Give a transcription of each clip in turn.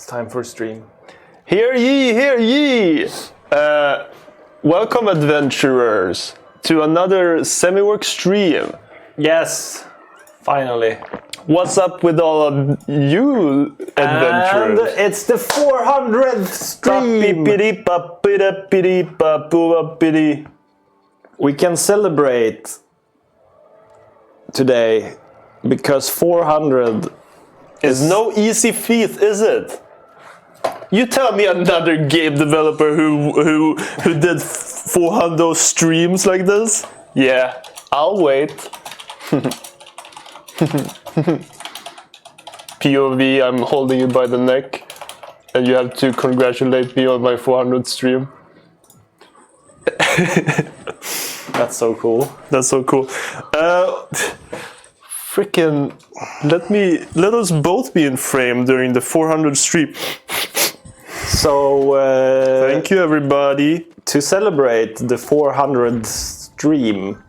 It's time for stream. Hear ye, hear ye! Welcome, adventurers, to another semiwork stream. Yes, finally. What's up with all of you adventurers? And it's the 400th stream. We can celebrate today because 400 is no easy feat, is it? You tell me another game developer who did 400 streams like this? Yeah, I'll wait. POV, I'm holding you by the neck, and you have to congratulate me on my 400th stream. That's so cool. That's so cool. Freaking, let us both be in frame during the 400th stream. So, thank you, everybody. To celebrate the 400th stream,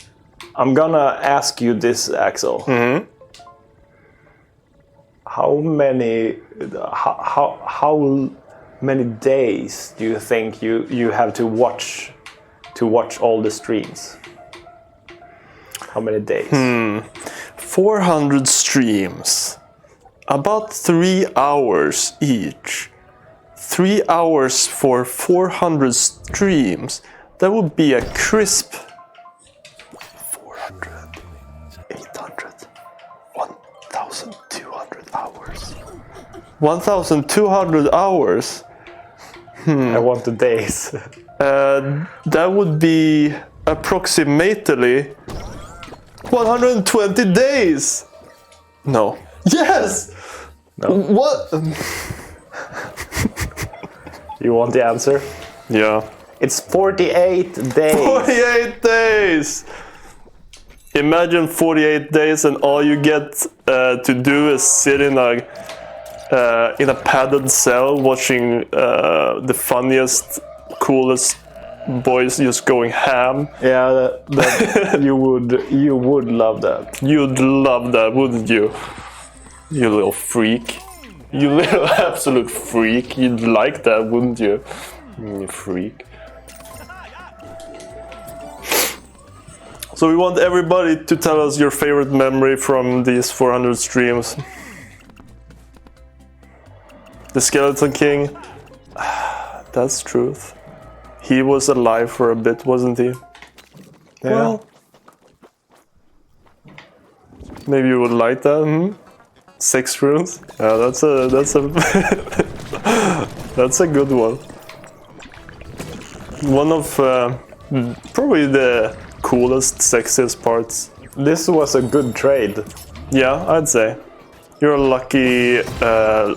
I'm gonna ask you this, Axel. Mm-hmm. How many days do you think you have to watch all the streams? How many days? 400 streams. About 3 hours each. 3 hours for 400 streams. That would be a crisp 400, 800, 1,200 hours. 1,200 hours? I want the days. That would be approximately 120 days. No. Yes! No. What? You want the answer? Yeah. It's 48 days. 48 days! Imagine 48 days and all you get to do is sit in a padded cell watching the funniest, coolest boys just going ham. Yeah, you would love that. You'd love that, wouldn't you? You little freak. You little absolute freak. You'd like that, wouldn't you? You freak. So we want everybody to tell us your favorite memory from these 400 streams. The Skeleton King. That's truth. He was alive for a bit, wasn't he? Yeah. Well, maybe you would like that. 6 runes. Yeah, that's a that's a good one. One of probably the coolest, sexiest parts. This was a good trade. Yeah, I'd say. You're a lucky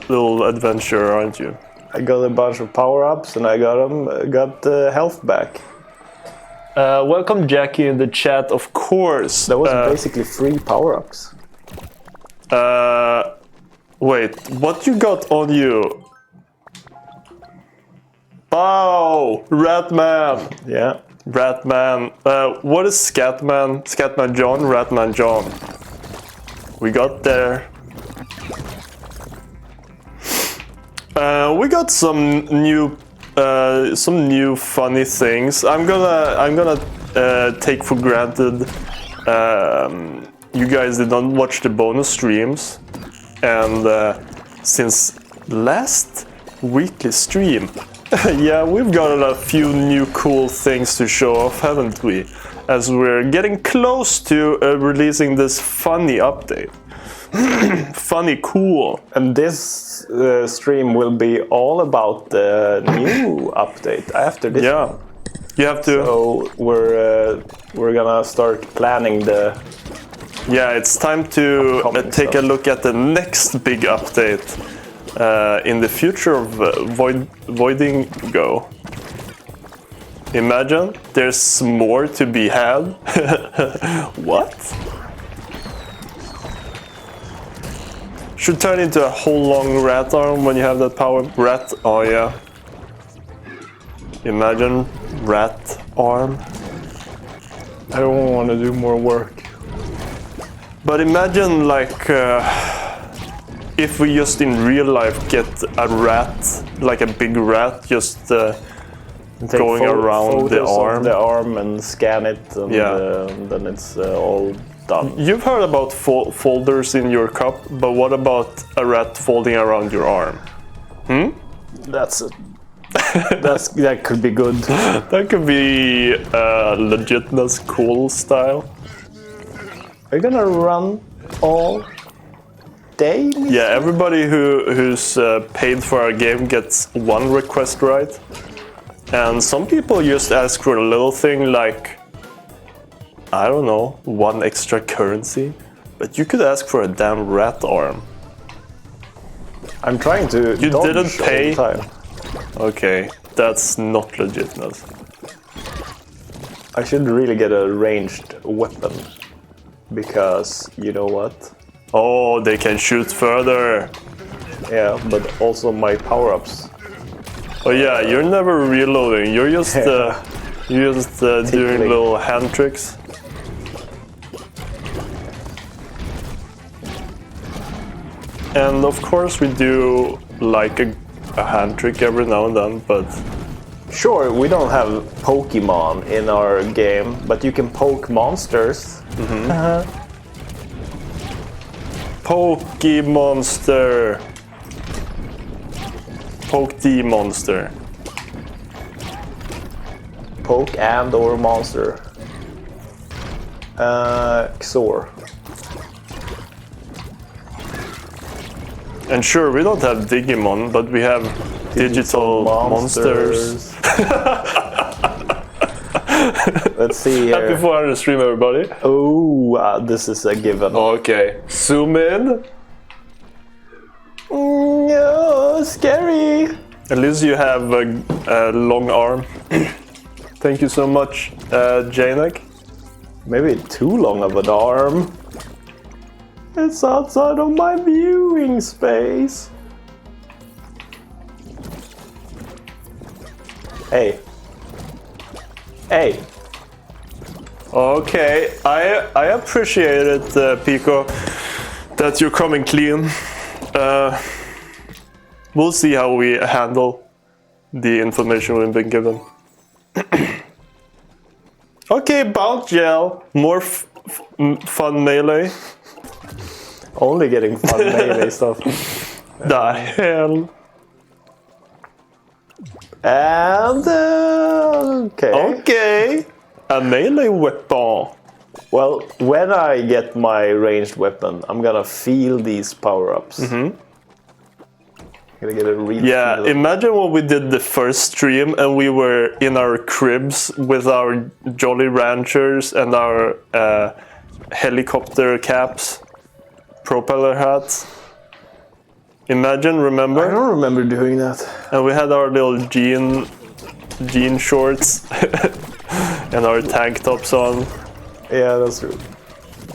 little adventurer, aren't you? I got a bunch of power-ups and I got health back. Welcome, Jackie, in the chat, of course. That was basically 3 power-ups. Wait, what you got on you? Oh, Ratman! Yeah. Ratman. What is Scatman? Scatman John? Ratman John. We got there. We got some new funny things. I'm gonna take for granted you guys did not watch the bonus streams, and since last weekly stream, yeah, we've got a few new cool things to show off, haven't we? As we're getting close to releasing this funny update. Funny, cool. And this stream will be all about the new update after this. Yeah, one. You have to. So we're gonna start planning the. Yeah, it's time to take a look at the next big update in the future of Voidigo. Imagine there's more to be had. What? Should turn into a whole long rat arm when you have that power. Rat, oh yeah. Imagine rat arm. I don't want to do more work. But imagine like if we just in real life get a rat, like a big rat, just Take going around the photos of arm. the arm and scan it, and Yeah. then it's all done. You've heard about folders in your cup, but what about a rat folding around your arm? That could be good. That could be legitness cool style. Are you gonna run all day? Yeah, everybody who's paid for our game gets one request right. And some people just ask for a little thing like, I don't know, 1 extra currency. But you could ask for a damn rat arm. I'm trying to. You dodge didn't all pay? the time. Okay, that's not legitness. I should really get a ranged weapon, because you know what? Oh, they can shoot further. Yeah, but also my power-ups. Oh yeah, you're never reloading. You're just doing Tickling. little hand tricks. And of course we do like a hand trick every now and then, but Sure, we don't have Pokemon in our game, but you can poke monsters. Pokemonster. Poke the monster. Poke and or monster. Xor. And sure, we don't have Digimon, but we have digital monsters. Let's see here. Happy 400 stream, everybody. Oh, this is a given. Okay, zoom in. No, scary. At least you have a long arm. Thank you so much, Janek. Maybe too long of an arm. It's outside of my viewing space. Hey. Hey. Okay, I appreciate it, Pico, that you're coming clean. We'll see how we handle the information we've been given. Okay, bounce gel, more fun melee. Only getting fun melee stuff. The hell? And okay. Okay, a melee weapon. Well, when I get my ranged weapon, I'm gonna feel these power-ups. Gonna get a real Yeah, feel. imagine when we did the first stream and we were in our cribs with our Jolly Ranchers and our helicopter caps, propeller hats. Imagine, I remember? don't remember doing that. And we had our little jean shorts and our tank tops on. Yeah, that's true.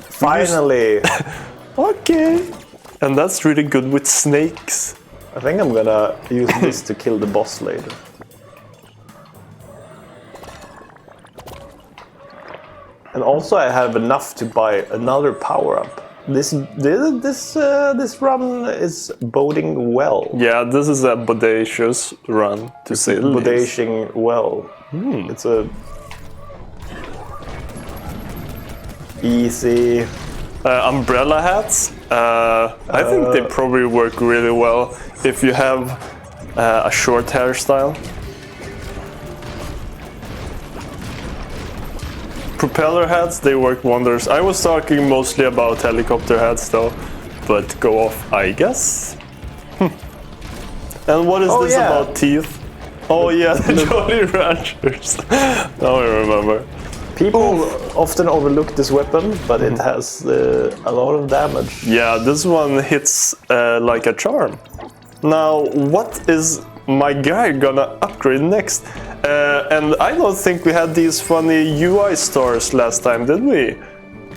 Finally! Okay. And that's really good with snakes. I think I'm gonna use this to kill the boss later. And also I have enough to buy another power-up. This run is boding well. Yeah, this is a bodacious run, to say the least. Bodashing well. It's a easy. Umbrella hats, I think they probably work really well if you have a short hairstyle. Propeller hats, they work wonders. I was talking mostly about helicopter hats though, but go off, I guess. And what is Oh, this yeah. about teeth? Oh yeah, the Jolly Ranchers. Now I remember. People often overlook this weapon, but it has a lot of damage. Yeah, this one hits like a charm. Now, what is my guy gonna upgrade next? And I don't think we had these funny UI stars last time, did we?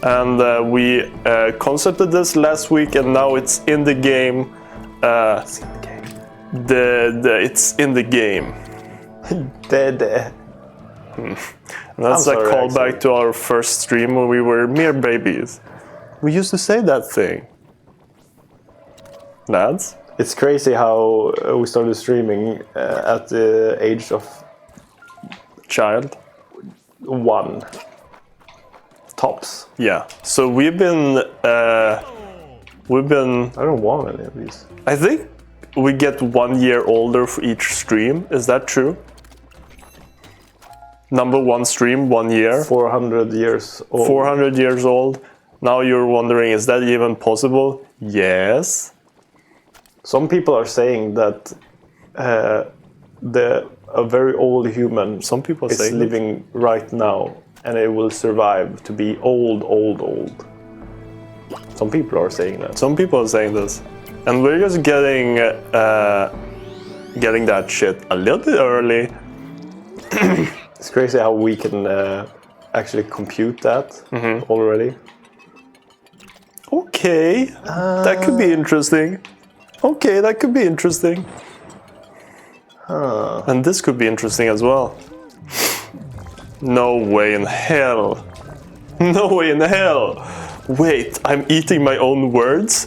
And we concepted this last week, and now it's in the game. It's in the game. It's in the game. Dead. That's I'm a sorry, callback actually. to our first stream when we were mere babies. We used to say that thing. Lads. It's crazy how we started streaming at the age of Child. 1. Tops. Yeah. So we've been. I don't want any of these. I think we get 1 year older for each stream. Is that true? Number 1 stream, 1 year. 400 years old. 400 years old. Now you're wondering, is that even possible? Yes. Some people are saying that a very old human Some people is say living right now, and it will survive to be old. Some people are saying that. Some people are saying this, and we're just getting that shit a little bit early. It's crazy how we can actually compute that already. Okay, that could be interesting. Okay, that could be interesting. And this could be interesting as well. No way in hell. No way in hell. Wait, I'm eating my own words?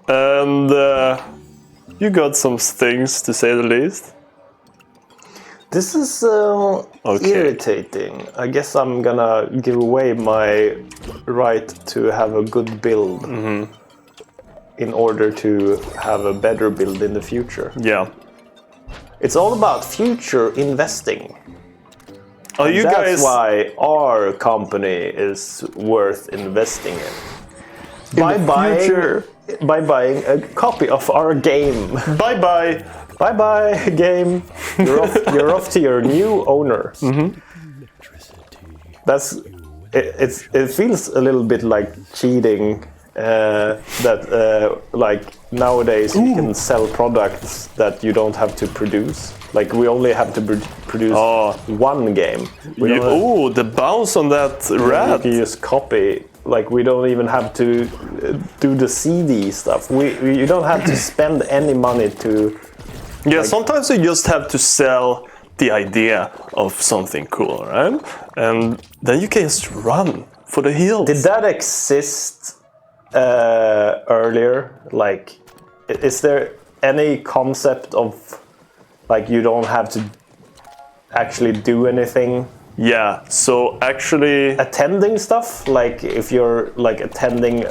And you got some things, to say the least. This is Okay. irritating. I guess I'm gonna give away my right to have a good build in order to have a better build in the future. Yeah. It's all about future investing. Are you That's guys... why our company is worth investing in. By buying a copy of our game. Bye-bye. Bye-bye, game. You're off to your new owner. It feels a little bit like cheating that like nowadays you can sell products that you don't have to produce. Like we only have to produce one game. Oh, the bounce on that rat. You can just copy. Like we don't even have to do the CD stuff. You don't have to spend any money to. Yeah, sometimes you just have to sell the idea of something cool, right? And then you can just run for the hills. Did that exist earlier? Like, is there any concept of like you don't have to actually do anything? Yeah, so actually... Attending stuff? Like if you're like attending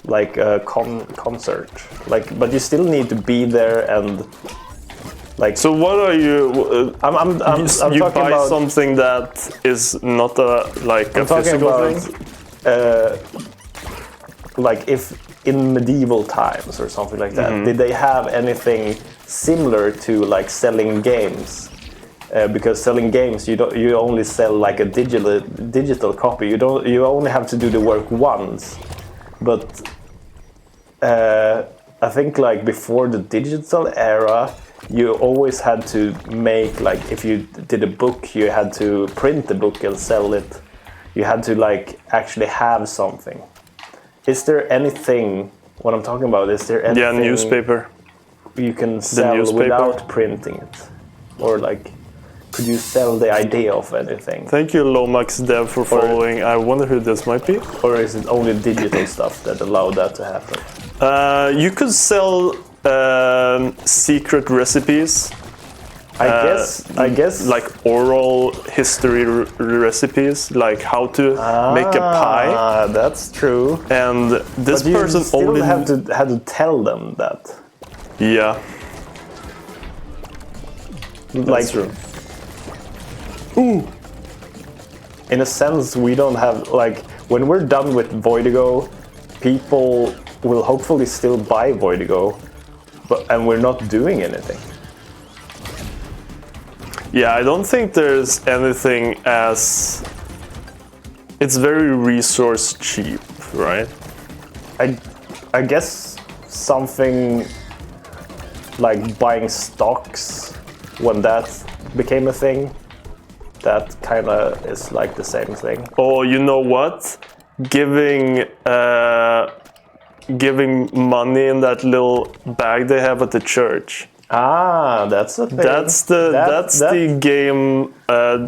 like a concert, like, but you still need to be there and like. So what are you? I'm you talking buy about something that is not a physical thing. Like if in medieval times or something like that, did they have anything similar to like selling games? Because selling games, you only sell like a digital copy. You only have to do the work once. But I think like before the digital era, you always had to make like if you did a book, you had to print the book and sell it. You had to like actually have something. Is there anything? What I'm talking about? Is there anything? Yeah, newspaper. You can sell without printing it, or like. Could you sell the idea of anything? Thank you, Lomax Dev, for following. I wonder who this might be. Or is it only digital stuff that allowed that to happen? You could sell secret recipes. I guess like oral history recipes, like how to make a pie. Ah, that's true. And this but person you still only had to tell them that. Yeah. Like, that's true. Ooh. In a sense, we don't have like when we're done with Voidigo, people will hopefully still buy Voidigo, and we're not doing anything. Yeah, I don't think there's anything as... It's very resource cheap, right? I guess something like buying stocks when that became a thing. That kind of is like the same thing. Oh, you know what? Giving money in that little bag they have at the church. Ah, that's a thing. That's the game.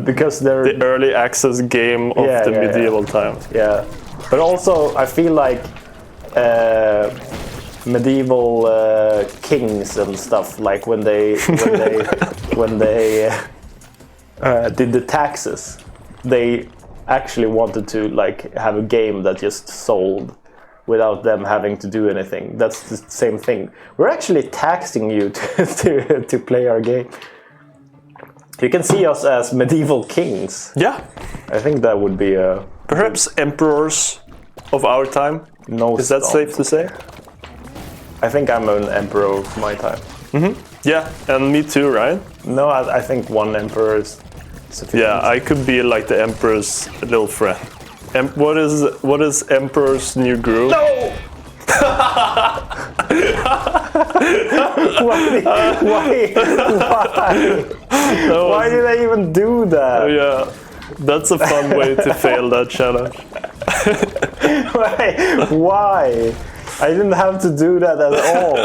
Because they're the early access game of the medieval times. Yeah, but also I feel like medieval kings and stuff, like when they did the taxes, they actually wanted to like have a game that just sold without them having to do anything. That's the same thing. We're actually taxing you to play our game. You can see us as medieval kings. Yeah. I think that would be a... Perhaps emperors of our time? No. Is that safe to say? I think I'm an emperor of my time. Yeah, and me too, right? No, I think one emperor is sufficient. Yeah, I could be like the emperor's little friend. What is emperor's new groove? No! Why did I even do that? Yeah, that's a fun way to fail that challenge. Why? I didn't have to do that at all.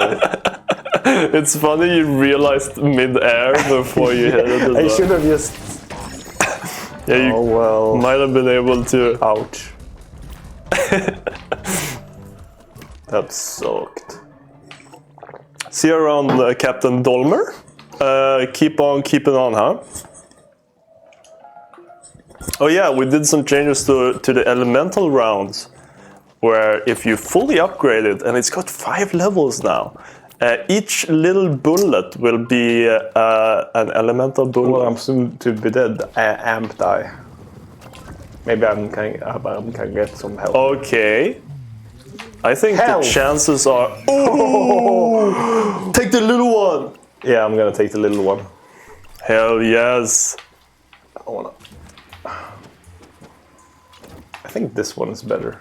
It's funny you realized mid-air before you hit it. I should have just... Yeah, you Oh well. might have been able to. Ouch. That sucked. See you around, Captain Dolmer. Keep on keeping on, huh? Oh yeah, we did some changes to the elemental rounds, where if you fully upgrade it, and it's got 5 levels now, each little bullet will be an elemental bullet. Well, I'm soon to be dead. Amped I. Maybe I can get some help. Okay. I think Help. the chances are... Oh! Take the little one! Yeah, I'm gonna take the little one. Hell yes. I wanna... I think this one is better.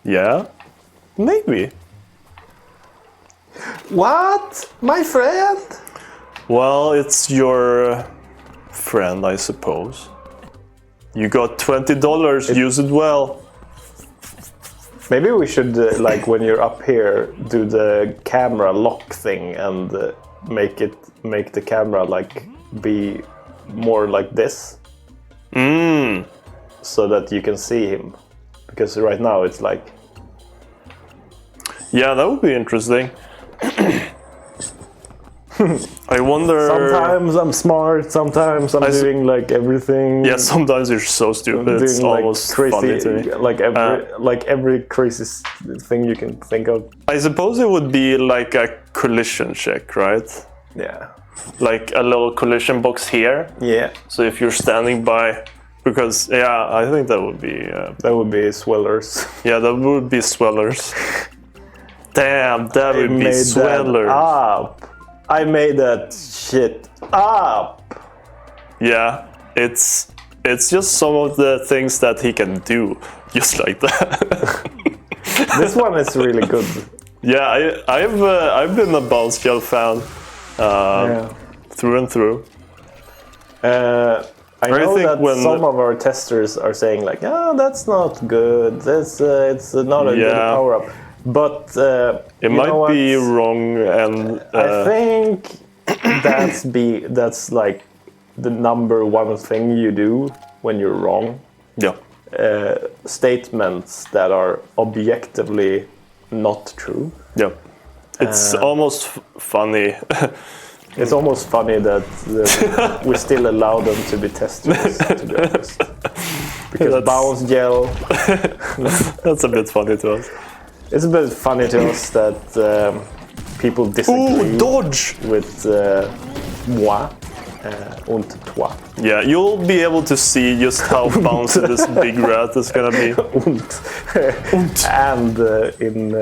Yeah? Maybe. What? My friend? Well, it's your friend, I suppose. You got $20, use it well. Maybe we should, like, when you're up here, do the camera lock thing and make the camera, like, be more like this. So that you can see him. Because right now it's like... Yeah, that would be interesting. I wonder... Sometimes I'm smart, sometimes I'm doing, like, everything. Yeah, sometimes you're so stupid, it's doing, almost like, funny crazy, to me. like every crazy thing you can think of. I suppose it would be like a collision check, right? Yeah. Like a little collision box here. Yeah. So if you're standing by... Because, yeah, I think that would be... That would be swellers. Yeah, that would be swellers. Damn, that would be swellers. I made that shit up. Yeah, it's just some of the things that he can do, just like that. This one is really good. Yeah, I've been a Bounce Gel fan through and through. I know that some of our testers are saying like, "Oh, that's not good. That's it's not a good power up." But it might be wrong, and I think that's like the number one thing you do when you're wrong. Yeah. Statements that are objectively not true. Yeah. It's almost funny. It's almost funny that we still allow them to be testers, to be honest. Because Bounce Gel... That's a bit funny to us. It's a bit funny to us that people disagree with moi and toi. Yeah, you'll be able to see just how bouncy this big rat is gonna be. And in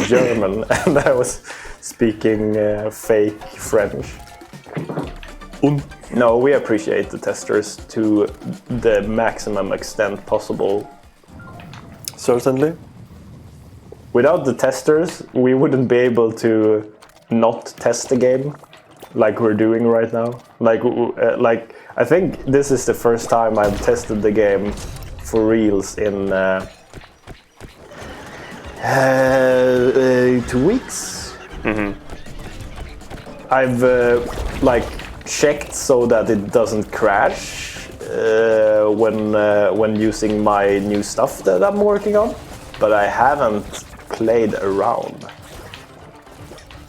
German, and I was speaking fake French. No, we appreciate the testers to the maximum extent possible. Certainly. Without the testers, we wouldn't be able to not test the game like we're doing right now. Like I think this is the first time I've tested the game for reals in 2 weeks. Mm-hmm. I've like checked so that it doesn't crash when using my new stuff that I'm working on, but I haven't played around.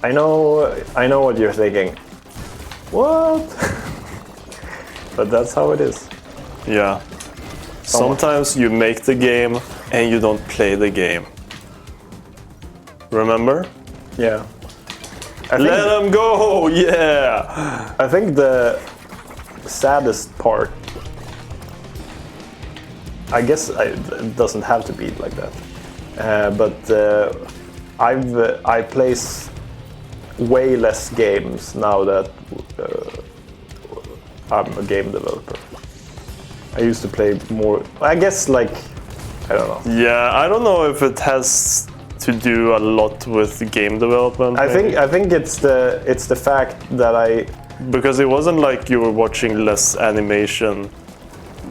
I know what you're thinking. What? But that's how it is. Yeah. Sometimes you make the game and you don't play the game. Remember? Yeah. Let them go! Yeah! I think the saddest part, I guess it doesn't have to be like that, but I play way less games now that I'm a game developer. I used to play more, I guess, like, I don't know. Yeah, I don't know if it has to do a lot with game development. I think it's the fact that because it wasn't like you were watching less animation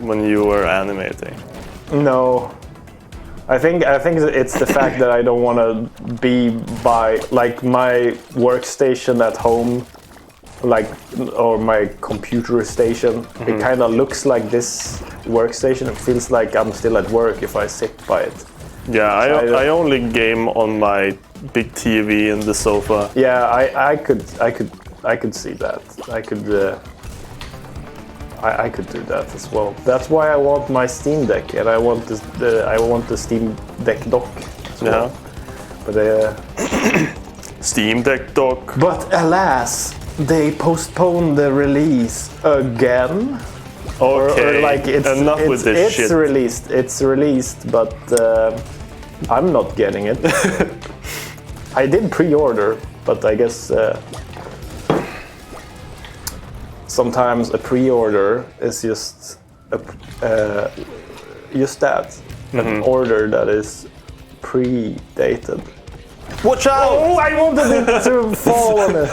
when you were animating. No, I think it's the fact that I don't want to be by like my workstation at home, like, or my computer station. It kind of looks like this workstation. It feels like I'm still at work if I sit by it. Yeah, I only game on my big TV in the sofa. Yeah, I could see that. I could do that as well. That's why I want my Steam Deck, and I want the Steam Deck dock as well. Yeah. But Steam Deck dock. But alas, they postponed the release again. Okay, Or like it's shit. It's released, but I'm not getting it. I did pre-order, but I guess sometimes a pre-order is just that, an order that is pre-dated. Watch out! Oh, I wanted it to fall on it.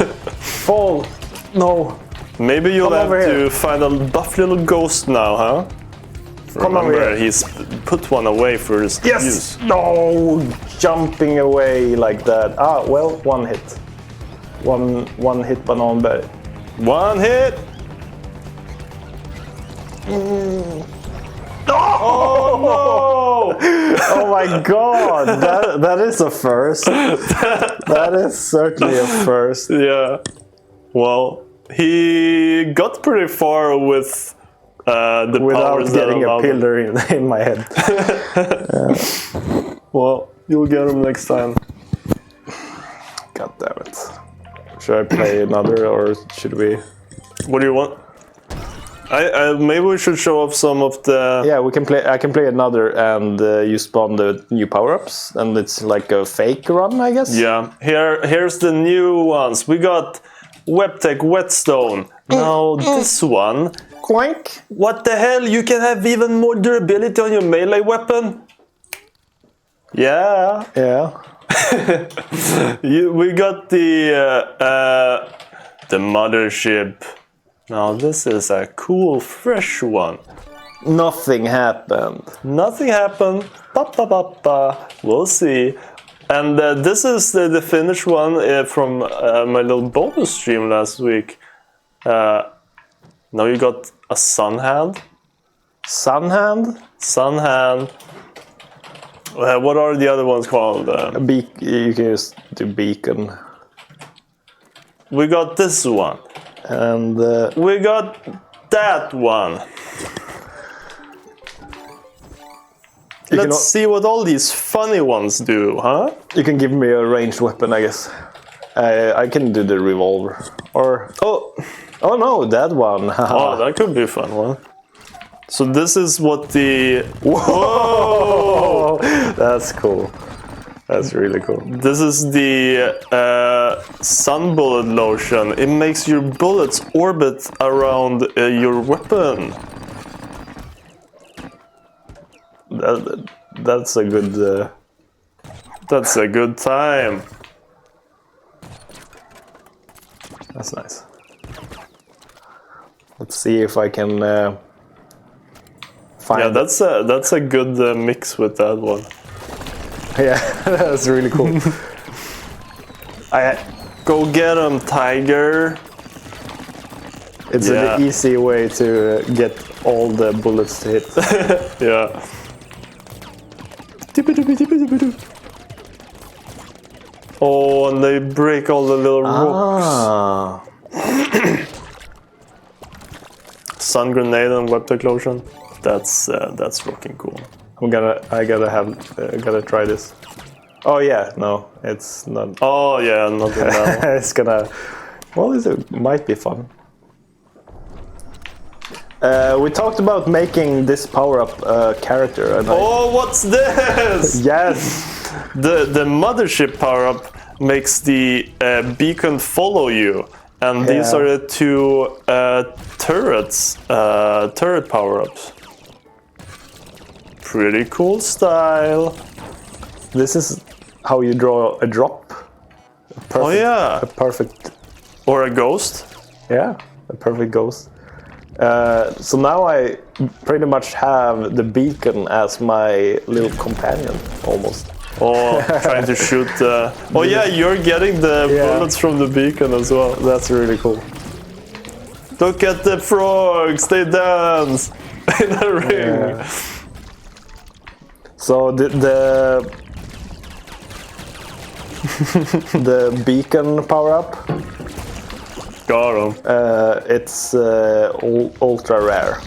Fall. No. Maybe you'll Come have over to here. find a buff little ghost now, huh? Come over Remember, here. he's put one away for his Yes! use. No! Jumping away like that. Ah, well, one hit. One hit bananberry. One hit! Oh, oh my god! That is a first. That is certainly a first. Yeah. Well, he got pretty far with the Without powers that getting a allowed him. pillar in my head. Well, you'll get him next time. God damn it. Should I play another, or should we? What do you want? Maybe we should show off some of the... Yeah, we can play. I can play another, and you spawn the new power-ups, and it's like a fake run, I guess. Yeah, here's the new ones. We got Webtech Whetstone. Now this one. Quank. What the hell? You can have even more durability on your melee weapon? Yeah. Yeah. We got the mothership. Now this is a cool, fresh one. Nothing happened. Nothing happened. We'll see. And this is the finished one from my little bonus stream last week. Now you got a sun hand. Sun hand. Sun hand. What are the other ones called? You can just do beacon. We got this one. And We got that one. Let's see what all these funny ones do, huh? you can give me a ranged weapon, I guess. I can do the revolver. Or oh no, that one. Oh, that could be a fun one. So this is what the... Whoa! That's cool. That's really cool. This is the sun bullet lotion. It makes your bullets orbit around your weapon. That's a good. That's a good time. That's nice. Let's see if I can find. Yeah, that's a good mix with that one. Yeah, that's really cool. Go get him, tiger. It's Yeah. an easy way to get all the bullets to hit. Yeah. Oh, and they break all the little rocks. Ah. Sun grenade and web explosion. That's fucking cool. I gotta try this. Oh yeah, no, it's not. Oh yeah, not now. It's gonna. Well, it might be fun. We talked about making this power-up character. And Oh, what's this? yes! The mothership power-up makes the beacon follow you, and these Yeah. are the two turret power-ups. Pretty cool style. This is how you draw a drop. Oh yeah, A perfect. or a ghost. Yeah, a perfect ghost. So now I pretty much have the beacon as my little companion, almost. Oh, trying to shoot. Oh yeah, you're getting the bullets from the beacon as well. That's really cool. Look at the frogs, they dance in a ring. Yeah. So the beacon power up, Got 'em. it's ultra rare.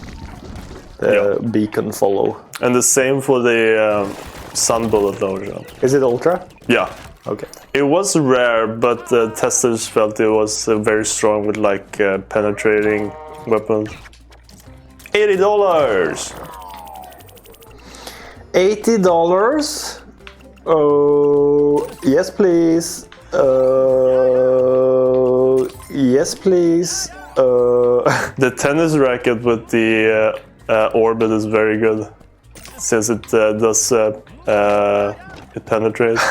The beacon follow. And the same for the sun bullet lotion. Is it ultra? Yeah. Okay. It was rare, but the testers felt it was very strong with like penetrating weapons. $80. $80. Oh, yes, please. Yes, please. The tennis racket with the orbit is very good, since it does it penetrates.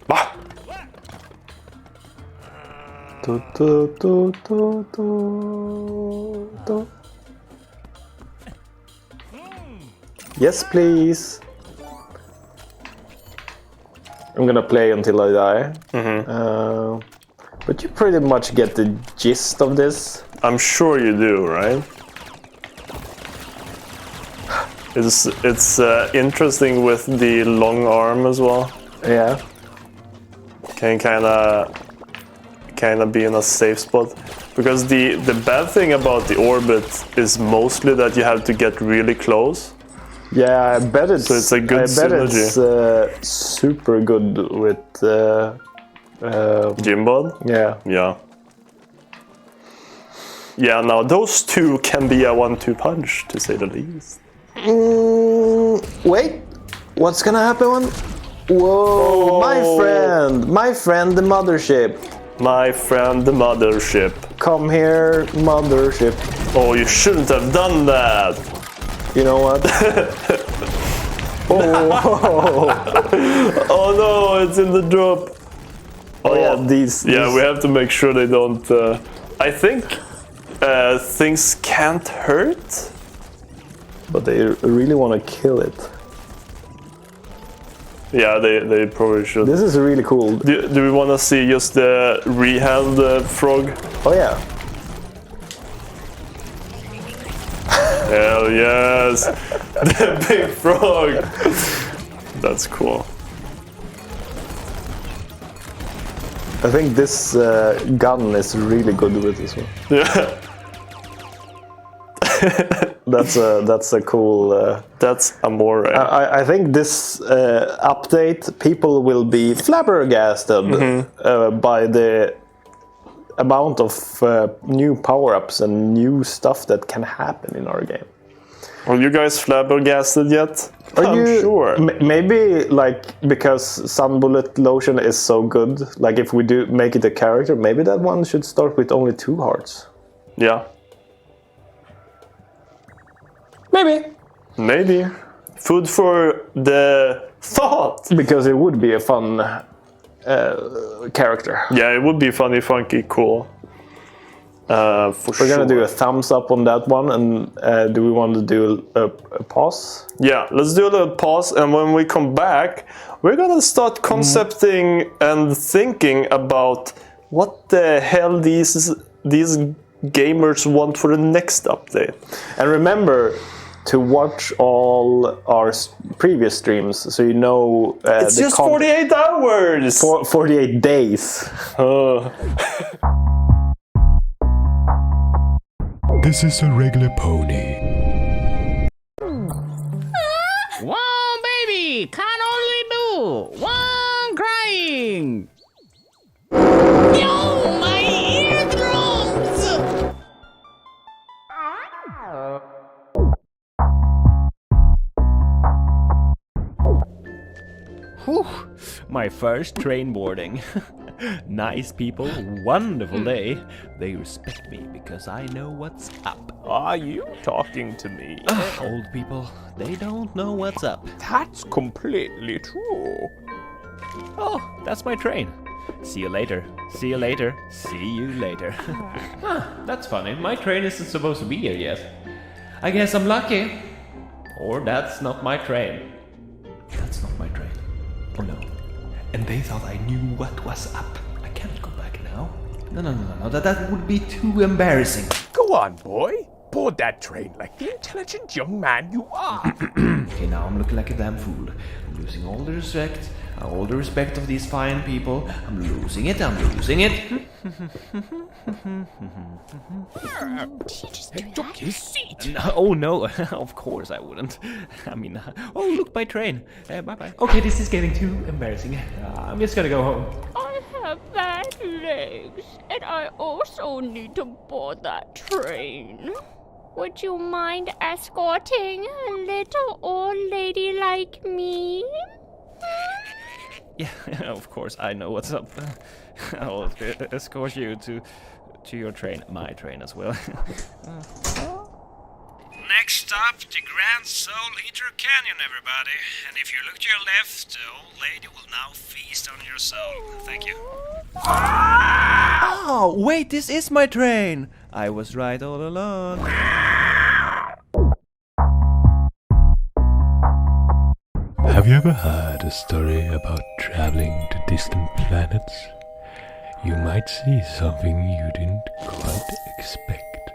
Bah! Yes, please. I'm gonna play until I die. But you pretty much get the gist of this. I'm sure you do, right? It's interesting with the long arm as well. Yeah. Can kind of be in a safe spot, because the bad thing about the orbit is mostly that you have to get really close. Yeah, I bet it's. So it's a good synergy. It's super good with. Jimbod? Yeah. Yeah. Yeah, now those two can be a 1-2 punch, to say the least. Wait, what's gonna happen? Whoa, my friend, the mothership. My friend, the mothership. Come here, mothership. Oh, you shouldn't have done that. You know what? Oh no, it's in the drop. Oh yeah, these. Yeah, we have to make sure they don't. I think things can't hurt. But they really want to kill it. Yeah, they probably should. This is really cool. Do we want to see just the rehand frog? Oh yeah. Hell yes! The big frog! That's cool. I think this gun is really good with this one. Yeah. That's a cool. That's amore. I think this update, people will be flabbergasted by the amount of new power-ups and new stuff that can happen in our game. Are you guys flabbergasted yet? I'm sure. Maybe like because Sun Bullet Lotion is so good, like if we do make it a character, maybe that one should start with only 2 hearts. Yeah. Maybe. Food for the thought. Because it would be a fun character. Yeah, it would be funny, funky, cool. For We're gonna do a thumbs up on that one, and do we want to do a pause? Yeah, let's do a little pause, and when we come back, we're gonna start concepting and thinking about what the hell these gamers want for the next update. And remember, to watch all our previous streams, so you know it's just 48 hours. 48 days. This is a regular pony. One baby can only do one crying. Yo, my eardrums! Whew, my first train boarding. Nice people, wonderful day. They respect me because I know what's up. Are you talking to me? Old people, they don't know what's up. That's completely true. Oh, that's my train. See you later. See you later. See you later. That's funny. My train isn't supposed to be here yet. I guess I'm lucky. Or that's not my train. That's not my train. Or no. And they thought I knew what was up. I can't go back now. No. That would be too embarrassing. Go on, boy. Board that train like the intelligent young man you are. Okay, now I'm looking like a damn fool. I'm losing all the respect of these fine people. I'm losing it. He just took his seat. Oh no, of course I wouldn't. I mean, oh look, my train. Bye-bye. Okay, this is getting too embarrassing. I'm just gonna go home. I have bad legs, and I also need to board that train. Would you mind escorting a little old lady like me? Yeah, of course, I know what's up. I'll escort you to your train, my train as well. Next stop, the Grand Soul Eater Canyon, everybody. And if you look to your left, the old lady will now feast on your soul. Thank you. Oh, wait, this is my train. I was right all along. Have you ever heard a story about traveling to distant planets? You might see something you didn't quite expect.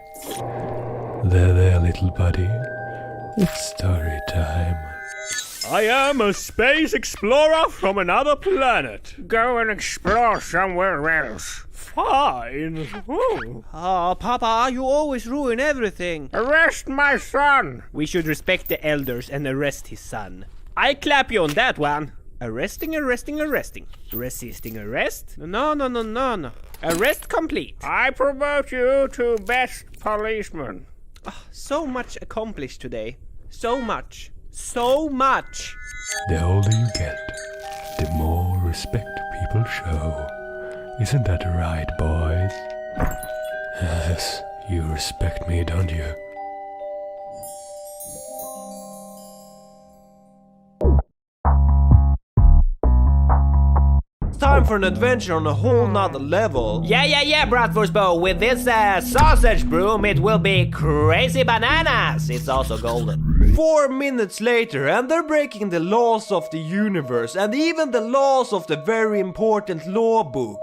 There, little buddy. It's story time. I am a space explorer from another planet. Go and explore somewhere else. Fine. Ooh. Oh, Papa, you always ruin everything. Arrest my son. We should respect the elders and arrest his son. I clap you on that one. Arresting. Resisting arrest? No. Arrest complete. I promote you to best policeman. So much accomplished today. So much. The older you get, the more respect people show. Isn't that right, boys? Yes, you respect me, don't you? Time for an adventure on a whole nother level. Yeah, Bratwurstbo. With this sausage broom, it will be crazy bananas. It's also golden. 4 minutes later, and they're breaking the laws of the universe and even the laws of the very important law book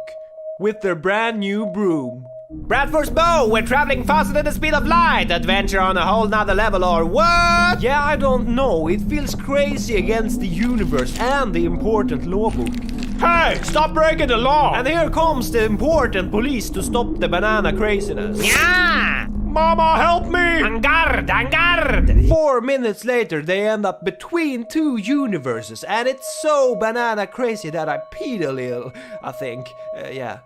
with their brand new broom. Bratwurstbo, we're traveling faster than the speed of light. Adventure on a whole nother level, or what? Yeah, I don't know. It feels crazy against the universe and the important law book. Hey, stop breaking the law! And here comes the important police to stop the banana craziness. Yeah! Mama, help me! En garde! 4 minutes later, they end up between 2 universes, and it's so banana crazy that I peed a little, I think. Yeah.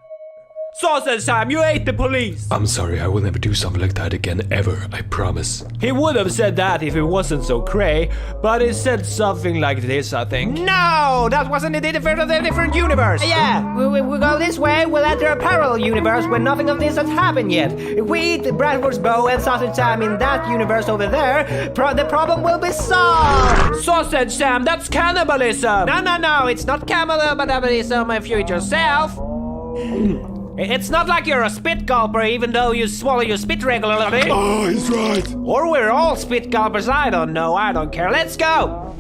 Sausage time, you ate the police! I'm sorry, I will never do something like that again, ever, I promise. He would have said that if it wasn't so cray, but he said something like this, I think. No! That wasn't a different universe! Yeah, we go this way, we'll enter a parallel universe where nothing of this has happened yet. If we eat the Bratwurstbo and sausage time in that universe over there, the problem will be solved! Sausage Sam, that's cannibalism! No, it's not cannibalism if you eat yourself. It's not like you're a spit gulper even though you swallow your spit regularly. Oh, he's right. Or we're all spit gulpers, I don't know, I don't care. Let's go!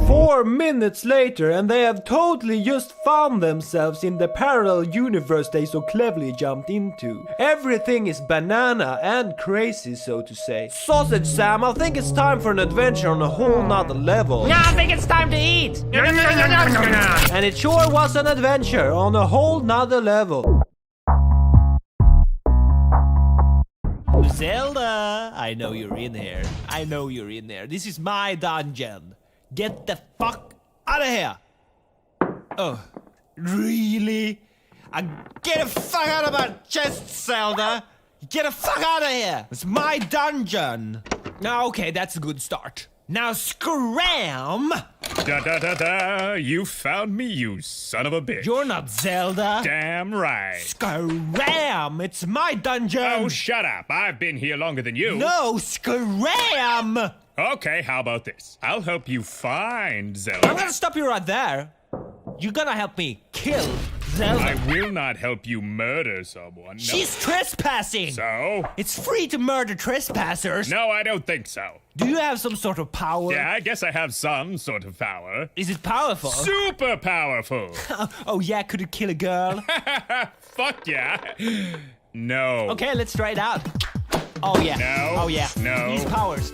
4 minutes later, and they have totally just found themselves in the parallel universe they so cleverly jumped into. Everything is banana and crazy, so to say. Sausage Sam, I think it's time for an adventure on a whole nother level. I think it's time to eat. And it sure was an adventure on a whole nother level. Zelda, I know you're in here. I know you're in there. This is my dungeon. Get the fuck out of here. Oh, really? Get the fuck out of my chest, Zelda. Get the fuck out of here. It's my dungeon. Now, okay, that's a good start. Now scram! Da da da da! You found me, you son of a bitch. You're not Zelda. Damn right. Scram! It's my dungeon. Oh, shut up. I've been here longer than you. No, scram! Okay, how about this? I'll help you find Zelda. I'm gonna stop you right there. You're gonna help me kill Zelda. I will not help you murder someone. No. She's trespassing. So? It's free to murder trespassers. No, I don't think so. Do you have some sort of power? Yeah, I guess I have some sort of power. Is it powerful? Super powerful. Oh yeah, could it kill a girl? Fuck yeah. No. Okay, let's try it out. Oh yeah. No. Oh yeah. No. These powers.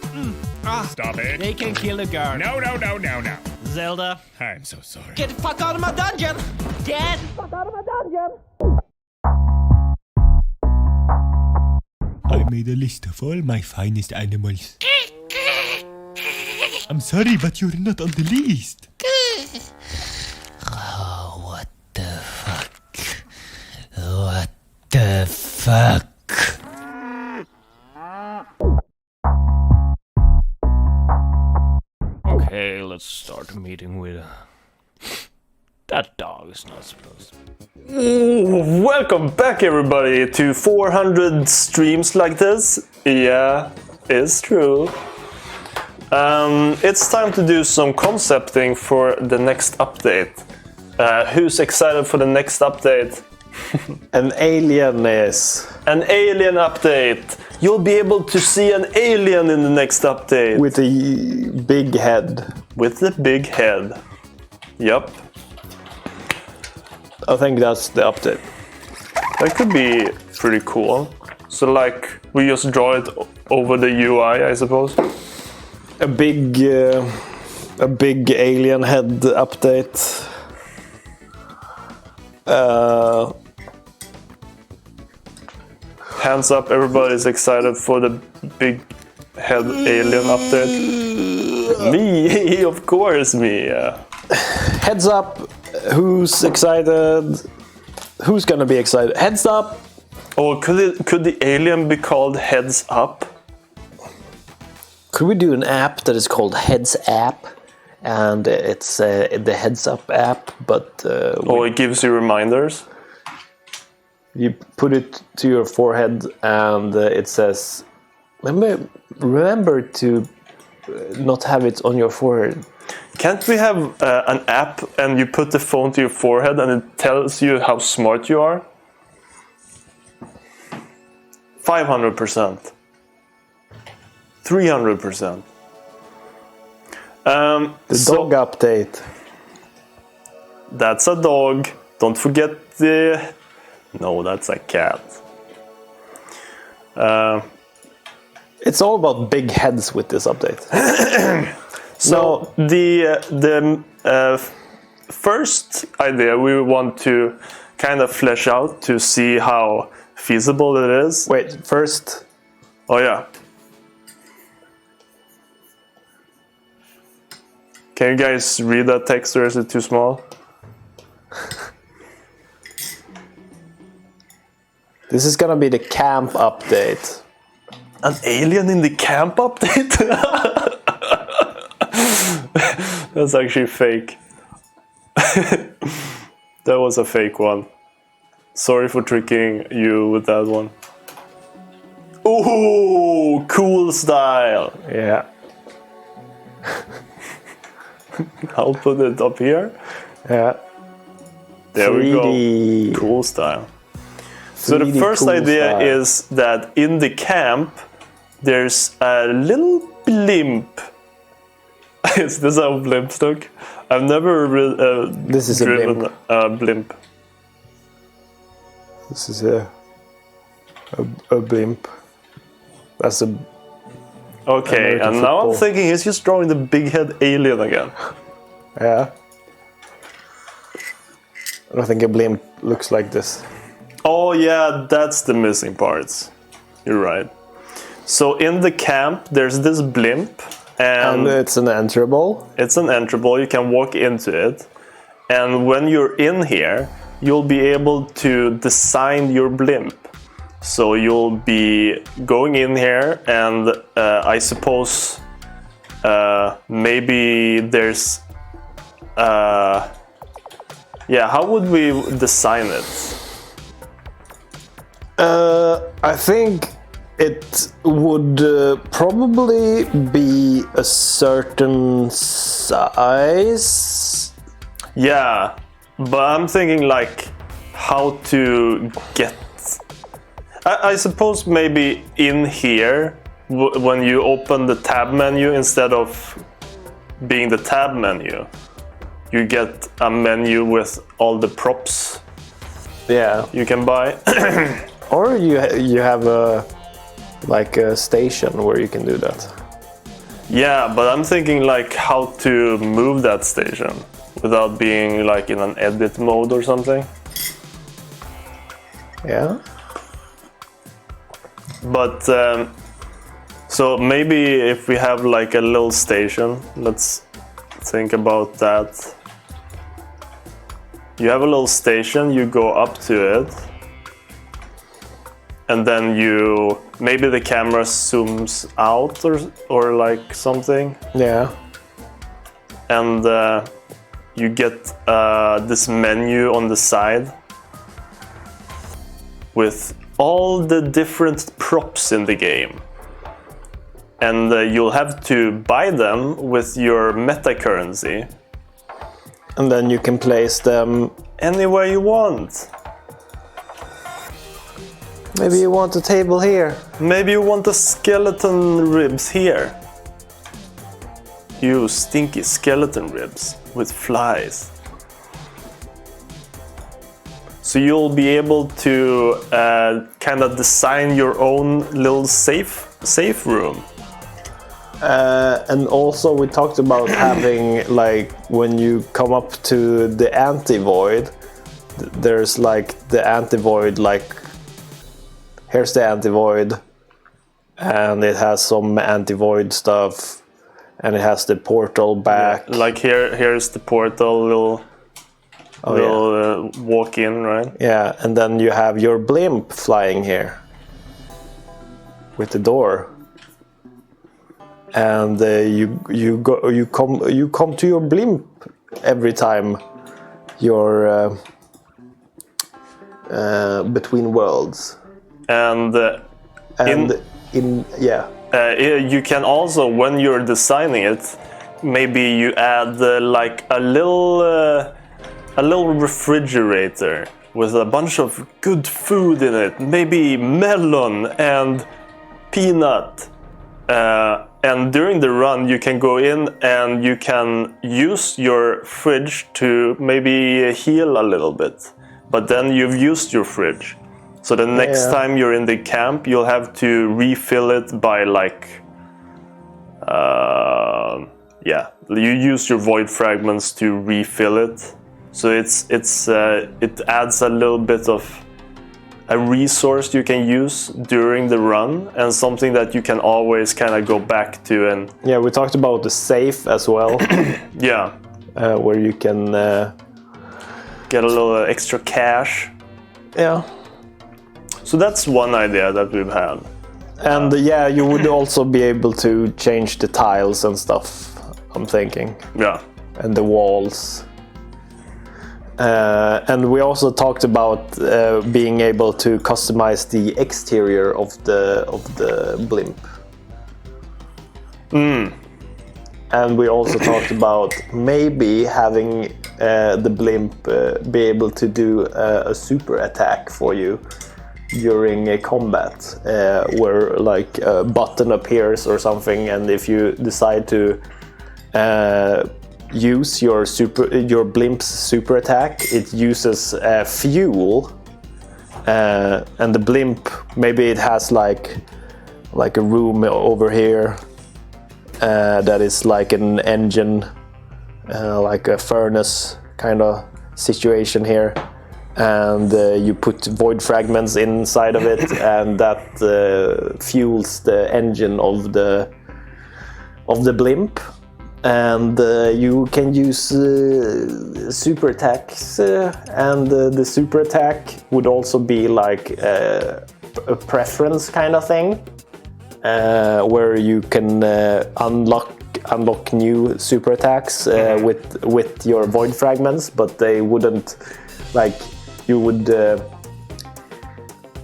Stop it. They can kill a girl. No, no, no, no, no. Zelda, I'm so sorry. get the fuck out of my dungeon! Get the fuck out of my dungeon! I made a list of all my finest animals. I'm sorry, but you're not on the list. Oh, what the fuck? What the fuck? Okay, let's start the meeting with... That dog is not supposed to... Ooh, welcome back everybody to 400 streams like this. Yeah, it's true. It's time to do some concepting for the next update. Who's excited for the next update? An alien is An alien update. You'll be able to see an alien in the next update. with a big head. With the big head. Yup. I think that's the update. That could be pretty cool. So like, we just draw it over the UI, I suppose. A big alien head update. Hands up, everybody's excited for the big head alien update. Me, of course, me. Heads up, who's excited? Who's gonna be excited? Heads up! Or could the alien be called Heads Up? Could we do an app that is called Heads App? And it's the Heads Up app, but Or it gives you reminders? you put it to your forehead and it says, remember to not have it on your forehead. Can't we have an app and you put the phone to your forehead and it tells you how smart you are? 500%. 300%. The dog update. That's a dog. Don't forget the... No, that's a cat. It's all about big heads with this update. So the first idea we want to kind of flesh out to see how feasible it is. Wait, first, Oh yeah. Can you guys read that text or is it too small? this is gonna be the camp update. An alien in the camp update? That's actually fake. That was a fake one. Sorry for tricking you with that one. Ooh, cool style. Yeah. I'll put it up here. Yeah. There we 3D. go. Cool style. So the 3D first cool idea style. is that in the camp, there's a little blimp Is this how blimps look? I've never This is a driven blimp. a blimp. This is a blimp. That's a Okay, American and now I'm football. thinking he's just drawing the big head alien again. yeah. I don't think a blimp looks like this. Oh yeah, that's the missing parts. You're right. So in the camp, there's this blimp, And and it's an enterable. it's an enterable. You can walk into it, and when you're in here, you'll be able to design your blimp. So you'll be going in here, and I suppose maybe there's yeah. How would we design it? I think it would probably be a certain size. Yeah, but I'm thinking like how to get. I suppose maybe in here, when you open the tab menu, instead of being the tab menu, you get a menu with all the props Yeah. you can buy. Or you have a station where you can do that. Yeah, but I'm thinking like how to move that station without being like in an edit mode or something. Yeah. But so maybe if we have like a little station, let's think about that. You have a little station, you go up to it, and then maybe the camera zooms out or like something, Yeah. and you get this menu on the side with all the different props in the game, and you'll have to buy them with your meta currency And then you can place them. anywhere you want. Maybe you want a table here. Maybe you want the skeleton ribs here. You stinky skeleton ribs with flies. So you'll be able to kind of design your own little safe room. And also we talked about having like when you come up to the anti-void, there's like the anti-void, like here's the anti-void, and it has some anti-void stuff, and it has the portal back. Like here's the portal, little walk in, right? Yeah, and then you have your blimp flying here with the door, and you come to your blimp every time you're between worlds. And you can also, when you're designing it, maybe you add like a little refrigerator with a bunch of good food in it, maybe melon and peanut. And during the run, you can go in and you can use your fridge to maybe heal a little bit. But then you've used your fridge. So the next time you're in the camp, you'll have to refill it by like, you use your void fragments to refill it. So it adds a little bit of a resource you can use during the run, and something that you can always kind of go back to. And yeah, we talked about the safe as well. yeah, where you can get a little extra cash. Yeah. So that's one idea that we've had. And yeah, you would also be able to change the tiles and stuff, I'm thinking. Yeah. And the walls. And we also talked about being able to customize the exterior of the blimp. And we also talked about maybe having the blimp be able to do a super attack for you during a combat, where like a button appears or something, and if you decide to use your blimp's super attack, it uses fuel, and the blimp, maybe it has like a room over here that is like an engine, like a furnace kind of situation here, and you put void fragments inside of it, and that fuels the engine of the blimp. And you can use super attacks, and the super attack would also be like a preference kind of thing, where you can unlock new super attacks with your void fragments, but they wouldn't, like, you would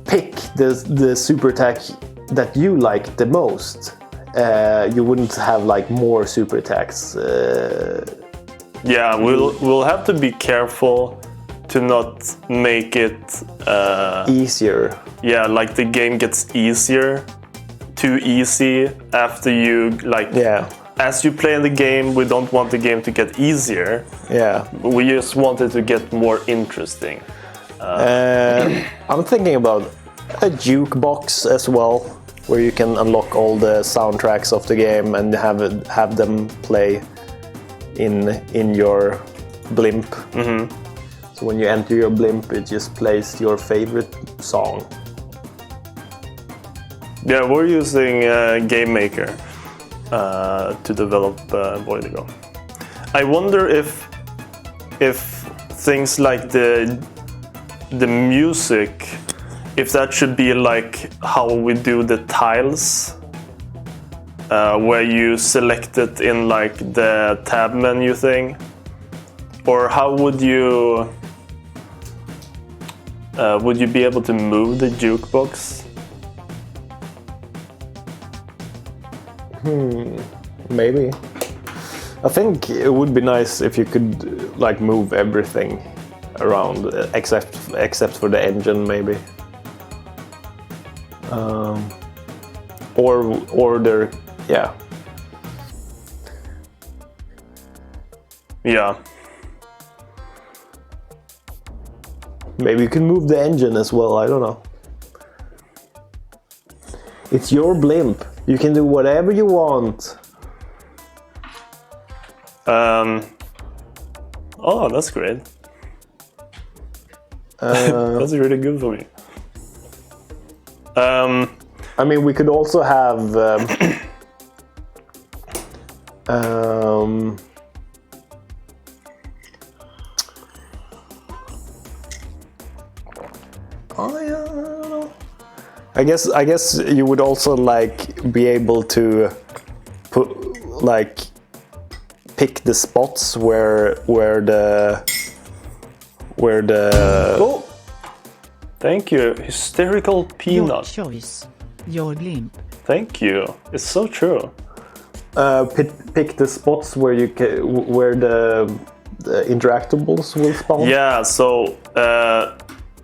pick the super attack that you like the most. You wouldn't have like more super attacks. Yeah, we'll have to be careful to not make it easier. Yeah, like the game gets easier, too easy after you like. Yeah. As you play in the game, we don't want the game to get easier. Yeah. We just want it to get more interesting. I'm thinking about a jukebox as well, where you can unlock all the soundtracks of the game and have them play in your blimp. Mm-hmm. So when you enter your blimp, it just plays your favorite song. Yeah, we're using Game Maker to develop Voidigo. I wonder if things like the music, if that should be like how we do the tiles, where you select it in like the tab menu thing, or how would you be able to move the jukebox? Maybe. I think it would be nice if you could like move everything around, except for the engine, maybe. Or there, yeah. Yeah. Maybe you can move the engine as well, I don't know. It's your blimp. You can do whatever you want. Oh, that's great. That's really good for me. I mean, we could also have I guess you would also like be able to pick the spots where the Oh, thank you, hysterical peanut. Your choice, your blimp. Thank you. It's so true. pick the spots where where the interactables will spawn. Yeah. So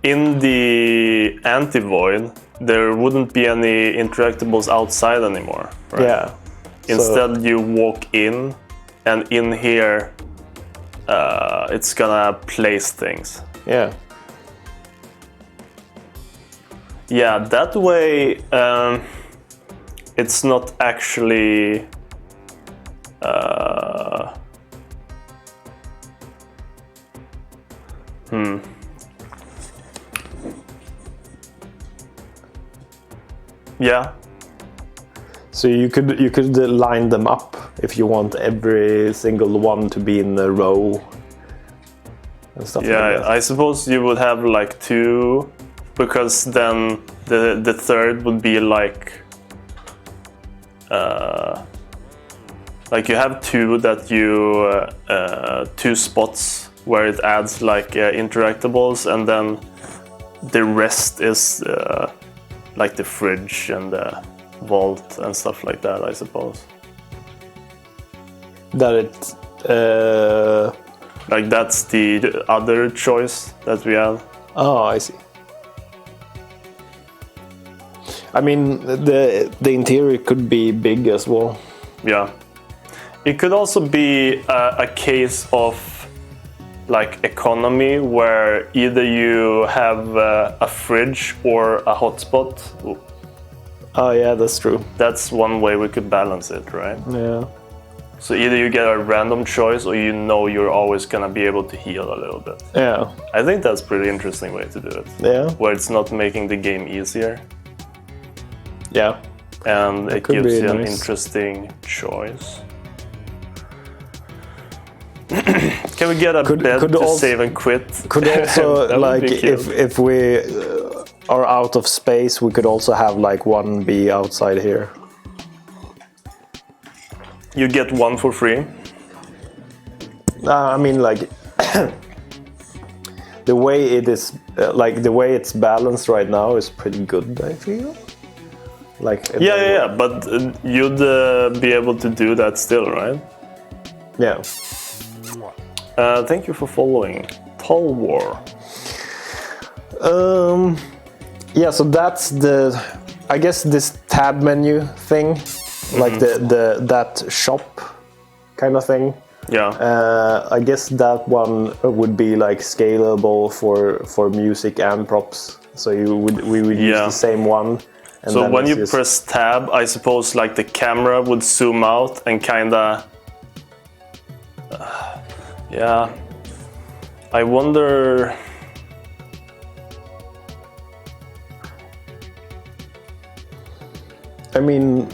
in the anti-void, there wouldn't be any interactables outside anymore. Right? Yeah. Instead, you walk in, and in here, it's gonna place things. Yeah. Yeah, that way, it's not actually. Yeah. So you could line them up if you want every single one to be in a row and stuff like that. I suppose you would have like two, because then the third would be like you have two that you two spots where it adds like interactables, and then the rest is like the fridge and the vault and stuff like that, I suppose. That it like that's the other choice that we have. Oh, I see. I mean, the interior could be big as well. Yeah. It could also be a case of like economy, where either you have a fridge or a hotspot. Oh yeah, that's true. That's one way we could balance it, right? Yeah. So either you get a random choice, or you know you're always gonna be able to heal a little bit. Yeah. I think that's a pretty interesting way to do it. Yeah. Where it's not making the game easier, Yeah. and it could gives be you an nice. interesting choice. Can we get a bed could to also- save and quit? Could also That would like be cute. if we are out of space, we could also have like one be outside here. You get one for free. I mean, like the way it is, like the way it's balanced right now is pretty good. I feel. Like Yeah. But you'd be able to do that still, right? yeah. Thank you for following. Tall War. Yeah, so that's the, I guess this tab menu thing, like the that shop kind of thing. Yeah. I guess that one would be like scalable for music and props. So we would use Yeah. the same one. And So then when it's you just- press tab, I suppose like the camera would zoom out and kinda. Yeah. I wonder. I mean,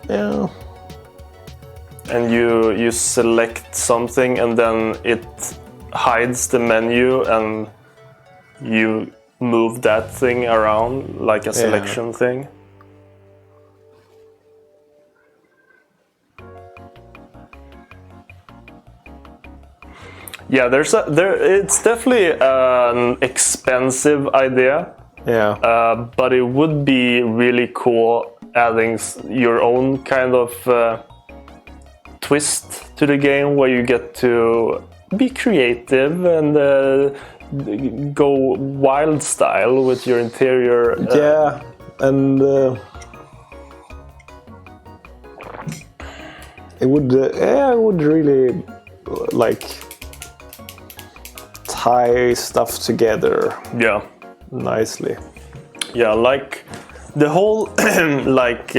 yeah. And you select something, and then it hides the menu, and you move that thing around like a selection thing. Yeah, it's definitely an expensive idea, Yeah. but it would be really cool adding your own kind of twist to the game, where you get to be creative and go wild style with your interior. Yeah, and it would really like tie stuff together Yeah. nicely. Yeah, like the whole like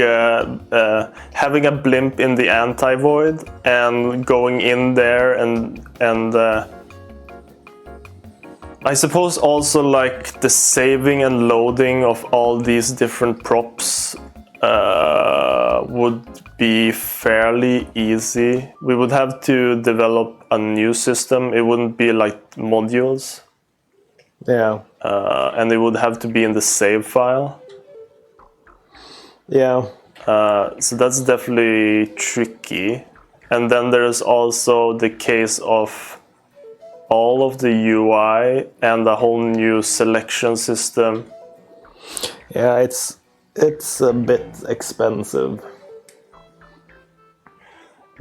having a blimp in the anti-void and going in there and I suppose also like the saving and loading of all these different props would be fairly easy. We would have to develop a new system. It wouldn't be like modules. Yeah, And it would have to be in the save file. yeah, So that's definitely tricky. And then there's also the case of all of the UI and the whole new selection system. yeah. It's a bit expensive.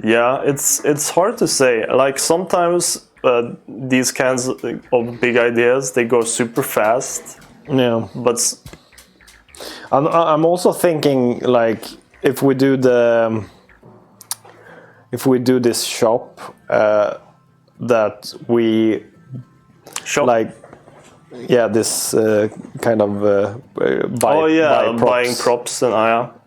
Yeah, it's hard to say. Like sometimes these kinds of big ideas, they go super fast. Yeah, But I'm also thinking like if we do this shop, that we shop. like, yeah, this kind of buy buying props and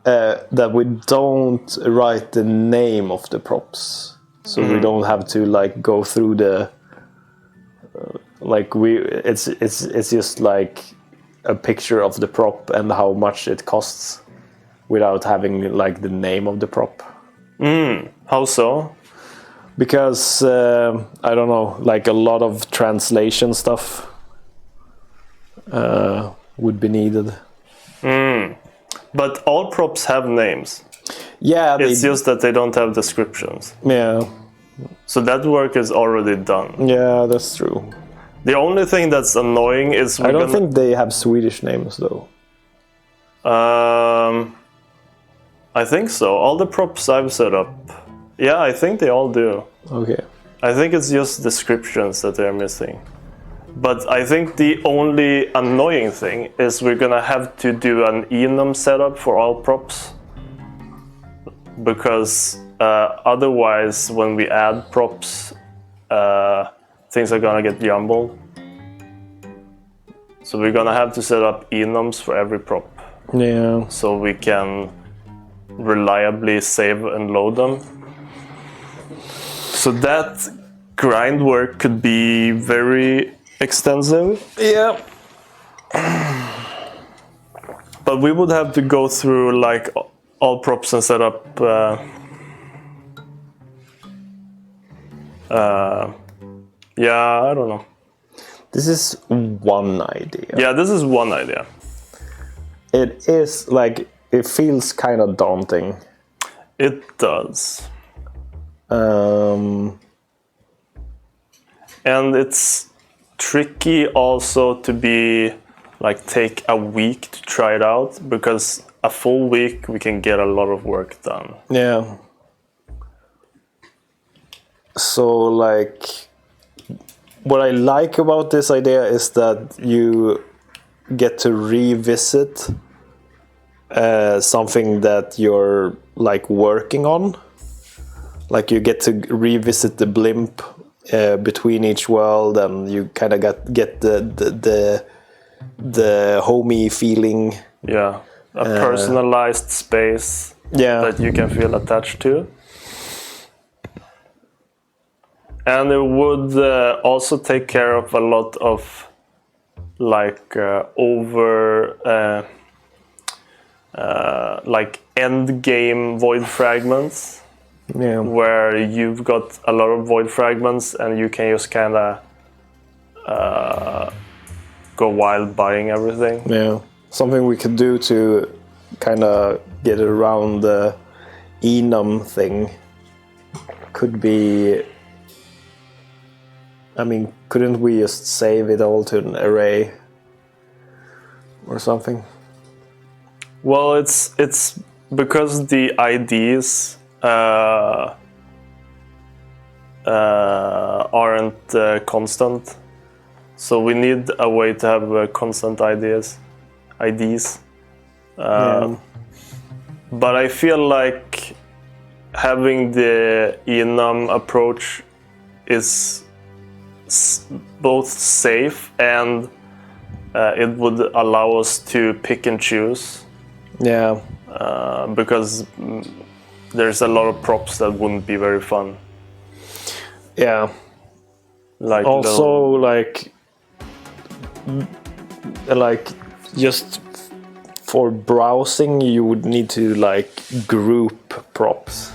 that we don't write the name of the props, so we don't have to like go through the like it's just like a picture of the prop and how much it costs without having like the name of the prop. How so? Because I don't know, like a lot of translation stuff would be needed. But all props have names. Yeah, It's just that they don't have descriptions. yeah, So that work is already done. yeah, that's true. The only thing that's annoying is I don't think they have Swedish names though. I think so. All the props I've set up. Yeah, I think they all do. Okay. I think it's just descriptions that they're missing. But I think the only annoying thing is we're gonna have to do an enum setup for all props. because otherwise when we add props, things are gonna get jumbled. So we're gonna have to set up enums for every prop. Yeah. So we can reliably save and load them. So that grind work could be very extensive. Yeah. But we would have to go through like all props and set up yeah, I don't know. This is one idea. Yeah, this is one idea. It is like, it feels kind of daunting. It does. Um, And it's tricky also to be like take a week to try it out, because a full week we can get a lot of work done. yeah. So like, what I like about this idea is that you get to revisit something that you're like working on. Like you get to revisit the blimp between each world, and you kind of get the homey feeling. Yeah, a personalized space that you can feel attached to. And it would also take care of a lot of like like end game void fragments. Yeah. Where you've got a lot of void fragments and you can just kind of go wild buying everything. Yeah. Something we could do to kind of get around the enum thing could be, I mean, couldn't we just save it all to an array or something? Well, it's because the IDs aren't constant, so we need a way to have constant IDs. But I feel like having the enum approach is both safe and it would allow us to pick and choose. Yeah. Because there's a lot of props that wouldn't be very fun. Yeah. Like also, like just for browsing, you would need to like group props.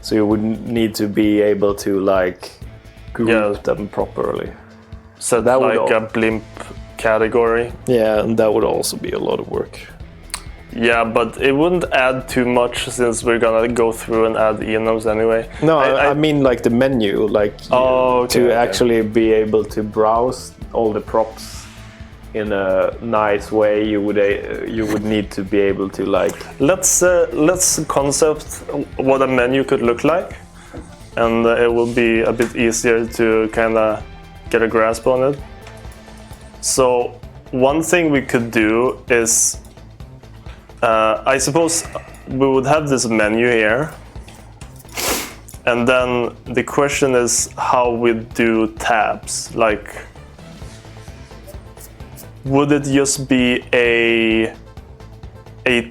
So you would need to be able to like group them properly. So that like a blimp category. Yeah, and that would also be a lot of work. Yeah, but it wouldn't add too much since we're gonna go through and add enums anyway. No, I mean like the menu, like actually be able to browse all the props in a nice way. You would need to be able to like. Let's concept what a menu could look like, and it will be a bit easier to kind of get a grasp on it. So one thing we could do is. I suppose we would have this menu here, and then the question is how we do tabs. Like, would it just be a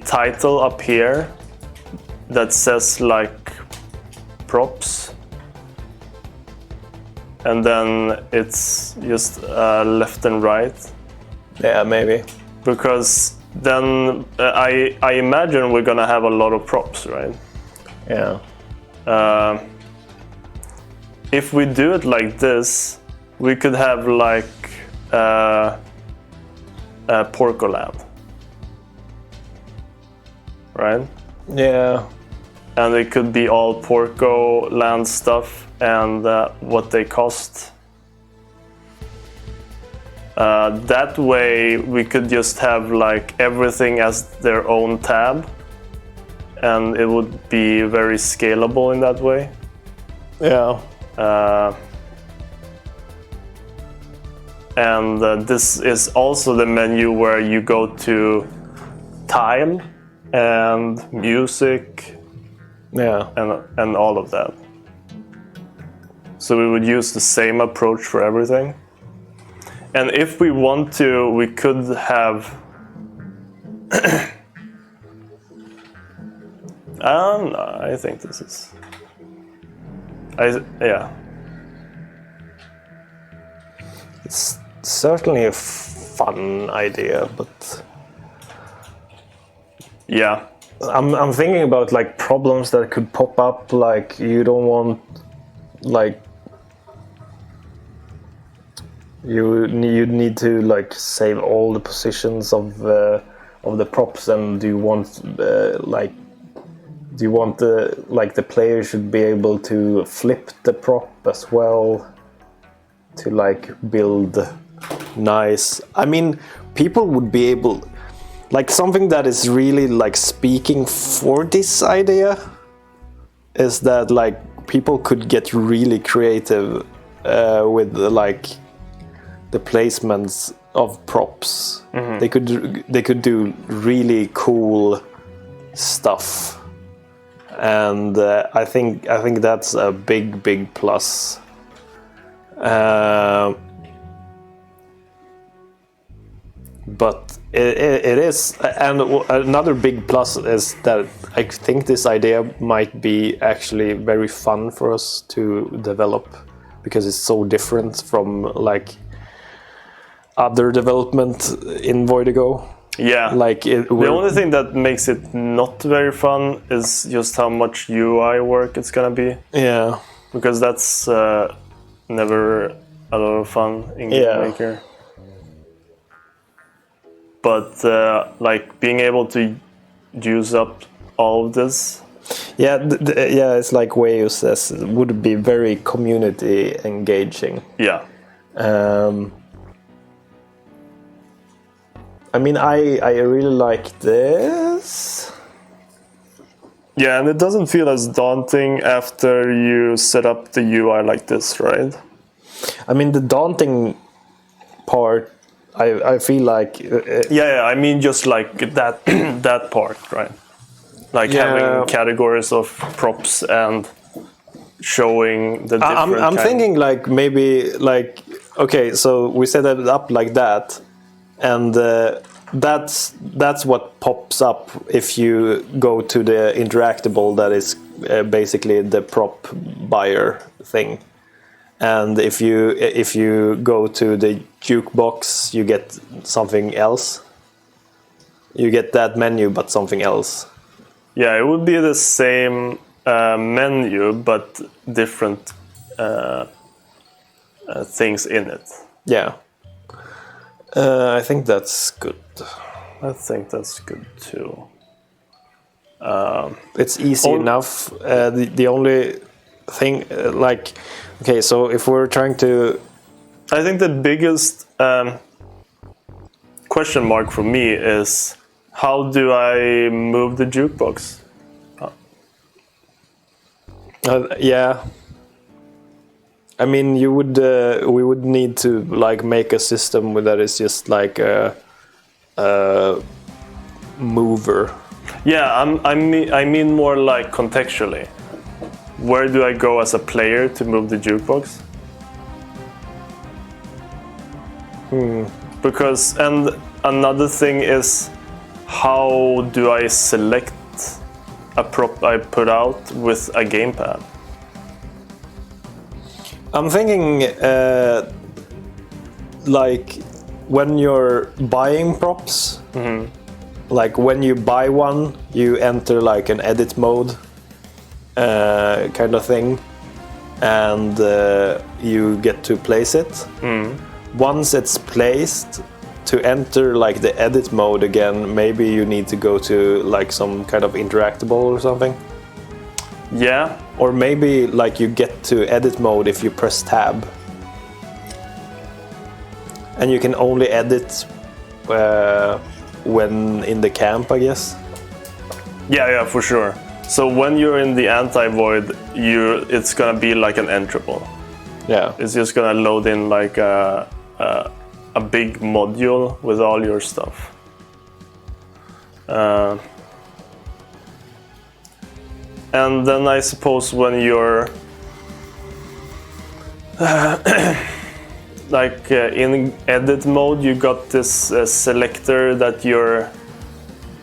title up here that says like props, and then it's just left and right? Yeah, maybe. Because then I imagine we're gonna have a lot of props, right? Yeah. If we do it like this, we could have like Porco Land, right? Yeah. And it could be all Porco Land stuff and what they cost. That way we could just have like everything as their own tab, and it would be very scalable in that way. Yeah. And this is also the menu where you go to tile and music Yeah. and all of that. So we would use the same approach for everything. And if we want to, we could have. I think this is. Yeah. It's certainly a fun idea, but Yeah. I'm thinking about like problems that could pop up. Like you don't want, like you need to like save all the positions of the props, and do you want the player should be able to flip the prop as well to like build nice. I mean, people would be able. Like something that is really like speaking for this idea is that like people could get really creative with like the placements of props. Mm-hmm. They could do really cool stuff, and I think that's a big plus. But it is, and another big plus is that I think this idea might be actually very fun for us to develop, because it's so different from like other development in Voidigo. Yeah. Like the only thing that makes it not very fun is just how much UI work it's gonna be. Yeah. Because that's never a lot of fun in Game Maker. But like being able to use up all of this. Yeah, it's like Wayo says, it would be very community engaging. Yeah. I mean, I really like this. Yeah, and it doesn't feel as daunting after you set up the UI like this, right? I mean, the daunting part, I feel like... yeah, I mean just like that that part, right? Like having categories of props and showing the different I'm thinking like maybe like... Okay, so we set it up like that, and that's what pops up if you go to the interactable that is basically the prop buyer thing. And if you go to the jukebox, you get something else. You get that menu, but something else. Yeah, it would be the same menu, but different things in it. Yeah. I think that's good. I think that's good too. It's easy enough. The only thing, like... Okay, so if we're trying to... I think the biggest question mark for me is, how do I move the jukebox? Yeah. I mean, we would need to like make a system that is just like a mover. Yeah, I mean more like contextually. Where do I go as a player to move the jukebox? Because, and another thing is, how do I select a prop I put out with a gamepad? I'm thinking like when you're buying props, like when you buy one, you enter like an edit mode kind of thing, and you get to place it. Once it's placed, to enter like the edit mode again, maybe you need to go to like some kind of interactable or something. Yeah. Or maybe like you get to edit mode if you press tab. And you can only edit when in the camp, I guess. Yeah, for sure. So when you're in the anti-void, it's gonna be like an enterable. Yeah. It's just gonna load in like a big module with all your stuff. And then I suppose when you're in edit mode, you got this selector that you're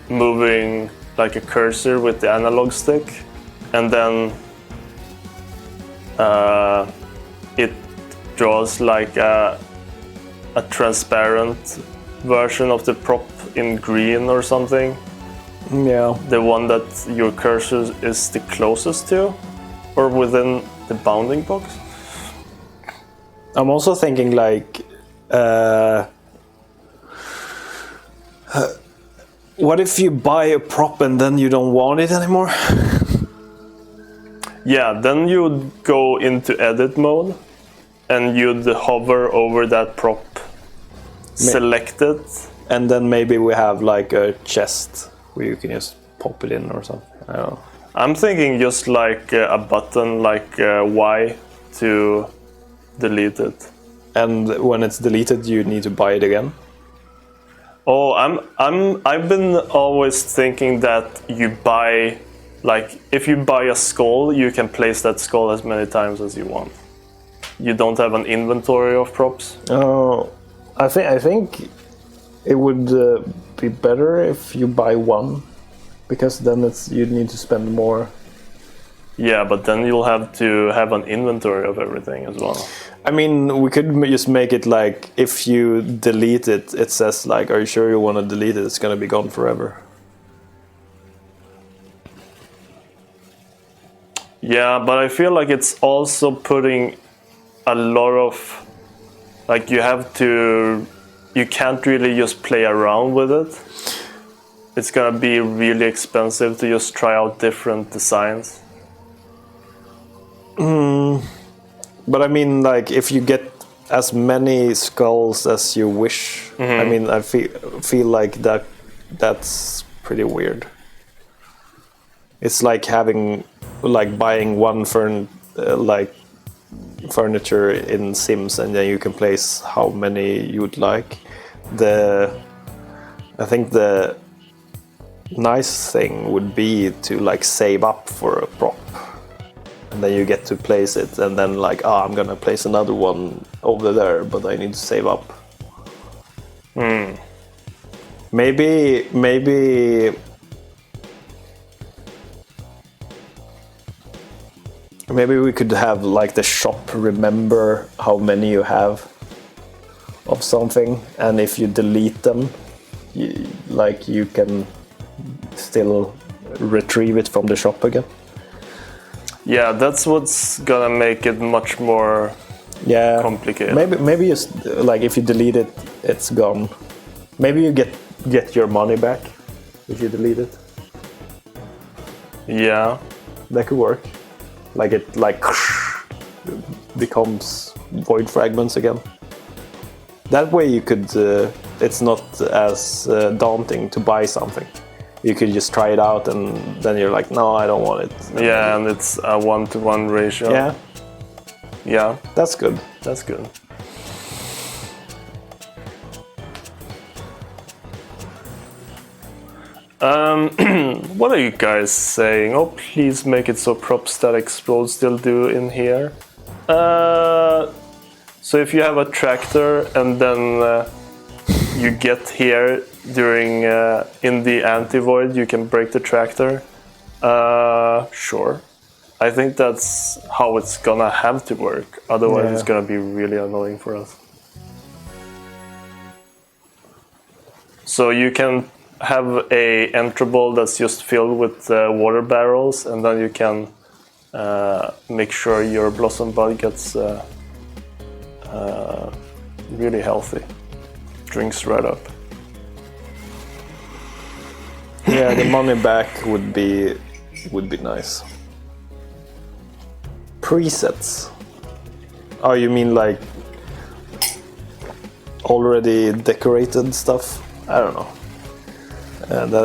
moving like a cursor with the analog stick, and then it draws like a transparent version of the prop in green or something. Yeah. The one that your cursor is the closest to, or within the bounding box. I'm also thinking like, what if you buy a prop and then you don't want it anymore? Yeah, then you'd go into edit mode and you'd hover over that prop, select it. And then maybe we have like a chest where you can just pop it in or something. I don't know. I'm thinking just like a button like Y to delete it. And when it's deleted, you need to buy it again? Oh, I've been always thinking that you buy, like, if you buy a skull, you can place that skull as many times as you want. You don't have an inventory of props. Oh, I think it would be better if you buy one, because then you need to spend more. Yeah, but then you'll have to have an inventory of everything as well. I mean, we could just make it like, if you delete it, it says like, are you sure you want to delete it? It's going to be gone forever. Yeah, but I feel like it's also putting a lot of, like, you can't really just play around with it. It's gonna be really expensive to just try out different designs. But I mean, like, if you get as many skulls as you wish, I mean, I feel like that's pretty weird. It's like buying one furniture in Sims, and then you can place how many you would like. I think the nice thing would be to like save up for a prop, and then you get to place it, and then like, I'm gonna place another one over there, but I need to save up. Maybe we could have like the shop remember how many you have of something, and if you delete them, you can still retrieve it from the shop again. Yeah, that's what's gonna make it much more complicated. Maybe just like, if you delete it, it's gone. Maybe you get your money back if you delete it. Yeah, that could work. Like it becomes void fragments again. That way you could. It's not as daunting to buy something. You could just try it out, and then you're like, no, I don't want it. Yeah, and it's a 1-to-1 ratio. Yeah. Yeah. That's good. That's good. What are you guys saying? Oh, please make it so props that explode still do in here. So if you have a tractor and then you get here during in the anti-void, you can break the tractor. Sure. I think that's how it's gonna have to work. Otherwise, it's gonna be really annoying for us. So you can have a enterable that's just filled with water barrels, and then you can make sure your blossom bud gets really healthy. Drinks right up. Yeah, the money back would be nice. Presets. Oh, you mean like already decorated stuff? I don't know. That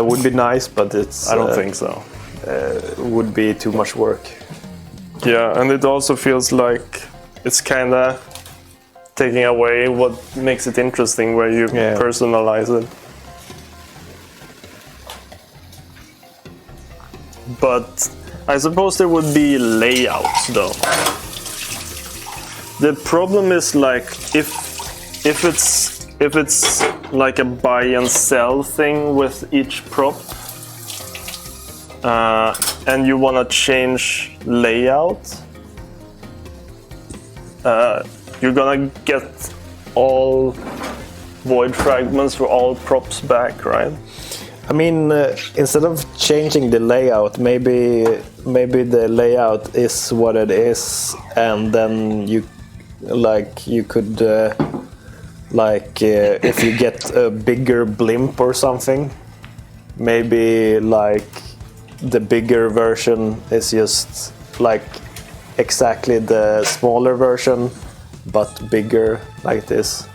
would be nice, but it's. I don't think so. Would be too much work. Yeah, and it also feels like it's kind of taking away what makes it interesting, where you personalize it. but I suppose there would be layouts though. The problem is like if it's like a buy and sell thing with each prop, and you want to change layout, you're gonna get all void fragments for all props back, right? I mean, instead of changing the layout, maybe the layout is what it is, and then you could if you get a bigger blimp or something, maybe like the bigger version is just like exactly the smaller version, but bigger like this.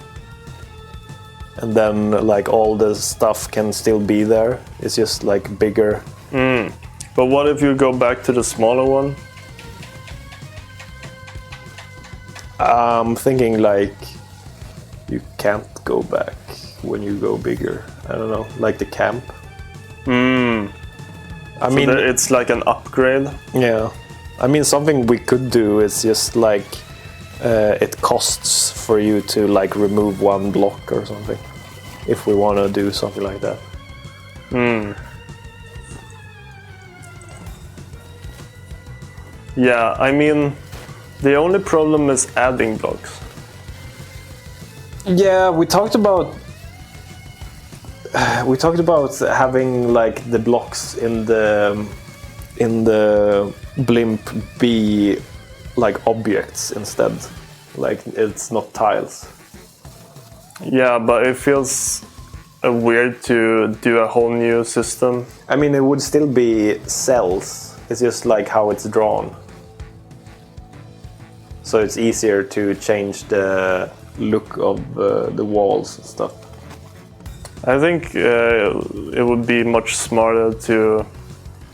And then like all the stuff can still be there. It's just like bigger. But what if you go back to the smaller one? I'm thinking like you can't go back when you go bigger. I don't know, like the camp. I mean, it's like an upgrade. Yeah. I mean, something we could do is just like it costs for you to like remove one block or something, if we want to do something like that. Yeah, I mean, the only problem is adding blocks. Yeah, we talked about having like the blocks in the blimp be like objects instead, like it's not tiles. Yeah, but it feels weird to do a whole new system. I mean, it would still be cells. It's just like how it's drawn. So it's easier to change the look of the walls and stuff. I think it would be much smarter to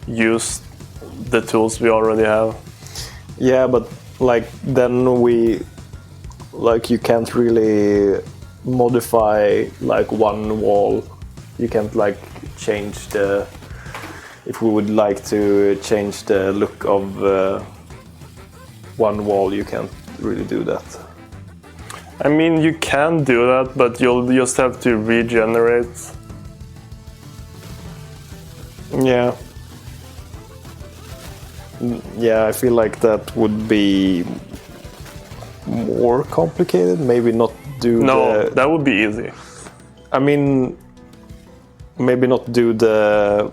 use the tools we already have. Yeah, but like then you can't really modify like one wall. You can't like change if we would like to change the look of one wall, you can't really do that. I mean, you can do that, but you'll just have to regenerate. Yeah. Yeah, I feel like that would be more complicated. Maybe not do that would be easy. I mean, maybe not do the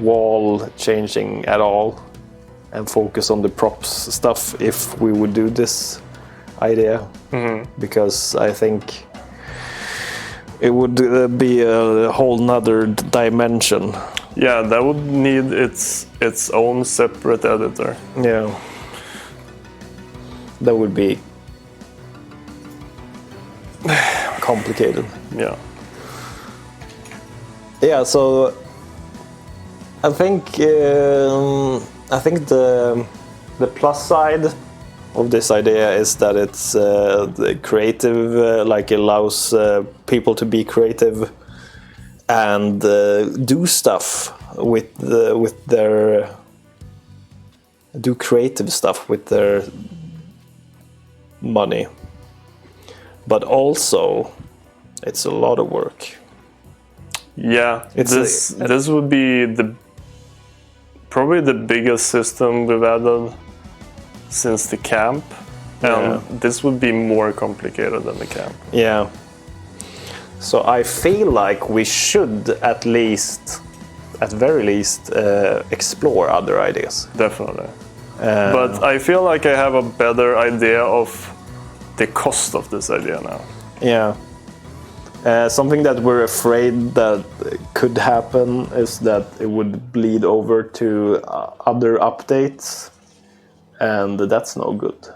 wall changing at all and focus on the props stuff if we would do this idea. Because I think it would be a whole nother dimension. Yeah, that would need its own separate editor. Yeah. That would be complicated. Yeah. Yeah, so I think the plus side of this idea is that it's the creative, like allows people to be creative and do stuff with their do creative stuff with their money, but also it's a lot of work. Yeah, this would be probably the biggest system we've added since the camp, and this would be more complicated than the camp. Yeah. So I feel like we should at very least, explore other ideas. Definitely. But I feel like I have a better idea of the cost of this idea now. Yeah. Something that we're afraid that could happen is that it would bleed over to other updates, and that's no good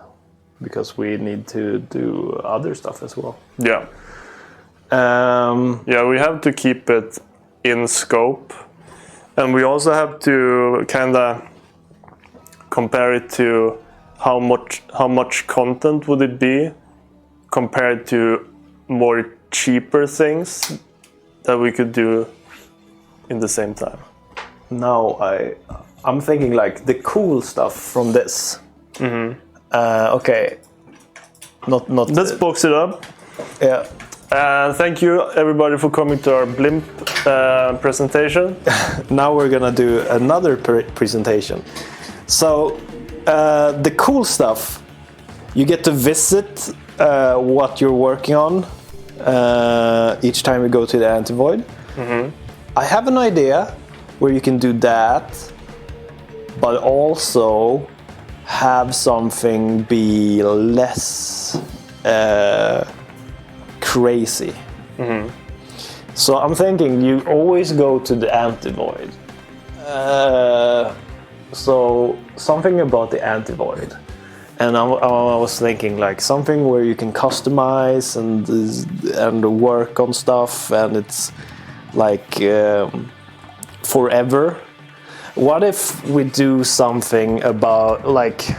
because we need to do other stuff as well. Yeah. We have to keep it in scope, and we also have to kind of compare it to how much content would it be compared to more cheaper things that we could do in the same time. Now I'm thinking like the cool stuff from this. Okay. Not. Let's box it up. Yeah. Thank you everybody for coming to our blimp presentation. Now we're gonna do another presentation. So the cool stuff, you get to visit what you're working on each time you go to the Antivoid. I have an idea where you can do that, but also have something be less crazy. So I'm thinking you always go to the Antivoid. So something about the Antivoid. And I was thinking like something where you can customize and work on stuff, and it's like forever. What if we do something about like,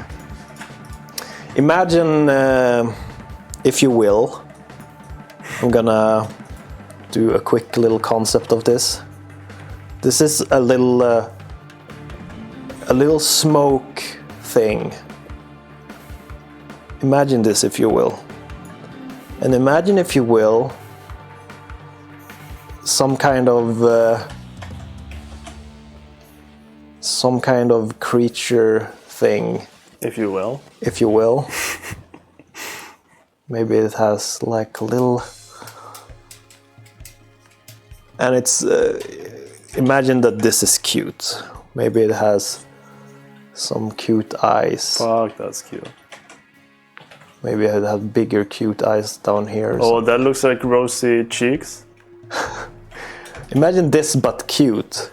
imagine, if you will, I'm gonna do a quick little concept of this. This is a little smoke thing. Imagine this, if you will. And imagine, if you will, some kind of creature thing. If you will. If you will. Maybe it has like a little... And it's... imagine that this is cute. Maybe it has some cute eyes. Fuck, that's cute. Maybe it has bigger cute eyes down here. Oh, that looks like rosy cheeks. Imagine this, but cute.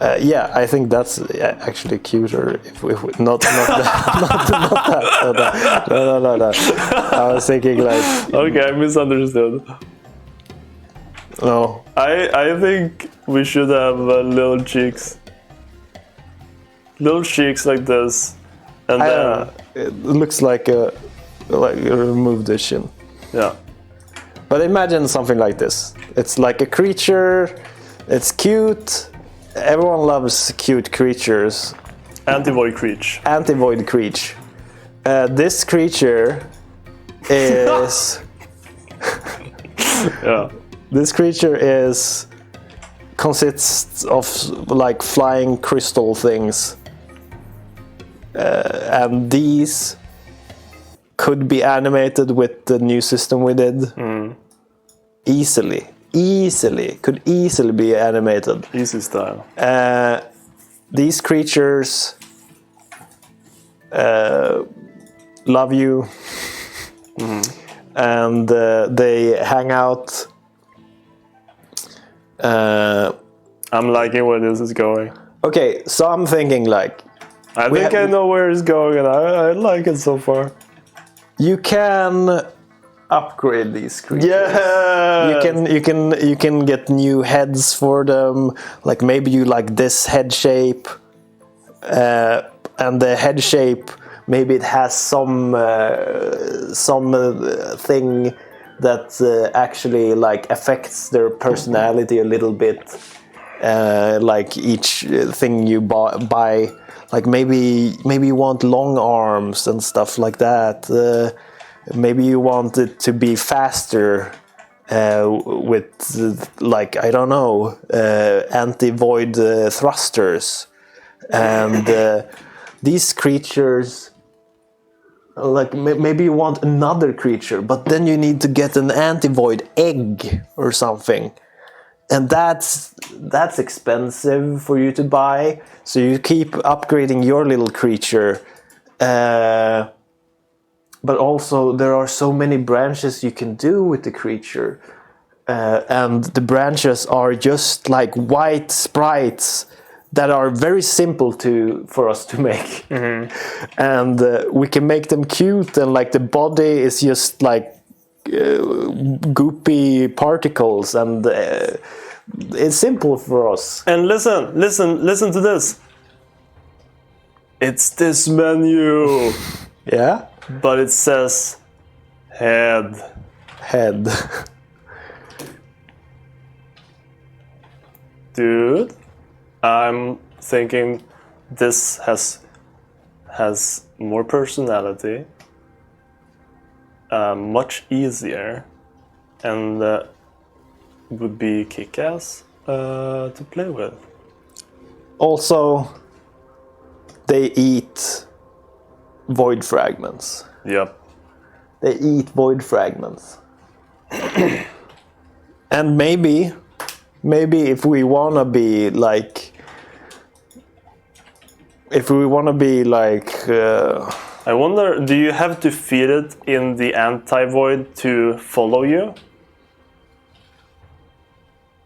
Yeah, I think that's actually cuter. If not that. No. I was thinking like. Okay, I misunderstood. No. I think we should have little cheeks. Little cheeks like this, and then it looks like you remove the chin. Yeah. But imagine something like this. It's like a creature. It's cute. Everyone loves cute creatures. Antivoid creature. Antivoid creature. This creature is. Yeah. This creature consists of like flying crystal things. And these could be animated with the new system we did. Easily. Could easily be animated. Easy style. These creatures love you. And they hang out. I'm liking where this is going. Okay, so I'm thinking like... I think I know where it's going, and I like it so far. You can upgrade these creatures. Yeah. You can get new heads for them. Like maybe you like this head shape, and the head shape maybe it has some thing that actually like affects their personality a little bit. Like each thing you buy. Like maybe you want long arms and stuff like that. Maybe you want it to be faster with like I don't know anti-void thrusters, and these creatures. Like maybe you want another creature, but then you need to get an anti-void egg or something. And that's expensive for you to buy, so you keep upgrading your little creature. But also there are so many branches you can do with the creature. And the branches are just like white sprites that are very simple for us to make. And we can make them cute, and like the body is just like goopy particles, and it's simple for us. And listen to this. It's this menu. Yeah? But it says head. Dude, I'm thinking this has more personality, much easier, and would be kick-ass to play with. Also, they eat void fragments. Yep. They eat void fragments. And maybe if we wanna be like, I wonder, do you have to feed it in the anti-void to follow you?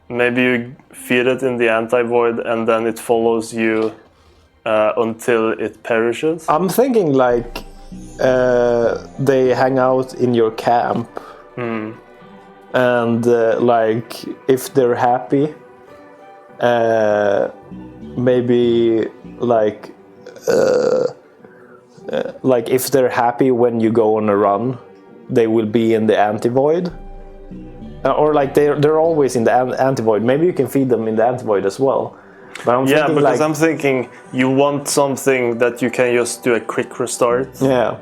Maybe you feed it in the anti-void and then it follows you until it perishes? I'm thinking like they hang out in your camp, and like if they're happy, maybe like if they're happy when you go on a run, they will be in the anti-void. Or like they're always in the anti-void. Maybe you can feed them in the anti-void as well. But I'm thinking because like, I'm thinking you want something that you can just do a quick restart. Yeah.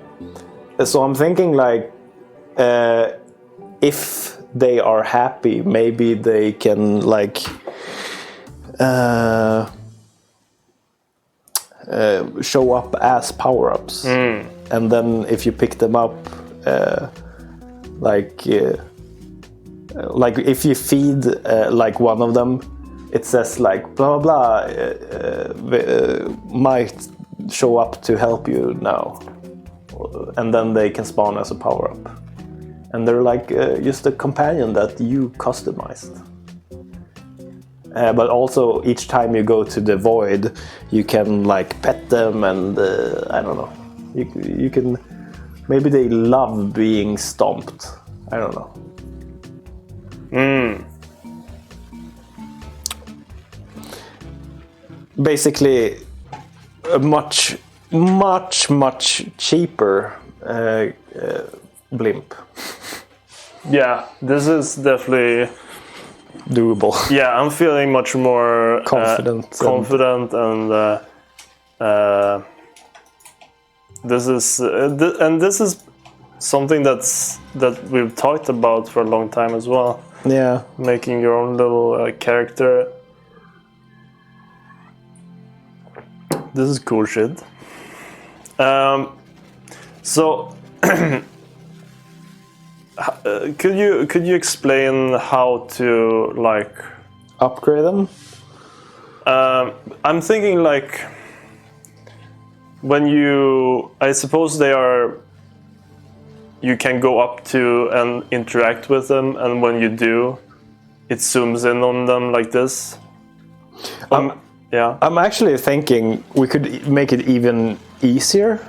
So I'm thinking like if they are happy, maybe they can like show up as power-ups. And then if you pick them up, like if you feed like one of them, it says like blah blah might show up to help you now, and then they can spawn as a power-up, and they're like just a companion that you customized. But also each time you go to the void, you can like pet them, and I don't know, you can, maybe they love being stomped. I don't know. Basically, a much cheaper blimp. Yeah, this is definitely doable. Yeah, I'm feeling much more confident, and this is something that we've talked about for a long time as well. Yeah, making your own little character. This is cool shit. So, could you explain how to like upgrade them? I'm thinking like when I suppose you can go up to and interact with them, and when you do, it zooms in on them like this. Yeah. I'm actually thinking we could make it even easier,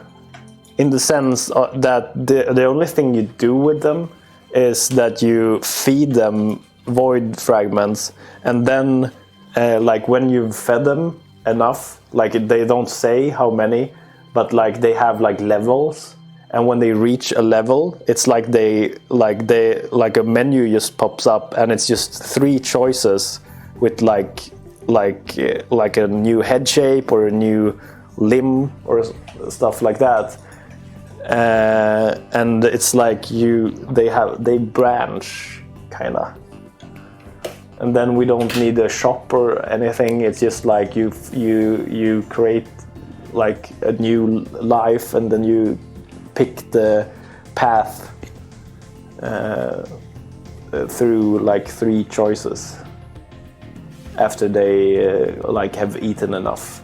in the sense that the only thing you do with them is that you feed them void fragments, and then like when you've fed them enough, like they don't say how many, but like they have like levels, and when they reach a level, it's like a menu just pops up, and it's just 3 choices with like a new head shape or a new limb or stuff like that, and it's like they branch kinda, and then we don't need a shop or anything. It's just like you create like a new life, and then you pick the path through like 3 choices after they like have eaten enough.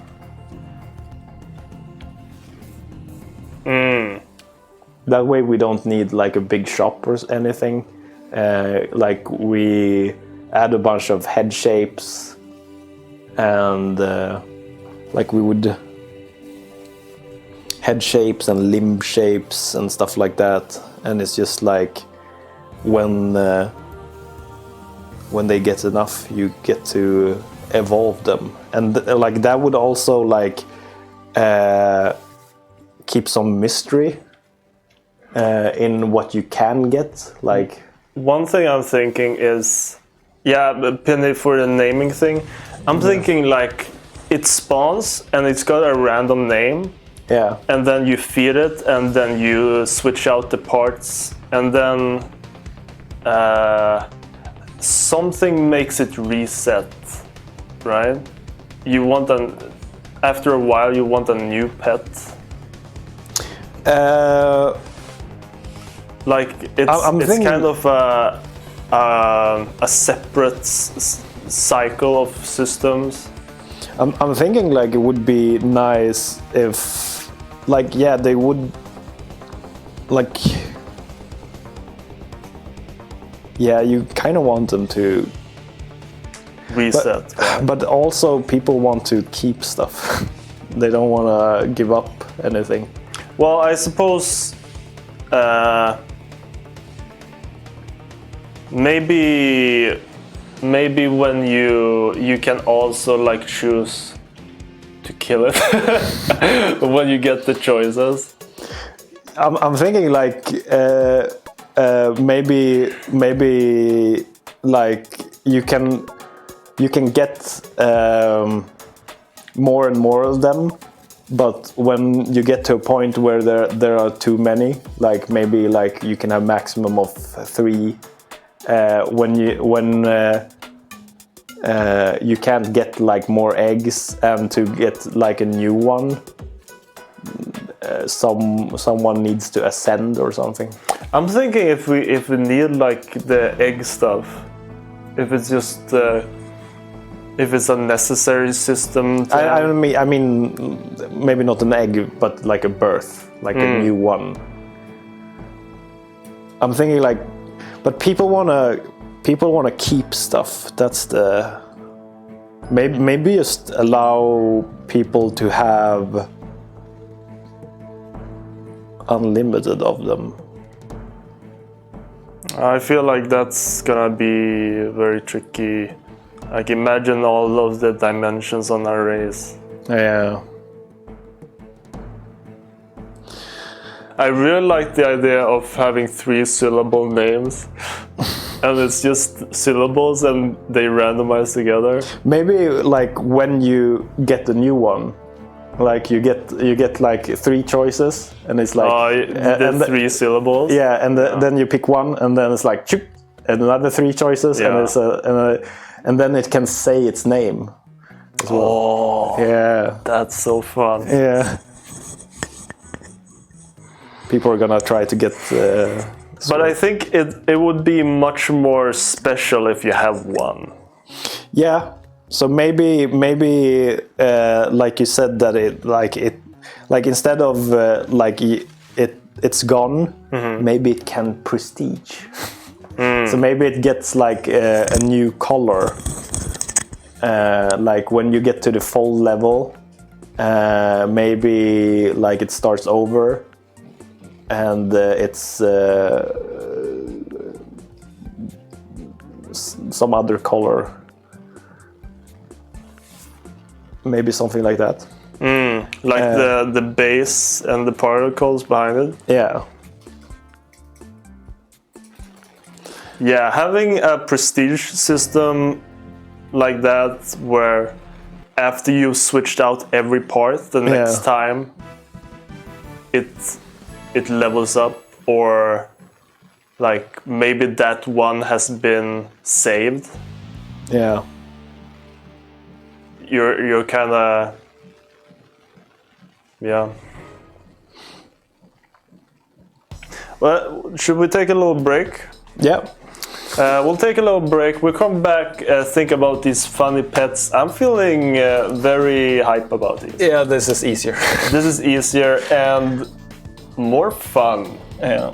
That way we don't need like a big shop or anything. Like we add a bunch of head shapes, and like we would head shapes and limb shapes and stuff like that, and it's just like when they get enough, you get to evolve them, and like that would also like keep some mystery in what you can get. Like one thing I'm thinking is, yeah, penny for the naming thing. I'm thinking like it spawns and it's got a random name. Yeah. And then you feed it, and then you switch out the parts, and then something makes it reset, right? You want after a while you want a new pet. Like it's thinking, kind of a separate cycle of systems. I'm thinking like it would be nice if, like, yeah, they would, like, yeah, you kind of want them to reset, but also people want to keep stuff. They don't want to give up anything. Well, I suppose maybe when you can also like choose to kill it when you get the choices. I'm thinking like maybe like you can get more and more of them, but when you get to a point where there are too many, like maybe like you can have maximum of 3. When you can't get like more eggs, and to get like a new one, someone needs to ascend or something. I'm thinking if we need like the egg stuff, if it's just if it's a necessary system. I mean maybe not an egg, but like a birth, like a new one. I'm thinking like, but people wanna keep stuff. That's the maybe just allow people to have unlimited of them. I feel like that's gonna be very tricky. Like imagine all of the dimensions on our race. Yeah. I really like the idea of having 3-syllable names. And it's just syllables and they randomize together. Maybe like when you get the new one, like you get like 3 choices, and it's like the 3 syllables. Yeah, and then you pick one, and then it's like choop, and another 3 choices, and it's and then it can say its name as well. Oh, yeah, that's so fun. Yeah, people are gonna try to get. But I think it would be much more special if you have one. Yeah. So maybe like you said that it instead of like it's gone, maybe it can prestige. So maybe it gets like a new color. Like when you get to the full level, maybe like it starts over, and it's some other color. Maybe something like that. Like the base and the particles behind it. Yeah. Yeah, having a prestige system like that, where after you've switched out every part, the next time it levels up, or like maybe that one has been saved. Yeah. You're kind of, yeah. Well, should we take a little break? Yeah. We'll take a little break. We'll come back, think about these funny pets. I'm feeling very hype about these. Yeah, this is easier. This is easier and more fun. Yeah.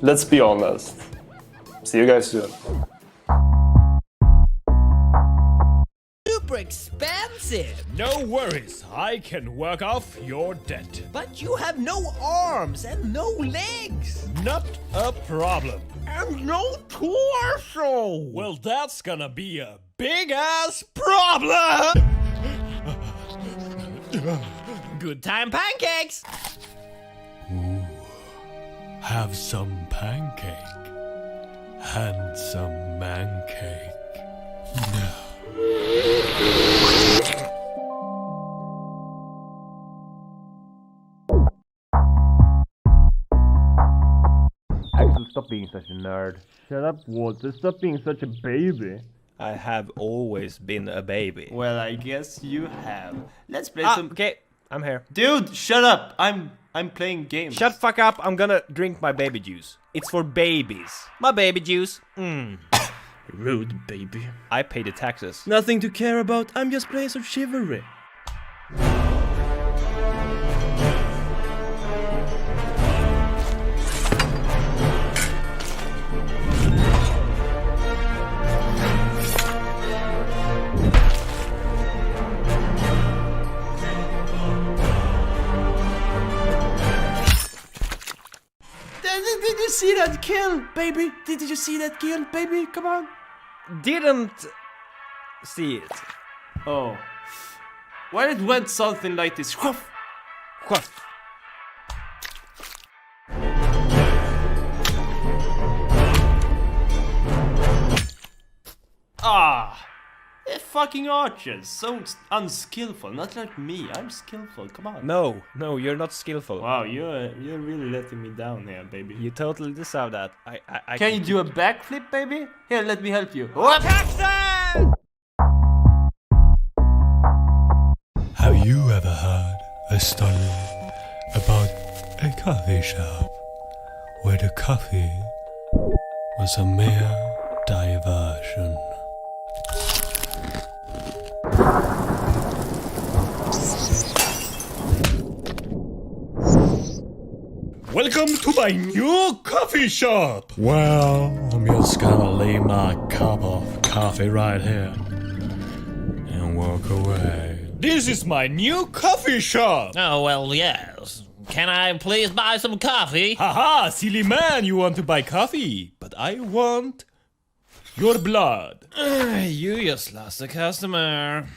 Let's be honest. See you guys soon. Super expensive. No worries, I can work off your debt. But you have no arms and no legs. Not a problem. And no torso. Well, that's gonna be a big ass problem. Good time pancakes. Have some pancake. Handsome man cake. Now. Stop being such a nerd. Shut up, Walter. Stop being such a baby. I have always been a baby. Well, I guess you have. Let's play some. Okay, I'm here. Dude, shut up! I'm playing games. Shut fuck up, I'm gonna drink my baby juice. It's for babies. My baby juice. Rude, baby. I pay the taxes. Nothing to care about. I'm just playing some chivalry. Did you see that kill, baby? Did you see that kill, baby? Come on. Didn't see it. Oh. Well, it went something like this. Whoof, whoof. Ah. They're fucking archers. So unskillful. Not like me. I'm skillful. Come on. No, you're not skillful. Wow, you're really letting me down here, baby. You totally deserve that. I Can you do a backflip, baby? Here, let me help you. Have you ever heard a story about a coffee shop where the coffee was a mere diversion? Welcome to my new coffee shop! Well, I'm just gonna leave my cup of coffee right here and walk away. This is my new coffee shop! Oh, well, yes. Can I please buy some coffee? Haha, silly man, you want to buy coffee, but I want your blood. You just lost a customer.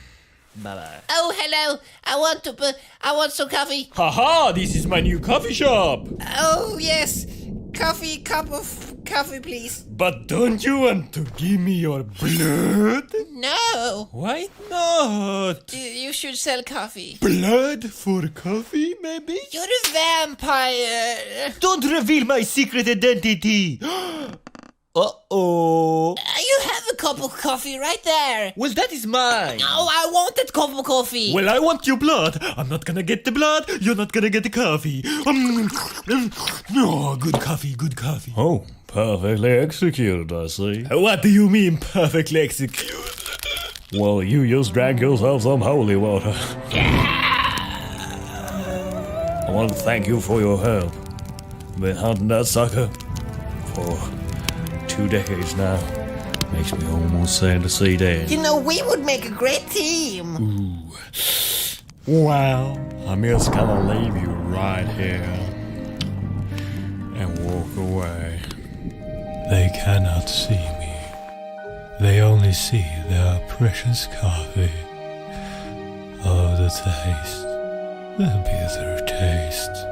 Bye-bye. Oh, hello. I want some coffee. Haha, this is my new coffee shop. Oh, yes. Coffee, cup of coffee, please. But don't you want to give me your blood? No. Why not? You should sell coffee. Blood for coffee, maybe? You're a vampire. Don't reveal my secret identity. Uh-oh. You have a cup of coffee right there. Well, that is mine. No, I want that cup of coffee. Well, I want your blood. I'm not gonna get the blood. You're not gonna get the coffee. Oh, good coffee, good coffee. Oh, perfectly executed, I see. What do you mean, perfectly executed? Well, you just drank yourself some holy water. I want to thank you for your help. Been hunting that sucker for 2 decades now. Makes me almost sad to see that. You know, we would make a great team. Ooh. Well, I'm just gonna leave you right here and walk away. They cannot see me. They only see their precious coffee. Oh, the taste. The bitter taste.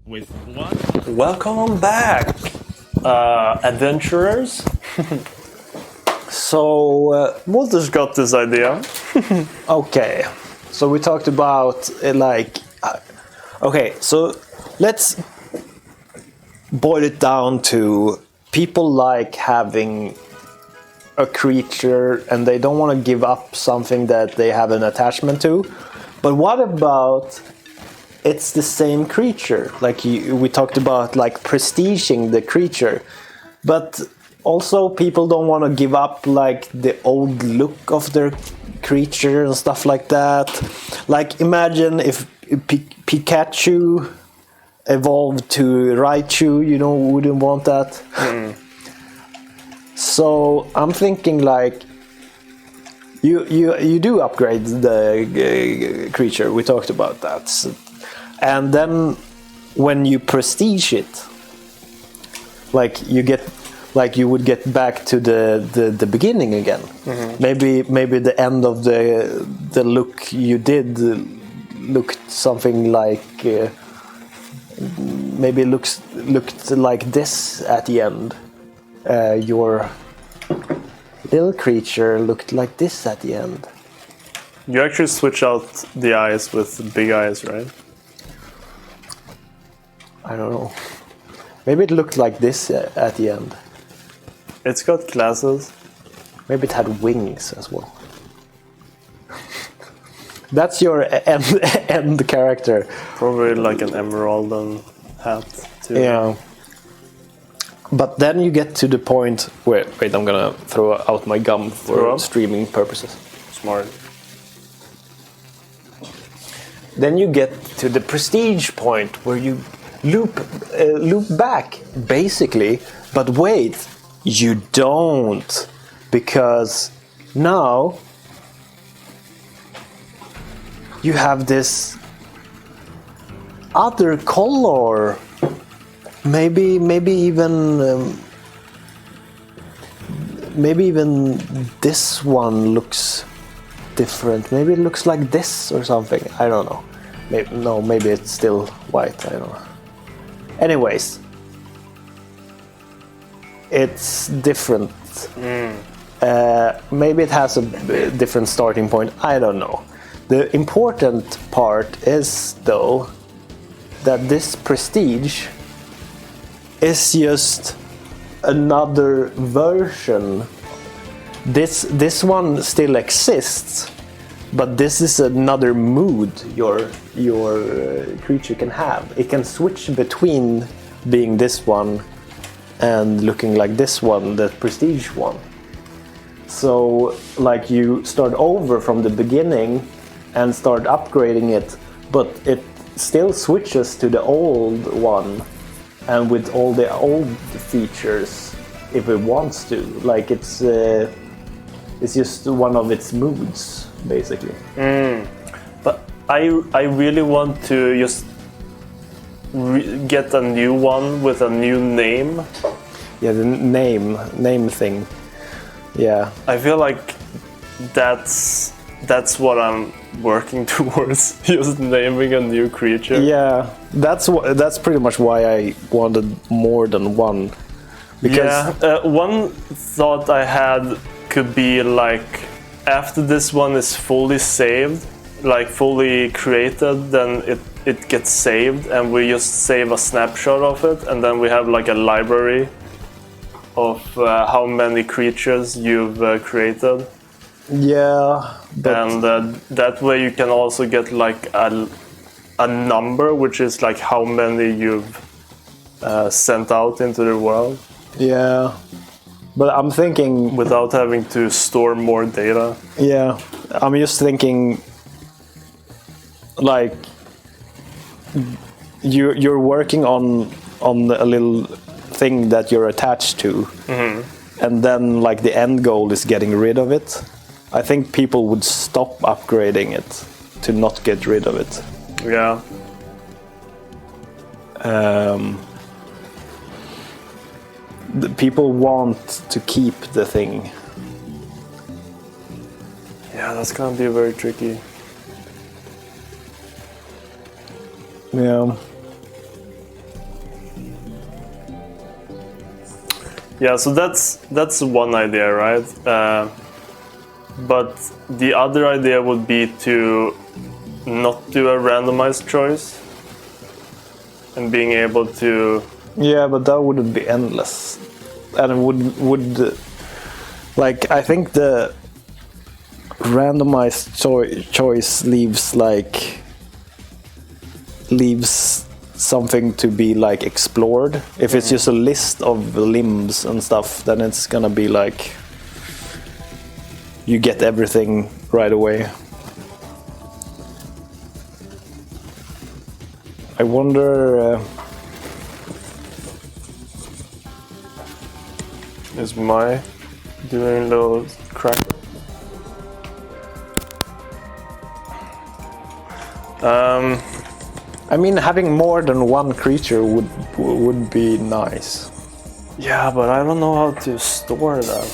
With what? Welcome back, adventurers. So, Walter's got this idea. okay, so we talked about okay, so let's boil it down to people like having a creature and they don't want to give up something that they have an attachment to. But what about it's the same creature? Like we talked about like prestiging the creature, but also people don't want to give up like the old look of their creature and stuff like that. Like imagine if Pikachu evolved to Raichu, you know, wouldn't want that. So I'm thinking like you do upgrade the creature. We talked about that. So, and then when you prestige it, like you get like you would get back to the beginning again. Maybe the end of the look you did looked something like maybe it looked like this at the end. Your little creature looked like this at the end. You actually switch out the eyes with big eyes, right? I don't know. Maybe it looked like this at the end. It's got glasses. Maybe it had wings as well. That's your end character. Probably like an emerald and hat too. Yeah. But then you get to the point where... Wait, I'm gonna throw out my gum for streaming purposes. Smart. Then you get to the prestige point where you loop back, basically. But wait, you don't. Because now you have this other color. Maybe even this one looks different. Maybe it looks like this or something. I don't know. Maybe it's still white. I don't know. Anyways, it's different. Maybe it has a different starting point. I don't know. The important part is, though, that this prestige is just another version. This one still exists, but this is another mood your creature can have. It can switch between being this one and looking like this one, the prestige one. So, like, you start over from the beginning and start upgrading it, but it still switches to the old one and with all the old features if it wants to. Like, it's just one of its moods, basically. But I really want to just get a new one with a new name. Yeah, the name thing. Yeah. I feel like that's what I'm working towards. Just naming a new creature. Yeah, that's pretty much why I wanted more than one. Because one thought I had could be like, after this one is fully saved, like fully created, then it gets saved and we just save a snapshot of it, and then we have like a library of how many creatures you've created. Yeah, and that way you can also get like a number, which is like how many you've sent out into the world. Yeah, but I'm thinking without having to store more data. Yeah, I'm just thinking like you're working on a little thing that you're attached to, and then like the end goal is getting rid of it. I think people would stop upgrading it to not get rid of it. Yeah. The people want to keep the thing. Yeah, that's gonna be very tricky. Yeah. Yeah, so that's one idea, right? But the other idea would be to not do a randomized choice and being able to... Yeah, but that wouldn't be endless. And it would like, I think the randomized choice leaves something to be like explored. If it's just a list of limbs and stuff, then it's gonna be like you get everything right away. I wonder is my doing little crack? I mean, having more than one creature would be nice. Yeah, but I don't know how to store that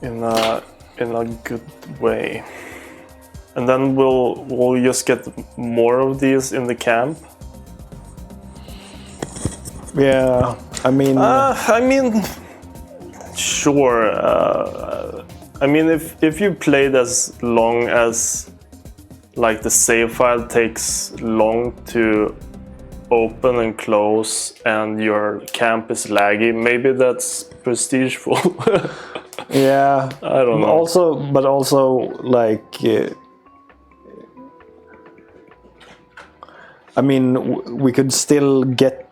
in a good way. And then we'll just get more of these in the camp. Yeah, I mean, sure. I mean, if you played as long as like the save file takes long to open and close, and your camp is laggy, maybe that's prestigeful. yeah. I don't know. But also, like, I mean, we could still get.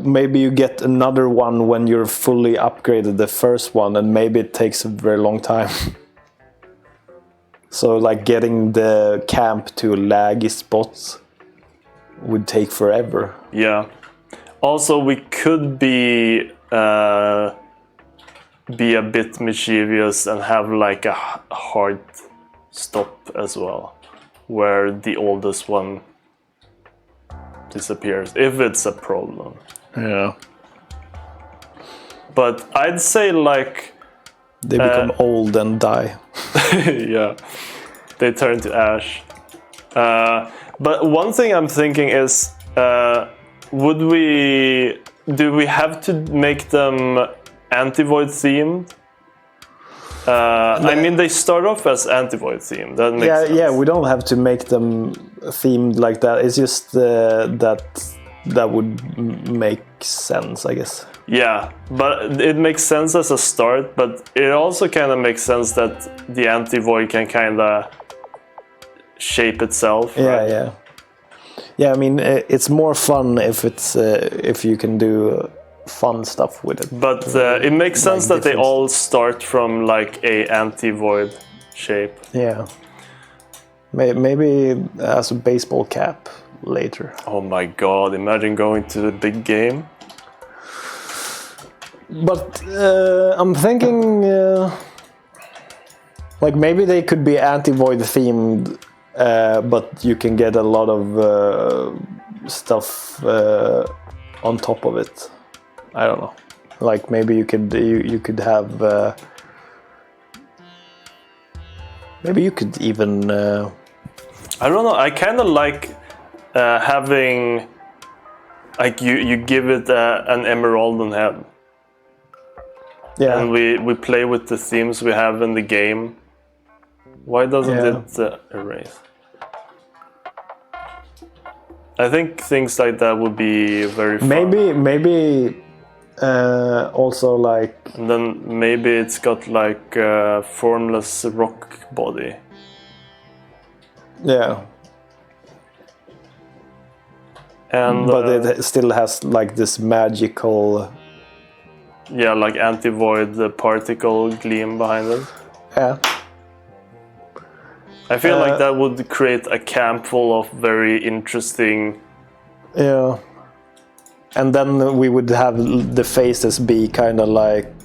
Maybe you get another one when you're fully upgraded the first one, and maybe it takes a very long time. So, like, getting the camp to laggy spots would take forever. Yeah. Also, we could be a bit mischievous and have like a hard stop as well, where the oldest one disappears, if it's a problem. Yeah. But I'd say like they become old and die. yeah, they turn to ash. But one thing I'm thinking is, do we have to make them Anti-Void themed? I mean, they start off as Anti-Void themed. That makes sense. Yeah, we don't have to make them themed like that. It's just that would make sense, I guess. Yeah, but it makes sense as a start, but it also kind of makes sense that the Anti-Void can kind of shape itself. Yeah, right? yeah. Yeah, I mean, it's more fun if you can do fun stuff with it. But it makes sense that they all start from like a Anti-Void shape. Yeah. Maybe as a baseball cap later. Oh my god, imagine going to the big game. But I'm thinking like maybe they could be Anti-Void themed, but you can get a lot of stuff on top of it. I don't know. Like maybe you could have. Maybe you could even. I don't know. I kind of like having. Like you give it an emerald head. Yeah. And we play with the themes we have in the game. Why doesn't it erase? I think things like that would be very fun. Maybe also like. And then maybe it's got like a formless rock body. Yeah. And but it still has like this magical. Yeah, like Anti-Void particle gleam behind it. Yeah. I feel like that would create a camp full of very interesting. Yeah. And then we would have the faces be kind of like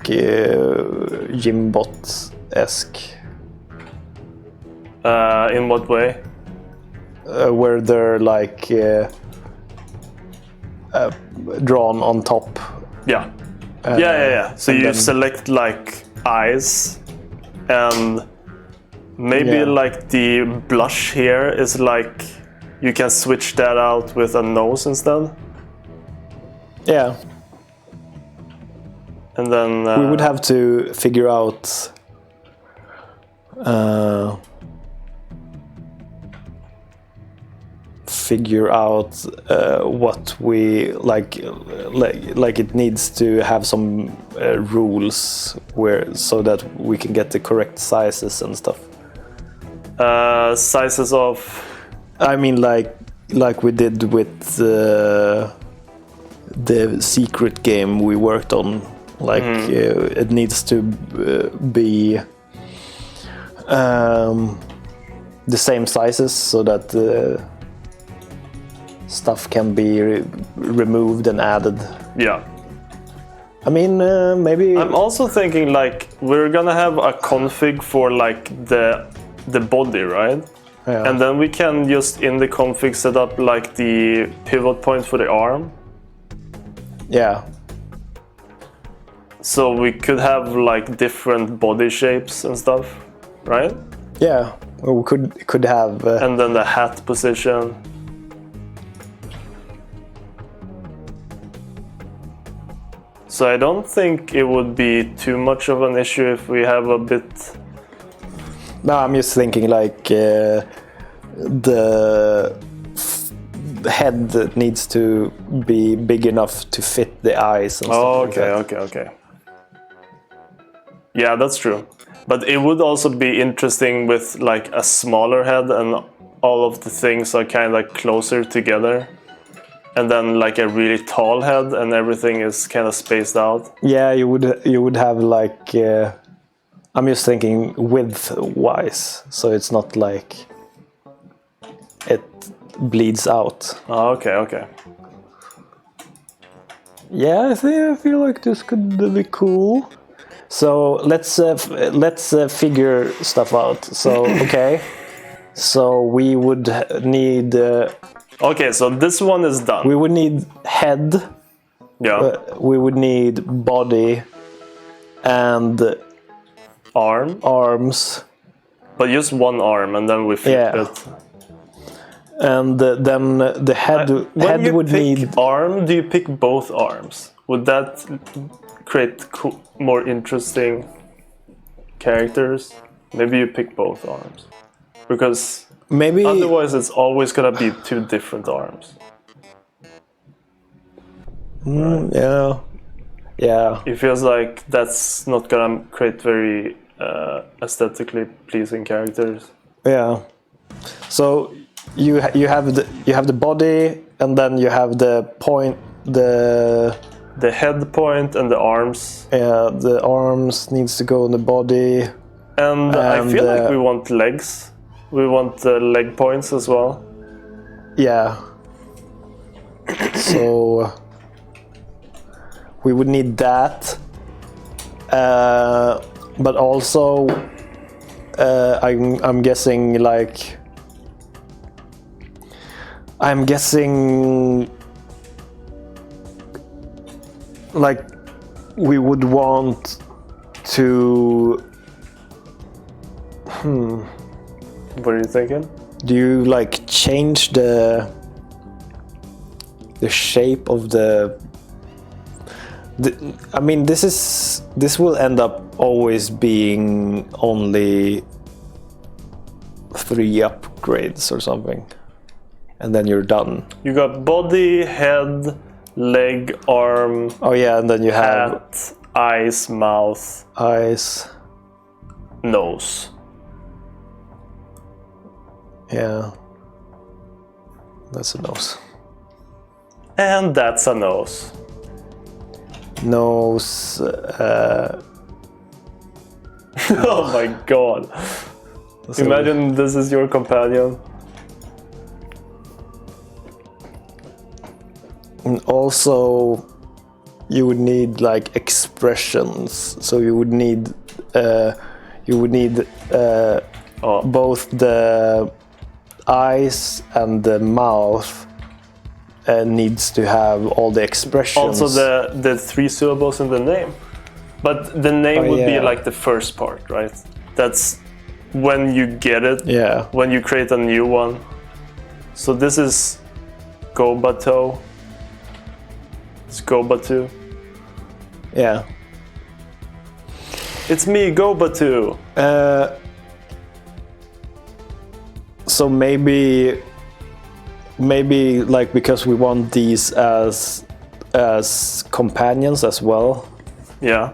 Jimbot-esque. In what way? Where they're like drawn on top. Yeah. Yeah. So you select like eyes, and maybe like the blush here is like you can switch that out with a nose instead. Yeah. And then we would have to figure out what we like it needs to have some rules so that we can get the correct sizes and stuff. Sizes of, I mean, like we did with the secret game we worked on. Like it needs to be the same sizes so that stuff can be removed and added. Yeah. I mean, maybe. I'm also thinking like we're gonna have a config for like the body, right? Yeah. And then we can just in the config set up like the pivot point for the arm. Yeah. So we could have like different body shapes and stuff, right? Yeah. We could have. And then the hat position. So I don't think it would be too much of an issue if we have a bit. No, I'm just thinking like the head needs to be big enough to fit the eyes and stuff like that. Okay. Yeah, that's true. But it would also be interesting with like a smaller head and all of the things are kind of closer together. And then like a really tall head and everything is kind of spaced out. Yeah, you would have like I'm just thinking width-wise, so it's not like it bleeds out. Oh, okay. Yeah, I feel like this could be cool. So let's figure stuff out. So okay, so we would need. Okay, so this one is done. We would need head. Yeah. We would need body and arms. But just one arm, and then we flip it. And then the head would need arm. Do you pick both arms? Would that create more interesting characters? Maybe you pick both arms, because maybe otherwise it's always gonna be two different arms. Right? Yeah. It feels like that's not gonna create very aesthetically pleasing characters. Yeah. So you have the body, and then you have the point, the head point and the arms. Yeah, the arms needs to go on the body. And I feel like we want legs. We want the leg points as well. Yeah. So we would need that. But also I'm guessing like we would want to What are you thinking? Do you like change the shape of the I mean, this will end up always being only 3 upgrades or something, and then you're done. You got body, head, leg, arm. Oh yeah, and then you have hat, eyes, mouth, nose. Yeah, that's a nose. And that's a nose. Nose. Oh my god. Imagine this is your companion. And also, you would need like expressions. So you would need both the eyes and the mouth. Needs to have all the expressions. Also the 3 syllables in the name. But the name would be like the first part, right? That's when you get it. Yeah. When you create a new one. So this is Gobato. It's Gobatu. Yeah. It's me, Gobatu. So maybe like because we want these as companions as well. Yeah.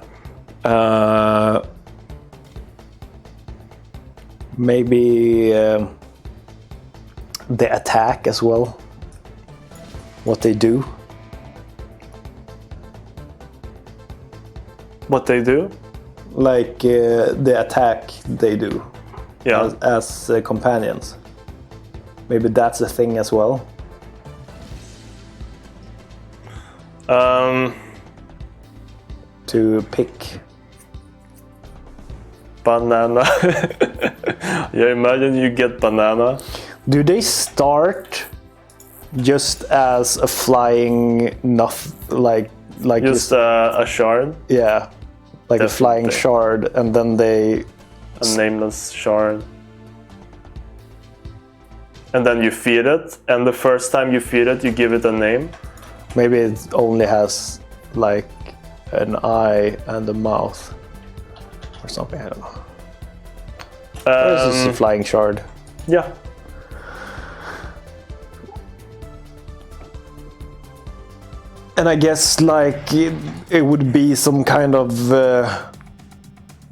Maybe the attack as well. What they do. What they do? Like the attack they do. Yeah. As companions. Maybe that's a thing as well. To pick. Banana. Yeah, imagine you get banana. Do they start just as a flying like Just a shard? Yeah, like a flying Definitely. shard, and then they A nameless shard. And then you feed it, and the first time you feed it, you give it a name. maybe it only has like an eye and a mouth or something. I don't know. This is a flying shard. Yeah. And I guess like it would be some kind of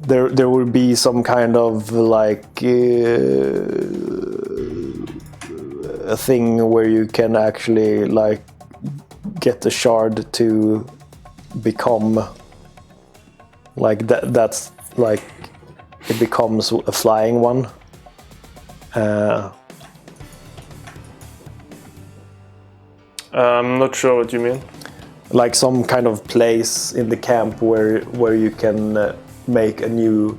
there would be some kind of like a thing where you can actually like get the shard to become like that's like it becomes a flying one. I'm not sure what you mean. Like some kind of place in the camp where you can make a new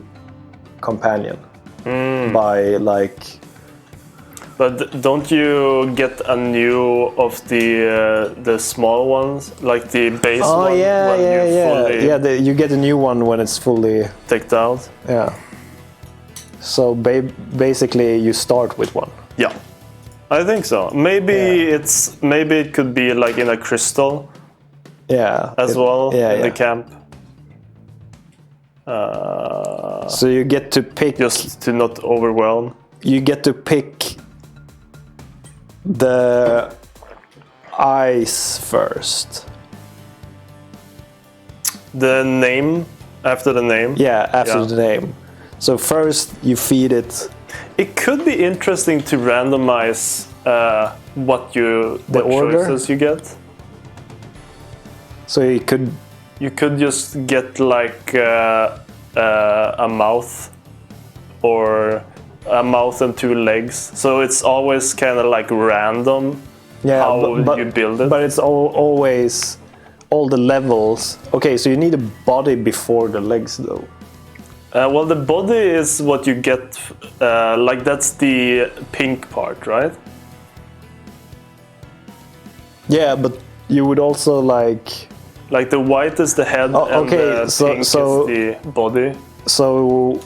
companion by like. But don't you get a new of the small ones, like the base one? When you fully you get a new one when it's fully take out. Yeah. So basically, you start with one. Yeah, I think so. Maybe it could be like in a crystal. Yeah. As well in the camp. So you get to pick. Just to not overwhelm. You get to pick the eyes first. The name after the name. Yeah, after the name. So first you feed it. It could be interesting to randomize what order? choices you get. So you could just get like a mouth or a mouth and two legs. So it's always kind of like random how you build it. But it's always all the levels. Okay, so you need a body before the legs though. Well, the body is what you get, like that's the pink part, right? Yeah, but you would also like... Like the white is the head and the pink is the body. So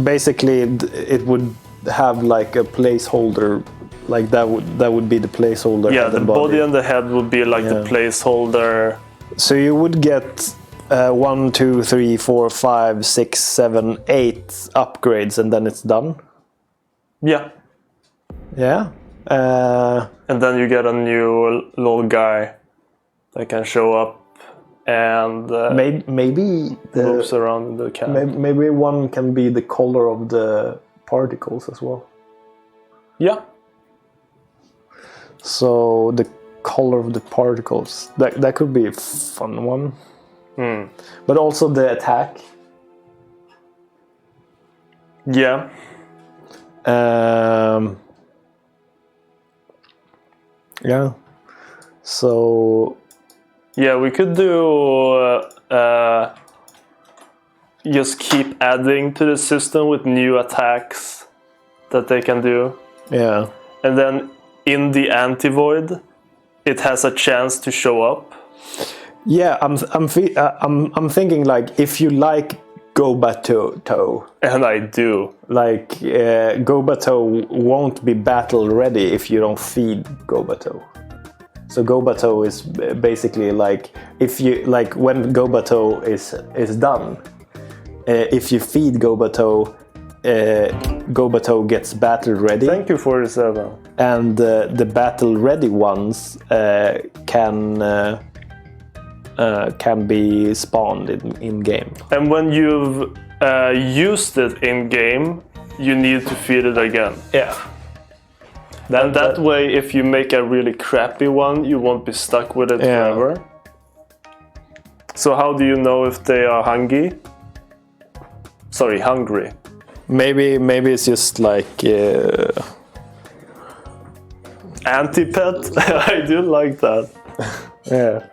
basically it would have like a placeholder, like that would be the placeholder. Yeah, the body and the head would be like the placeholder. So you would get 1, 2, 3, 4, 5, 6, 7, 8 upgrades, and then it's done. Yeah. Yeah. And then you get a new little guy that can show up and maybe moves around in the camp. Maybe one can be the color of the particles as well. Yeah. So the color of the particles, that could be a fun one. But also the attack. Yeah. Yeah. So. Yeah, we could do just keep adding to the system with new attacks that they can do. Yeah. And then in the anti-void, it has a chance to show up. Yeah, I'm thinking like if you like Gobato, and I do. Like Gobato won't be battle ready if you don't feed Gobato. So Gobato is basically like if you like when Gobato is done. If you feed Gobato, Gobato gets battle ready. Thank you, 47. And the battle ready ones can be spawned in game. And when you've used it in game, you need to feed it again. Yeah. That way, if you make a really crappy one, you won't be stuck with it forever. So how do you know if they are hungry? Sorry, hungry. Maybe it's just like anti-pet. I do like that. Yeah.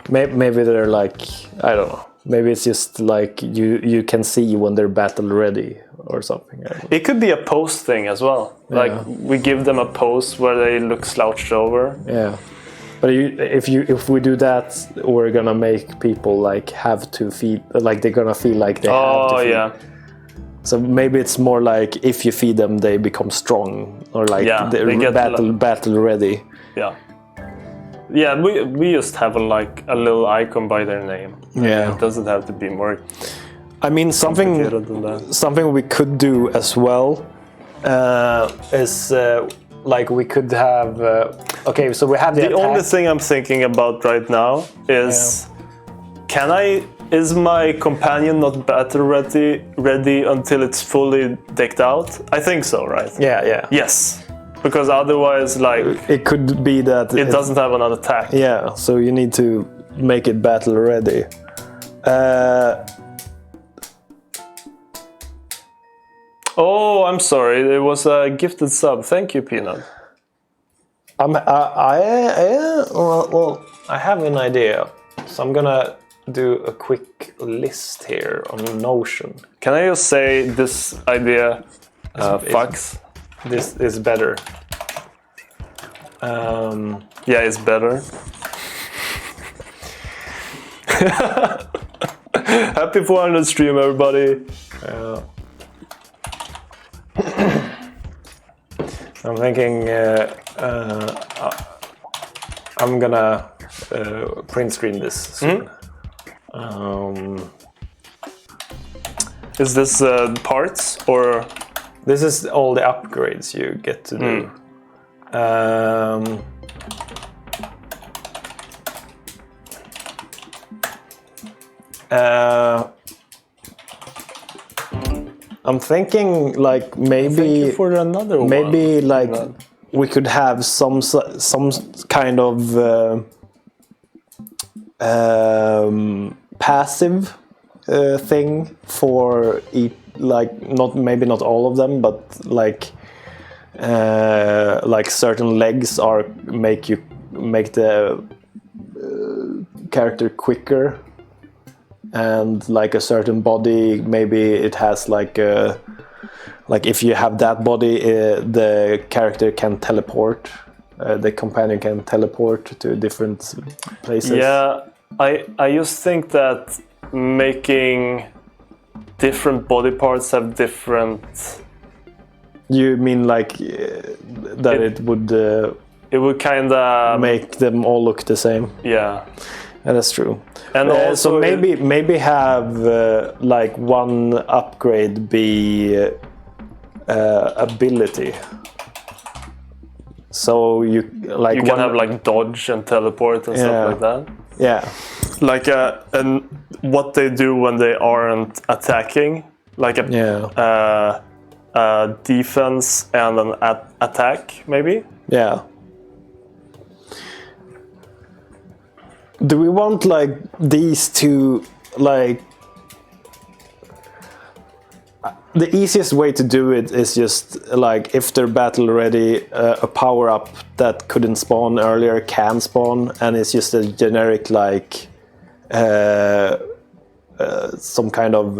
Maybe they're like, I don't know. Maybe it's just like you can see when they're battle ready or something. It could be a pose thing as well. Like we give them a pose where they look slouched over. Yeah. But if we do that, we're gonna make people like have to feed, like they're gonna feel like they have to feed. Yeah. So maybe it's more like if you feed them, they become strong, or like they get battle ready. Yeah. Yeah, we just have a little icon by their name. Yeah. It doesn't have to be more. I mean, something we could do as well is like we could have. Okay, so we have the only thing I'm thinking about right now is, is my companion not battle ready until it's fully decked out? I think so, right? Yeah. Yes, because otherwise, like it could be that it doesn't have another attack. Yeah, so you need to make it battle ready. Oh, I'm sorry. It was a gifted sub. Thank you, Peanut. Well, I have an idea, so I'm gonna do a quick list here on Notion. Can I just say this idea fucks? This is better. Yeah, it's better. Happy 400 stream, everybody. I'm thinking I'm gonna print screen this soon. Is this parts or? This is all the upgrades you get to do. I'm thinking like maybe for another one. Maybe like we could have some kind of passive thing for maybe not all of them, but like certain legs make the character quicker, and like a certain body, maybe it has like if you have that body, the character can teleport. The companion can teleport to different places. Yeah, I just think that making different body parts have different. You mean like that it would kind of make them all look the same? Yeah, that's true. And also, so maybe have like one upgrade be ability. So you can have like dodge and teleport and stuff like that. Yeah. Like and what they do when they aren't attacking, like a defense and an attack, maybe. Yeah. Do we want like these two like? The easiest way to do it is just like if they're battle ready, a power up that couldn't spawn earlier can spawn, and it's just a generic like some kind of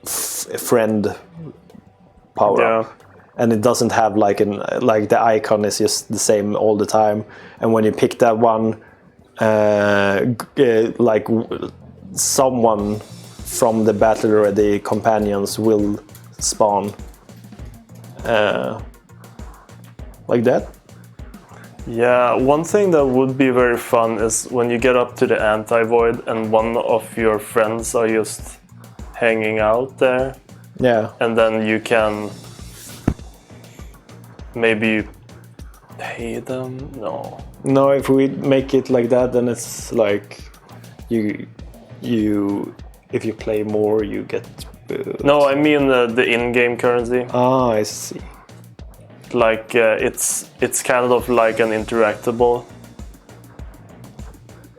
friend power up, and it doesn't have like the icon is just the same all the time, and when you pick that one, like someone from the battle ready companions will spawn like that. Yeah, one thing that would be very fun is when you get up to the anti-void and one of your friends are just hanging out there. Yeah. And then you can maybe pay them? No, if we make it like that, then it's like you if you play more, you get. No, I mean the in-game currency. Ah, I see. Like it's kind of like an interactable.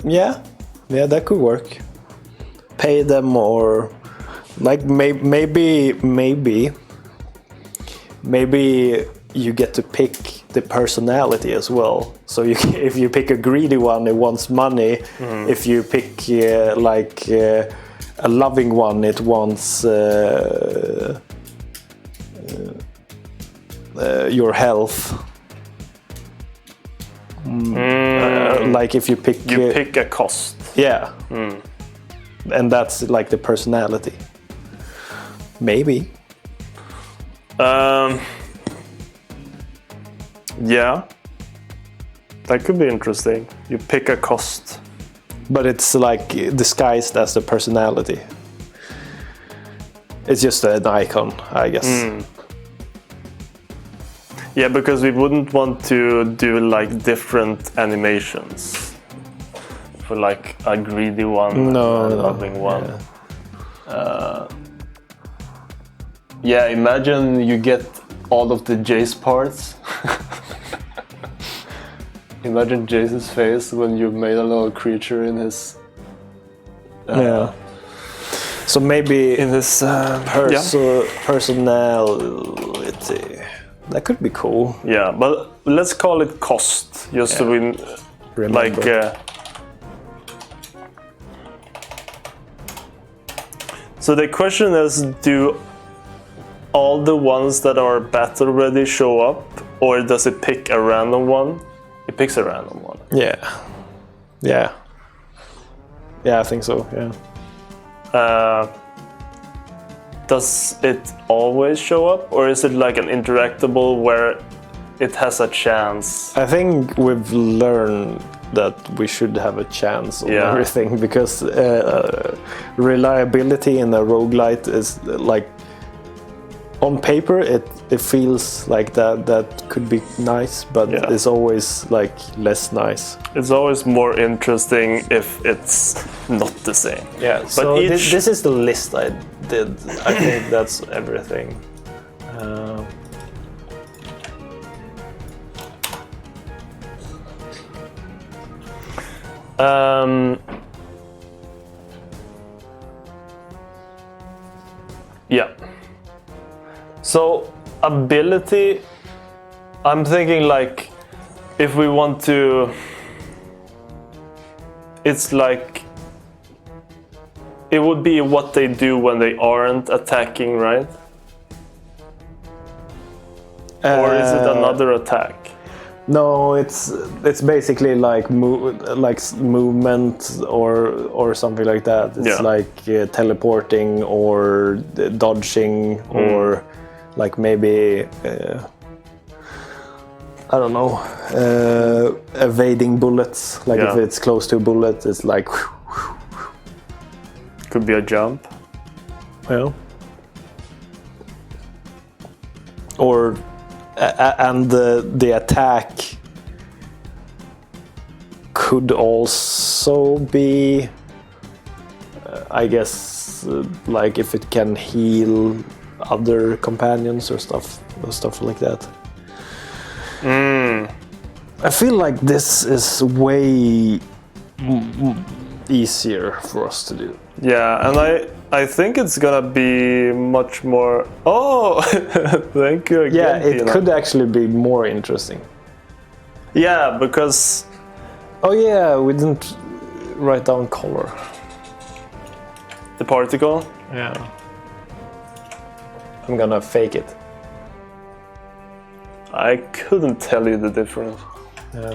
Yeah, that could work. Pay them, or like maybe you get to pick the personality as well. So if you pick a greedy one, it wants money. If you pick a loving one, it wants your health. Like if you pick... You pick a cost. Yeah. And that's like the personality. Maybe. Yeah. That could be interesting. You pick a cost. But it's like disguised as the personality. It's just an icon, I guess. Yeah, because we wouldn't want to do like different animations for like a greedy one and a loving one. Yeah, imagine you get all of the Jace parts. Imagine Jace's face when you made a little creature in his. So maybe in his personality. That could be cool. Yeah, but let's call it cost, just so we like. So the question is, do all the ones that are battle ready show up, or does it pick a random one? It picks a random one. Yeah, I think so. Yeah. Does it always show up, or is it like an interactable where it has a chance? I think we've learned that we should have a chance on everything, because reliability in a roguelite is like, on paper it feels like that could be nice, but it's always like less nice. It's always more interesting if it's not the same. Yeah, but so this is the list I did. I think that's everything. Yeah. So ability, I'm thinking like if we want to, it's like it would be what they do when they aren't attacking, right? Or is it another attack? No, it's basically like movement or something like that. It's like teleporting or dodging or like maybe I don't know, evading bullets. Like if it's close to a bullet, it's like could be a jump. Well, or and the attack could also be, I guess, like if it can heal other companions or stuff like that. I feel like this is way easier for us to do. Yeah, and I think it's gonna be much more. Oh, thank you again. Yeah, it Tina. could actually be more interesting. Yeah, because. Oh yeah, we didn't write down color. The particle. Yeah. I'm gonna fake it. I couldn't tell you the difference. Yeah.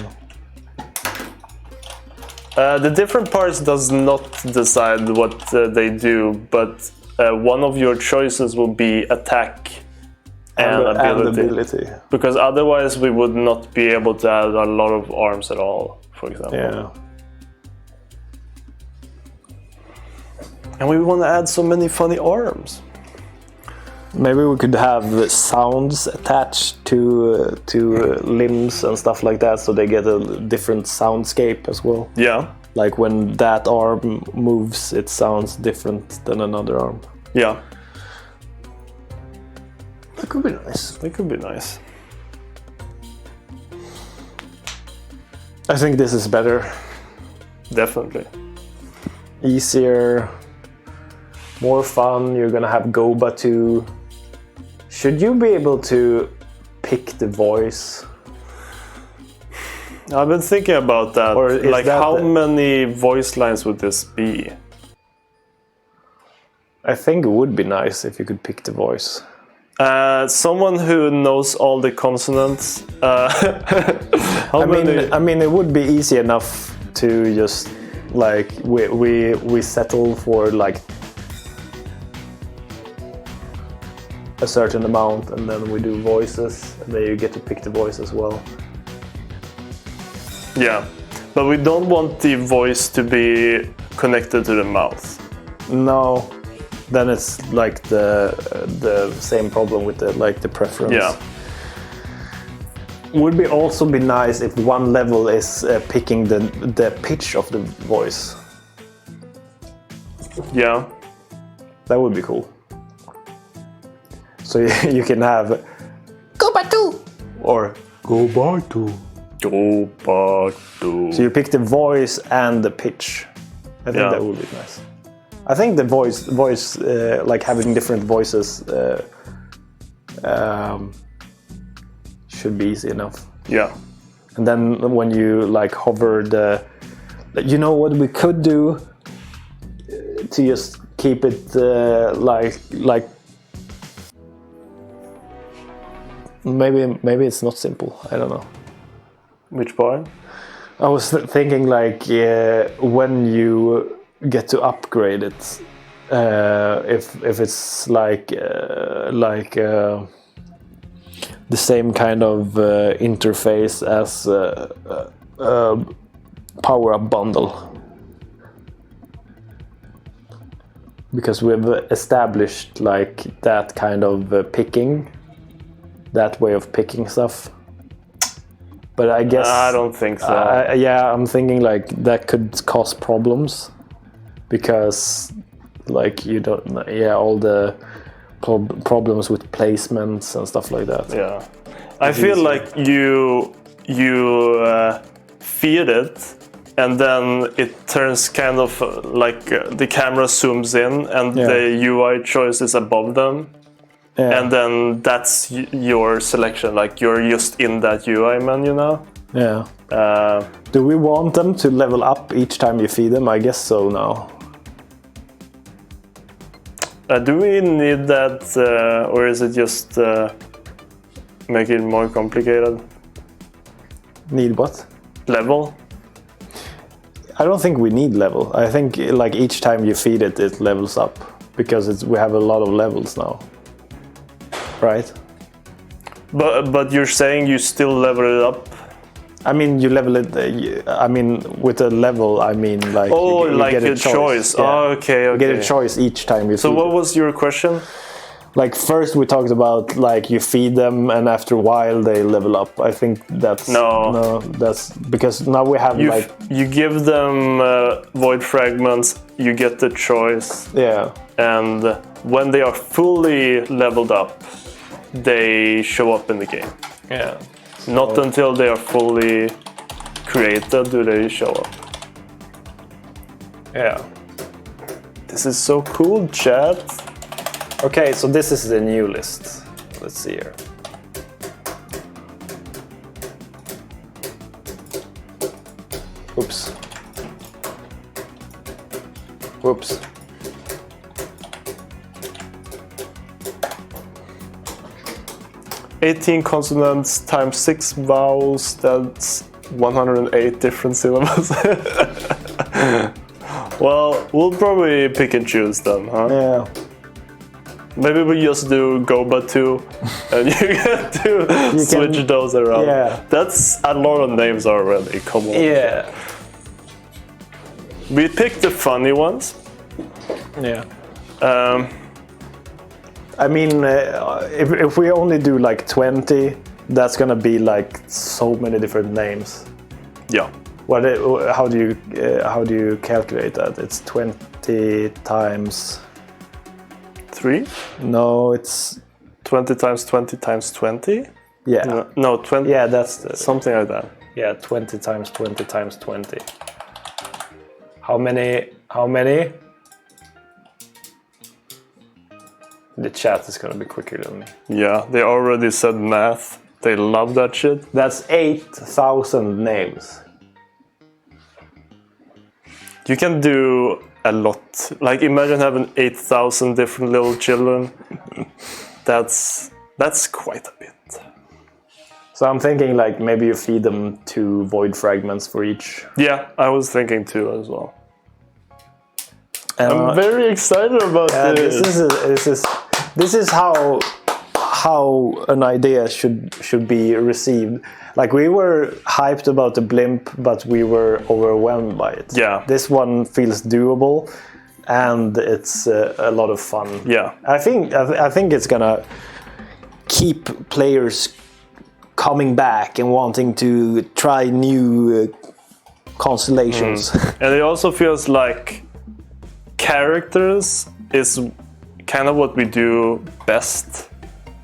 The different parts does not decide what they do, but one of your choices will be attack and ability. Because otherwise we would not be able to add a lot of arms at all, for example. Yeah. And we want to add so many funny arms. Maybe we could have the sounds attached to limbs and stuff like that, so they get a different soundscape as well. Yeah. Like when that arm moves, it sounds different than another arm. Yeah. That could be nice. That could be nice. I think this is better. Definitely. Easier. More fun. You're gonna have Goba too. Should you be able to pick the voice? I've been thinking about that. Or is like, that how many voice lines would this be? I think it would be nice if you could pick the voice. Someone who knows all the consonants. I mean, it would be easy enough to just like we settle for like a certain amount, and then we do voices, and then you get to pick the voice as well. Yeah, but we don't want the voice to be connected to the mouth. No, then it's like the same problem with the preference. Yeah. Would be also be nice if one level is picking the pitch of the voice. Yeah. That would be cool. So you can have Go back to. or Go back to. So you pick the voice and the pitch. I think that would be nice. I think the voice like having different voices should be easy enough. Yeah. And then when you like hover you know what we could do to just keep it like maybe it's not simple. I don't know. Which part? I was thinking like when you get to upgrade it, if it's like the same kind of interface as power-up bundle, because we've established like that kind of picking, that way of picking stuff. But I guess I don't think so. Yeah, I'm thinking like that could cause problems because like you don't, all the problems with placements and stuff like that. Yeah, I feel like you feed it, and then it turns kind of like the camera zooms in, and the UI choice is above them. Yeah. And then that's your selection, like you're just in that UI menu now. Yeah. Do we want them to level up each time you feed them? I guess so now. Do we need that, or is it just make it more complicated? Need what? Level? I don't think we need level. I think like each time you feed it, it levels up because we have a lot of levels now. Right? But you're saying you still level it up? I mean, you level it. I mean, with a level, I mean like you like get a choice. Yeah. Oh, okay. You get a choice each time you. So feed what it. was your question? Like first we talked about like you feed them and after a while they level up. I think that's no. That's because now we have you give them void fragments. You get the choice. Yeah. And when they are fully leveled up, they show up in the game. Yeah. Not until they are fully created do they show up. Yeah. This is so cool, chat. Okay, so this is the new list. Let's see here. Oops. Whoops. "18 consonants times 6 vowels, that's 108 different syllables." Well, we'll probably pick and choose then, huh? Yeah. Maybe we just do Goba 2 and you get to switch those around. Yeah. That's a lot of names already, come on. Yeah. We picked the funny ones. Yeah. I mean, if we only do like 20, that's gonna be like so many different names. Yeah. How do you calculate that? It's 20 times 3? No, it's 20 times 20 times 20. Yeah. No, 20. Yeah, that's something like that. Yeah, 20 times 20 times 20. How many? The chat is gonna be quicker than me. Yeah, they already said math. They love that shit. That's 8,000 names. You can do a lot. Like imagine having 8,000 different little children. that's quite a bit. So I'm thinking like maybe you feed them 2 void fragments for each. Yeah, I was thinking 2 as well. I'm very excited about this. This is how an idea should be received. Like we were hyped about the blimp, but we were overwhelmed by it. Yeah. This one feels doable, and it's a lot of fun. Yeah. I think it's gonna keep players coming back and wanting to try new constellations. And it also feels like characters is kind of what we do best.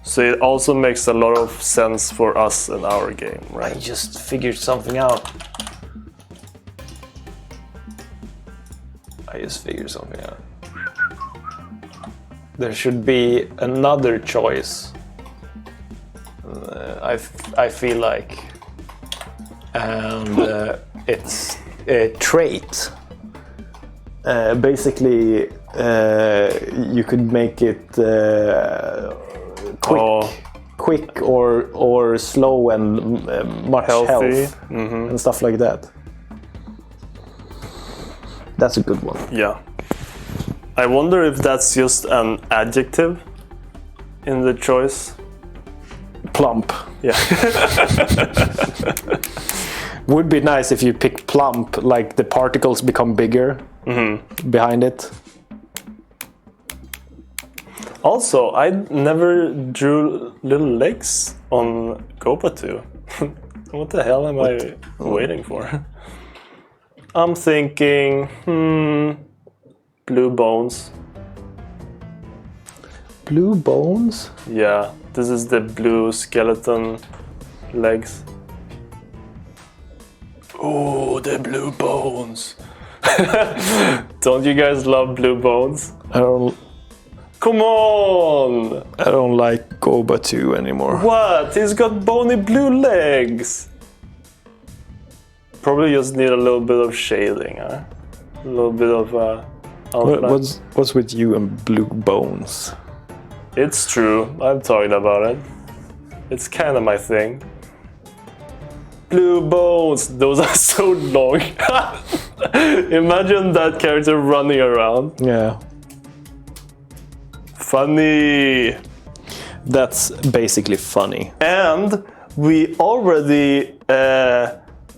So it also makes a lot of sense for us in our game, right? I just figured something out. There should be another choice. I feel like, and it's a trait. Basically, you could make it quick or slow and much health and stuff like that. That's a good one. Yeah. I wonder if that's just an adjective in the choice. Plump. Yeah. Would be nice if you pick plump, like the particles become bigger behind it. Also, I never drew little legs on Gopa 2. What the hell am I waiting for? I'm thinking, blue bones. Blue bones? Yeah, this is the blue skeleton legs. Oh, the blue bones. Don't you guys love blue bones? Come on! I don't like Goba 2 anymore. What? He's got bony blue legs. Probably just need a little bit of shading, huh? A little bit of outline. What's with you and blue bones? It's true. I'm talking about it. It's kind of my thing. Blue bones. Those are so long. Imagine that character running around. Yeah. Funny. That's basically funny. And we already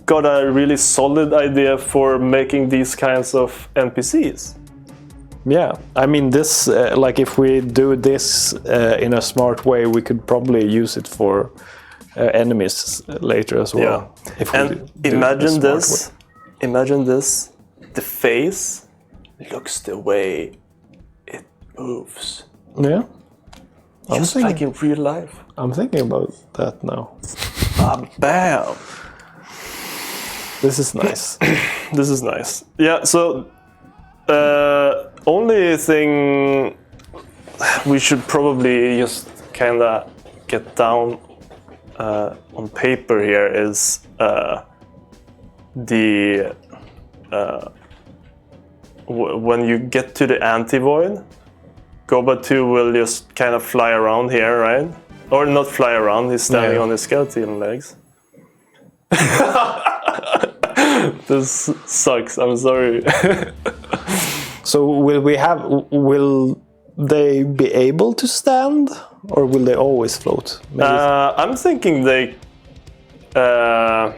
got a really solid idea for making these kinds of NPCs. Yeah, I mean this, like if we do this in a smart way, we could probably use it for enemies later as well. Yeah. If and imagine this, the face looks the way it moves. Yeah. Just like in real life. I'm thinking about that now. Bam! This is nice. This is nice. Yeah, so only thing we should probably just kind of get down on paper here is when you get to the anti-void, Goba 2 will just kind of fly around here, right? Or not fly around, he's standing on his skeleton legs. This sucks, I'm sorry. So will they be able to stand, or will they always float? I'm thinking they I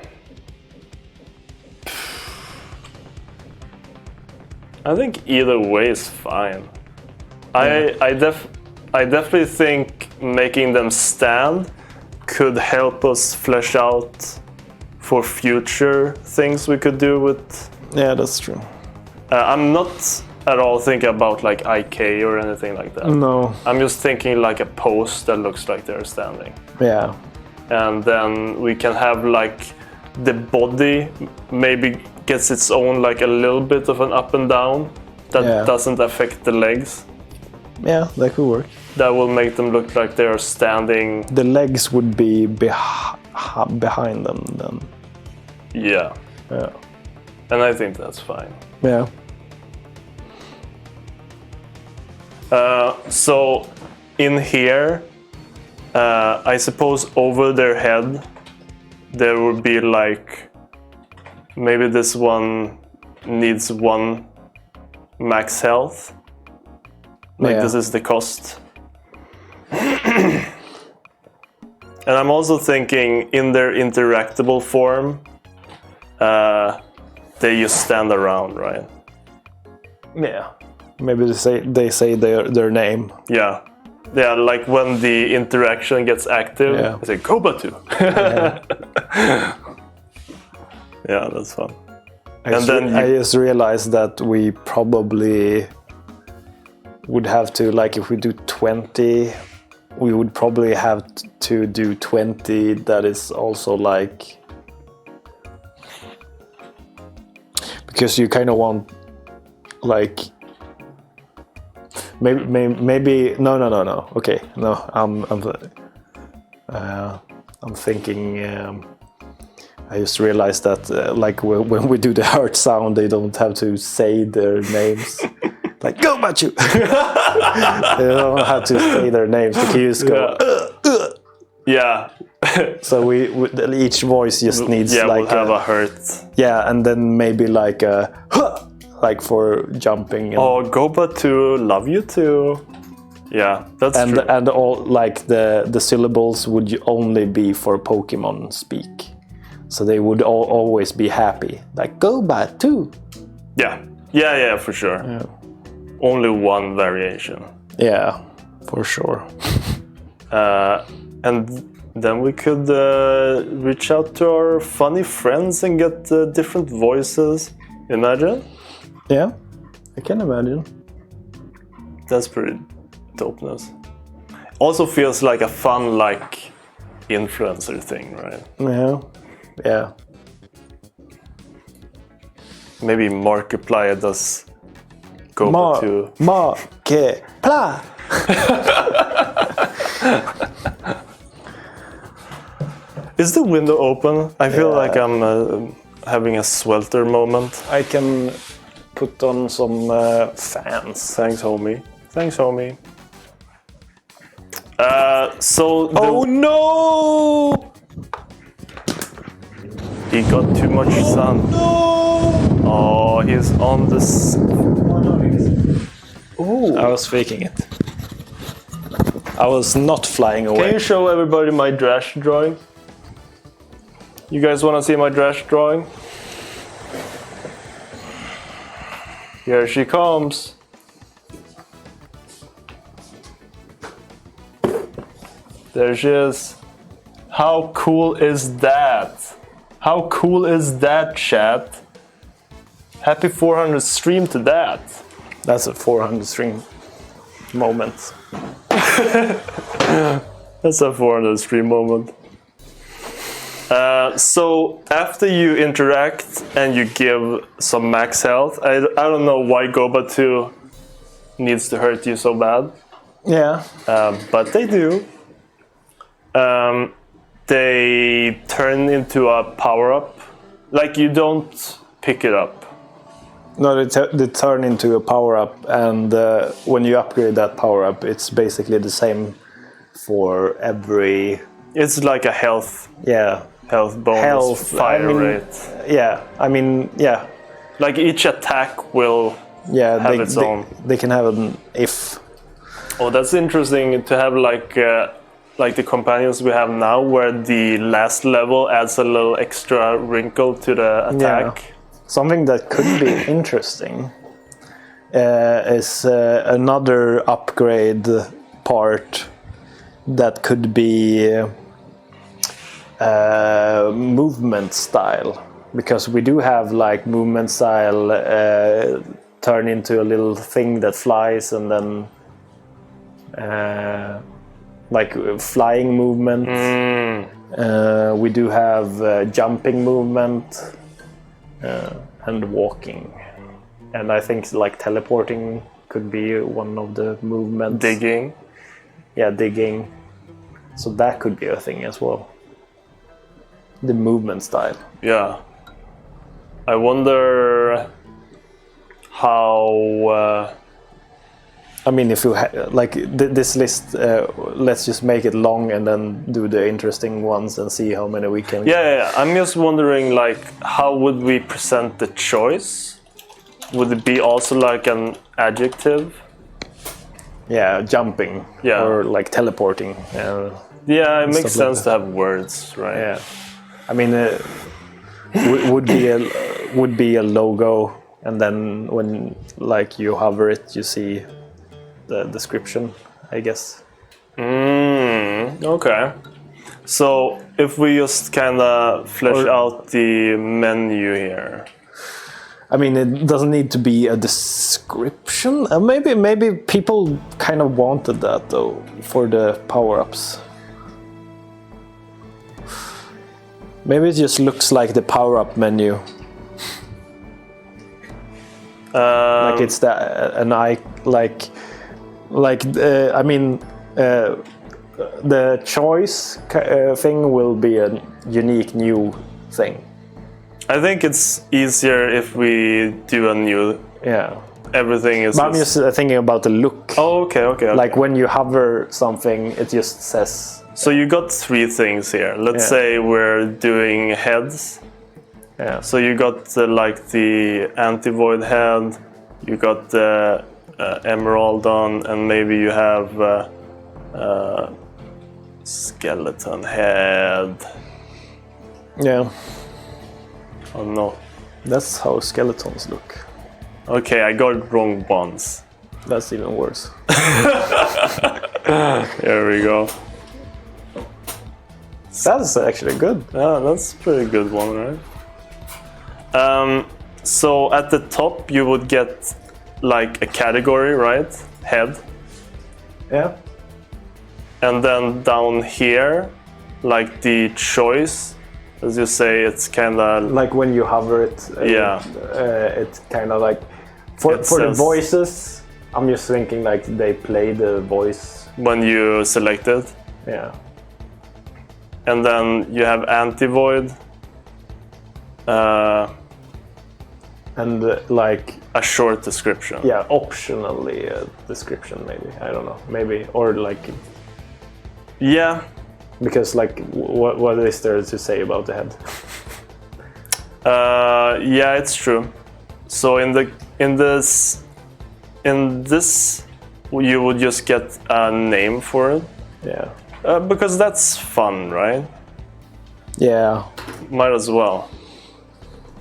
think either way is fine. I definitely think making them stand could help us flesh out for future things we could do with. Yeah, that's true. I'm not at all thinking about like IK or anything like that. No. I'm just thinking like a pose that looks like they're standing. Yeah. And then we can have like the body maybe gets its own like a little bit of an up and down that doesn't affect the legs. Yeah, that could work. That will make them look like they're standing. The legs would be behind them then. Yeah. Yeah. And I think that's fine. Yeah. So in here I suppose over their head there would be like, maybe this one needs 1 max health. Like this is the cost. And I'm also thinking in their interactable form, they just stand around, right? Yeah. Maybe they say their name. Yeah. Yeah, like when the interaction gets active, I say Kobatu. Yeah, that's fun. I just realized that we probably would have to, like, if we do 20, we would probably have to do 20 that is also like, because you kind of want, like, maybe no. Okay, no, I'm thinking. I just realized that, like, when we do the heart sound, they don't have to say their names. Like, go Machu! They don't have to say their names. They can just go. Yeah. So each voice just needs like we'll have a hurt. Yeah, and then maybe like a like for jumping. And, go Batu, love you too. Yeah, that's true. And all like the syllables would only be for Pokemon speak. So they would always be happy. Like, go Batu! Yeah, for sure. Yeah. Only one variation. Yeah, for sure. And then we could reach out to our funny friends and get different voices. Imagine? Yeah, I can imagine. That's pretty dopeness. Also feels like a fun, like, influencer thing, right? Yeah. Maybe Markiplier does go to Markiplier. Is the window open? I feel like I'm having a swelter moment. I can put on some fans. Thanks, homie. No! He got too much sun. No! Oh, he's on this. Ooh. I was faking it. I was not flying away. Can you show everybody my Drash drawing? You guys want to see my Drash drawing? Here she comes. There she is. How cool is that? How cool is that, chat? Happy 400 stream to that. That's a 400 stream moment. That's a 400 stream moment. So after you interact and you give some max health, I don't know why Gobatu needs to hurt you so bad. Yeah. But they do. They turn into a power-up. Like, you don't pick it up. No, they turn into a power-up, and when you upgrade that power-up, it's basically the same for every... It's like a health. Yeah. Health bonus, fire rate. Yeah, I mean, yeah. Like, each attack will have its own. They can have an if. Oh, that's interesting to have like the companions we have now, where the last level adds a little extra wrinkle to the attack. Yeah. Something that could be interesting is another upgrade part that could be movement style, because we do have like movement style turn into a little thing that flies, and then like flying movement. We do have jumping movement and walking, and I think like teleporting could be one of the movements. Digging. Yeah, digging. So that could be a thing as well. The movement style. Yeah. I wonder how I mean, if you like this list, let's just make it long and then do the interesting ones and see how many we can. Yeah. I'm just wondering, like, how would we present the choice? Would it be also like an adjective? Yeah, jumping. Yeah. Or like teleporting. Yeah, it makes sense to have words, right? Yeah. I mean, would be a logo, and then when like you hover it, you see the description, I guess. Okay. So if we just kind of flesh out the menu here. I mean, it doesn't need to be a description. Maybe people kind of wanted that though for the power-ups. Maybe it just looks like the power-up menu. Like it's an eye, I mean, the choice thing will be a unique new thing. I think it's easier if we do a new. Yeah. Everything is. But I'm just thinking about the look. Oh, okay. Like when you hover something, it just says. So you got 3 things here. Let's say we're doing heads. Yeah. So you got like the anti-void head, you got the emerald on, and maybe you have skeleton head. Yeah. Oh no. That's how skeletons look. Okay, I got wrong ones. That's even worse. Here we go. That's actually good. Yeah, that's a pretty good one, right? So at the top you would get like a category, right? Head. Yeah. And then down here, like the choice, as you say, it's kind of like when you hover it. It's kind of like for the voices. I'm just thinking like they play the voice when you select it. Yeah. And then you have anti-void. And like a short description. Yeah, optionally a description maybe. I don't know. Maybe or like. Yeah. Because like, what is there to say about the head? Yeah, it's true. So in this, you would just get a name for it. Yeah. Because that's fun, right? Yeah. Might as well.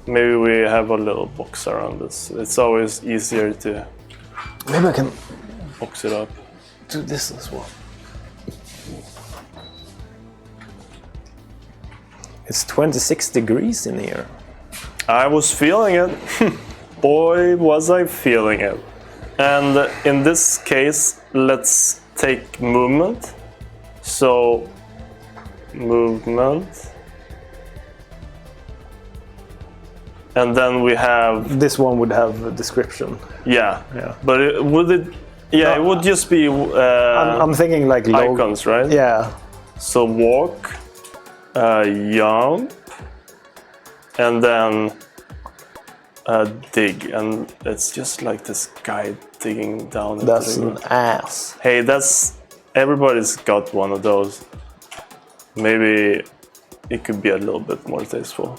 Maybe we have a little box around this. It's always easier to. Maybe I can box it up. Do this as well. It's 26 degrees in here. I was feeling it. Boy, was I feeling it. And in this case, let's take movement. So, movement. And then we have... This one would have a description. Yeah. Yeah. But it would just be... I'm thinking like... icons, right? Yeah. So walk, jump, and then dig. And it's just like this guy digging down. That's an ass. Hey, everybody's got one of those. Maybe it could be a little bit more tasteful.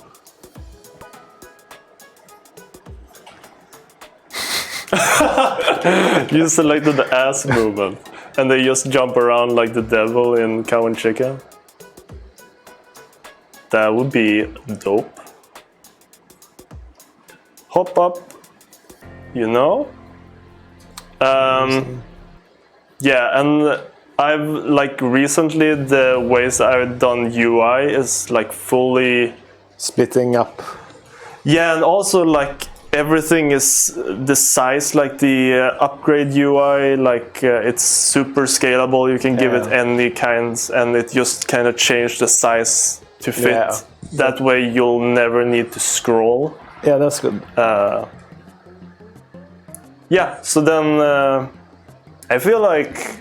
You selected the ass movement and they just jump around like the devil in Cow and Chicken. That would be dope. Hop up, you know? Yeah, and I've like recently the ways I've done UI is like fully splitting up. Yeah, and also like everything is the size, like the upgrade UI, like it's super scalable. You can give it any kinds, and it just kind of changed the size to fit. Yeah. That way, you'll never need to scroll. Yeah, that's good. Yeah. So then, I feel like.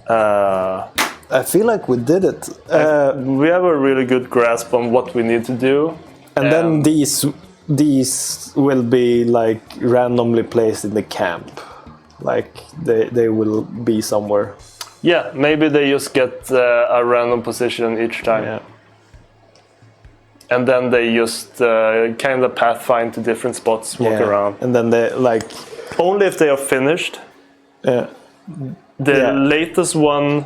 I feel like we did it. We have a really good grasp on what we need to do, and then these will be like randomly placed in the camp. Like they will be somewhere. Yeah, maybe they just get a random position each time. Yeah. And then they just kind of pathfind to different spots, walk around. And then they like... Only if they are finished. Yeah. The latest one,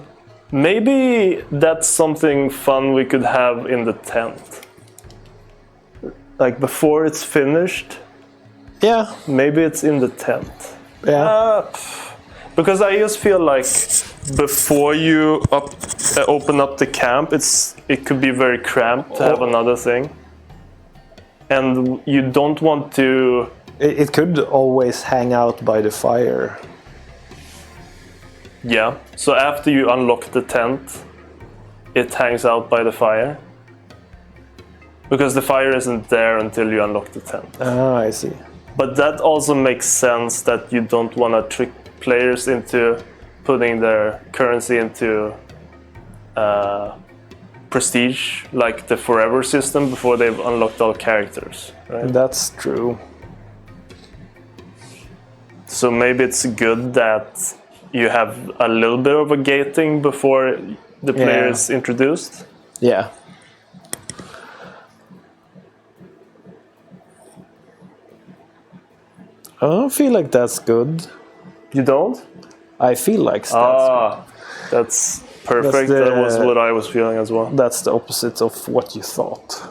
maybe that's something fun we could have in the tent. Like before it's finished. Yeah. Maybe it's in the tent. Yeah. Because I just feel like before you open up the camp, it could be very cramped to have another thing. And you don't want to... It could always hang out by the fire. Yeah, so after you unlock the tent, it hangs out by the fire. Because the fire isn't there until you unlock the tent. Ah, I see. But that also makes sense that you don't want to trick players into putting their currency into prestige, like the forever system, before they've unlocked all characters. Right? That's true. So maybe it's good that you have a little bit of a gating before the player is introduced. Yeah. I don't feel like that's good. You don't? I feel like that's that's perfect. That was what I was feeling as well. That's the opposite of what you thought.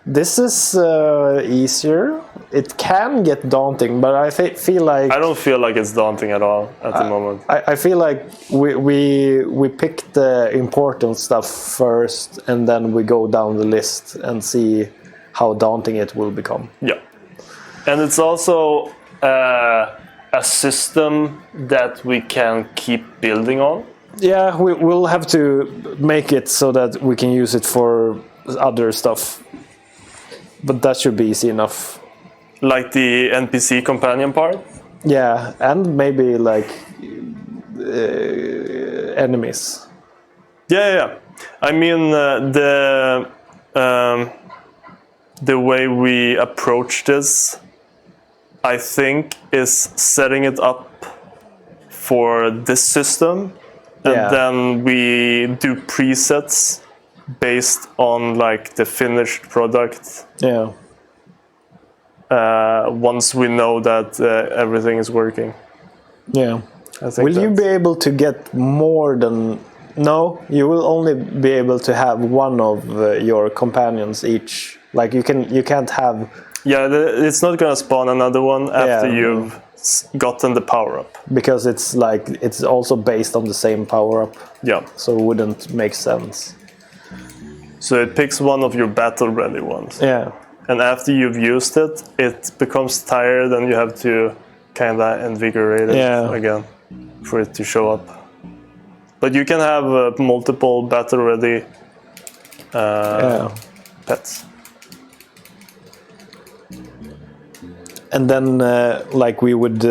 This is easier. It can get daunting, but I feel like... I don't feel like it's daunting at all at the moment. I feel like we pick the important stuff first, and then we go down the list and see how daunting it will become. Yeah. And it's also a system that we can keep building on. Yeah, we'll have to make it so that we can use it for other stuff. But that should be easy enough. Like the NPC companion part? Yeah, and maybe like enemies. Yeah. I mean, the way we approach this, I think, is setting it up for this system, and then we do presets based on like the finished product. Yeah. Once we know that everything is working. Yeah. I think will you be able to get more than... No, you will only be able to have one of your companions each. Like you can't have... Yeah, it's not gonna spawn another one after you've gotten the power up. Because it's also based on the same power up. Yeah. So it wouldn't make sense. So it picks one of your battle ready ones. Yeah. And after you've used it, it becomes tired and you have to kinda invigorate it again for it to show up. But you can have multiple battle ready pets. And then like we would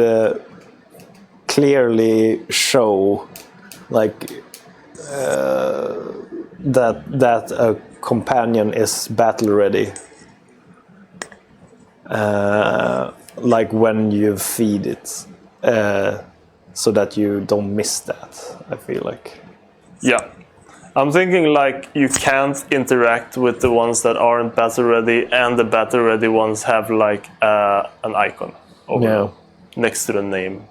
clearly show like that a companion is battle ready. Like when you feed it, so that you don't miss that, I feel like. Yeah. I'm thinking like you can't interact with the ones that aren't battle ready, and the battle ready ones have like an icon over next to the name.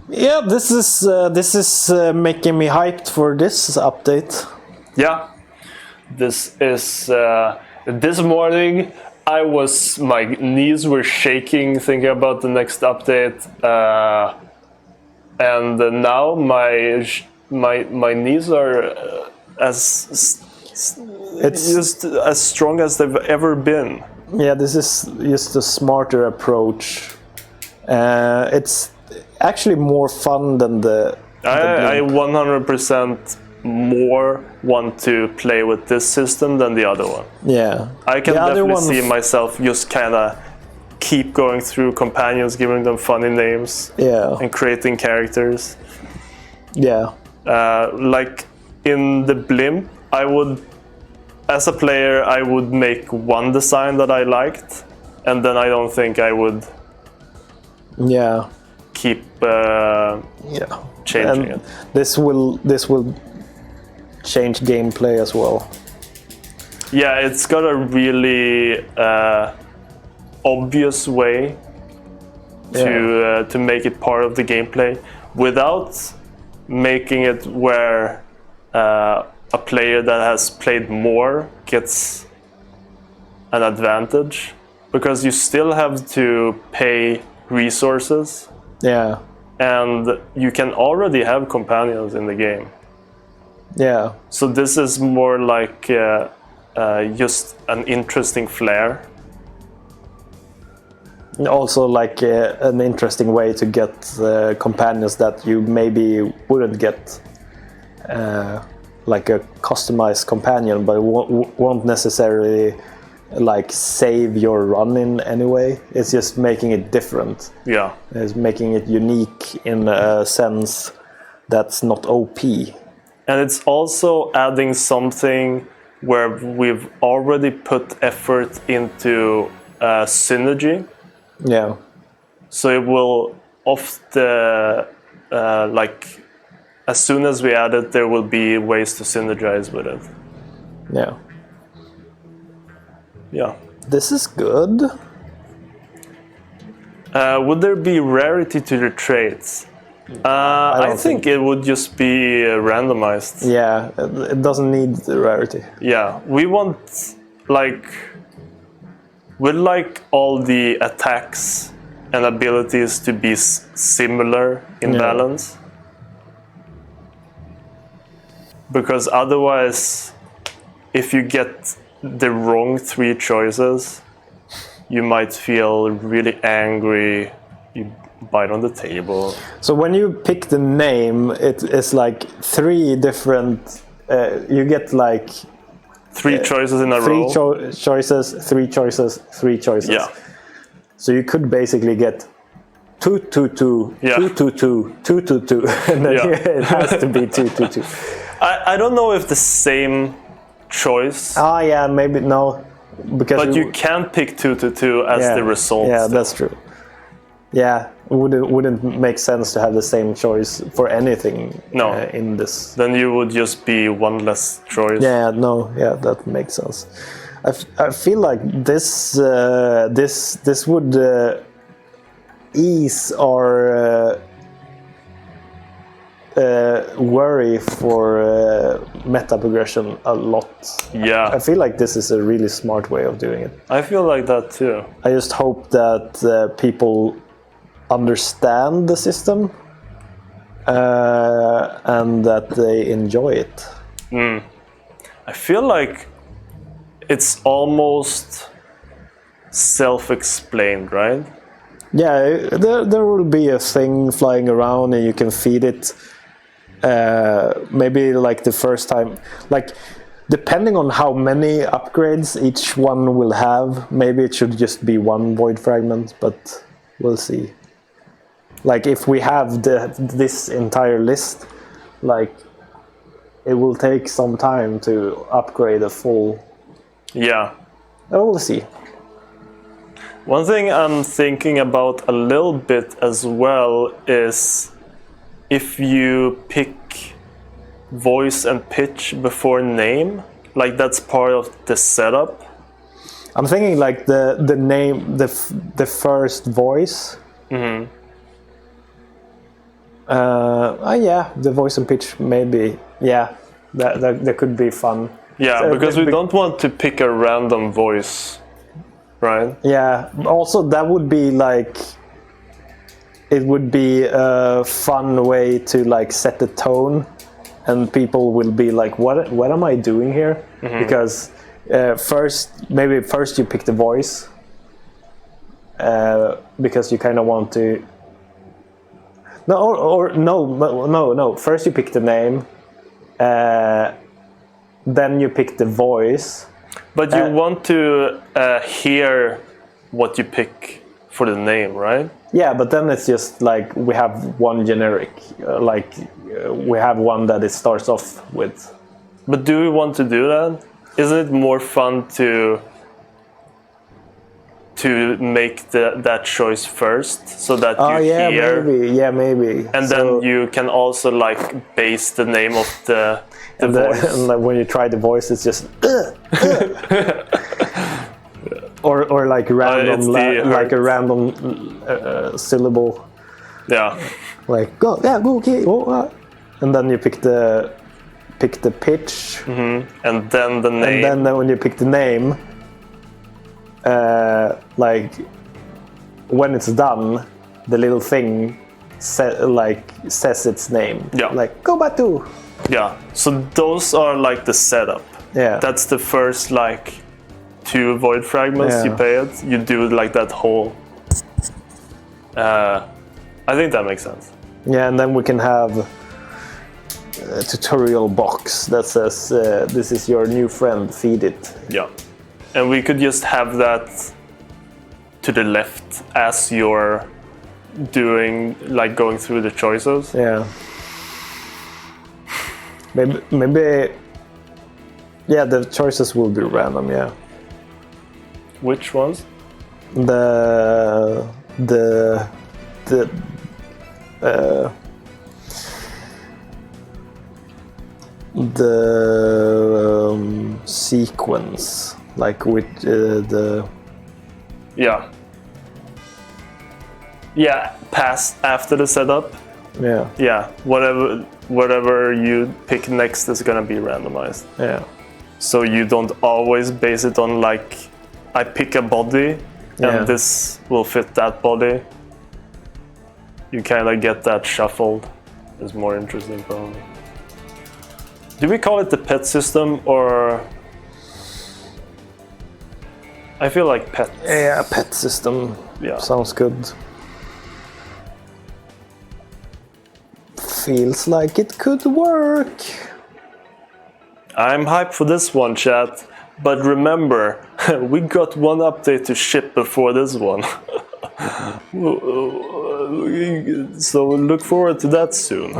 Yeah, this is making me hyped for this update. Yeah, this is this morning. My knees were shaking thinking about the next update, and now my knees are it's just as strong as they've ever been. Yeah, this is just a smarter approach. It's actually more fun than the I 100% more want to play with this system than the other one. Yeah. I can definitely see myself just kind of keep going through companions, giving them funny names, and creating characters. Yeah. Like in the blimp, I would, as a player, I would make one design that I liked, and then I don't think I would keep changing and it. This will change gameplay as well. Yeah, it's got a really obvious way to make it part of the gameplay without making it where a player that has played more gets an advantage, because you still have to pay resources. Yeah. And you can already have companions in the game. Yeah. So this is more like just an interesting flair. Also, like an interesting way to get companions that you maybe wouldn't get, like a customized companion, but won't necessarily like save your run in any way. It's just making it different. Yeah. It's making it unique in a sense that's not OP. And it's also adding something where we've already put effort into synergy. Yeah. So it will off the like as soon as we add it, there will be ways to synergize with it. Yeah. Yeah. This is good. Would there be rarity to the traits? I think it would just be randomized. Yeah, it doesn't need the rarity. Yeah, we want we'd like all the attacks and abilities to be similar in balance. Because otherwise, if you get the wrong 3 choices, you might feel really angry. You bite on the table. So when you pick the name, it's like 3 different. You get like 3 choices in a three row. Choices, 3 choices, 3 choices. Yeah. So you could basically get 2, 2, 2, 2, 2, 2, 2, 2, 2, and then it has to be 2, 2, 2. I don't know if the same choice. Yeah, maybe no, because but you can pick 2, 2, 2 as the result. Yeah, still. that's true. Yeah, wouldn't make sense to have the same choice for anything in this. Then you would just be 1 less choice. Yeah, that makes sense. I feel like this would ease our worry for meta progression a lot. Yeah. I feel like this is a really smart way of doing it. I feel like that too. I just hope that people understand the system and that they enjoy it. I feel like it's almost self-explained, right? Yeah, there will be a thing flying around and you can feed it. Maybe like the first time, like depending on how many upgrades each one will have, maybe it should just be 1 void fragment, but we'll see. Like if we have this entire list, like it will take some time to upgrade a full. Yeah. We'll see. One thing I'm thinking about a little bit as well is if you pick voice and pitch before name, like that's part of the setup. I'm thinking like the name, the first voice. Mm-hmm. Yeah, the voice and pitch maybe. Yeah, that could be fun. Yeah, because we don't want to pick a random voice, right? Yeah, also that would be like, it would be a fun way to like set the tone, and people will be like, what am I doing here? Mm-hmm. Because first you pick the voice, because you kind of want to. No. First you pick the name, then you pick the voice. But you want to hear what you pick for the name, right? Yeah, but then it's just like we have one generic, we have one that it starts off with. But do we want to do that? Isn't it more fun to to make that choice first, so that you hear. Maybe. And then you can also like base the name of the voice. And like when you try the voice, it's just or like random, like a random syllable. Yeah. Like go, okay, and then you pick the pitch, and then the name, and then when you pick the name, like when it's done, the little thing says its name. Yeah. Like go Batu. Yeah. So those are like the setup. Yeah. That's the first like 2 void fragments you pay it. You do like that whole. I think that makes sense. Yeah, and then we can have a tutorial box that says, "This is your new friend. Feed it." Yeah, and we could just have that to the left as you're doing, like going through the choices. Yeah. Maybe. Yeah, the choices will be random. Yeah. Which ones? The sequence, like with the pass after the setup. Yeah, whatever you pick next is gonna be randomized. Yeah, so you don't always base it on like I pick a body and this will fit that body. You kind of get that shuffled. It's more interesting probably. Do we call it the pet system, or I feel like pet? Yeah, pet system. Yeah, sounds good. Feels like it could work. I'm hyped for this one, chat. But remember, we got one update to ship before this one. So look forward to that soon.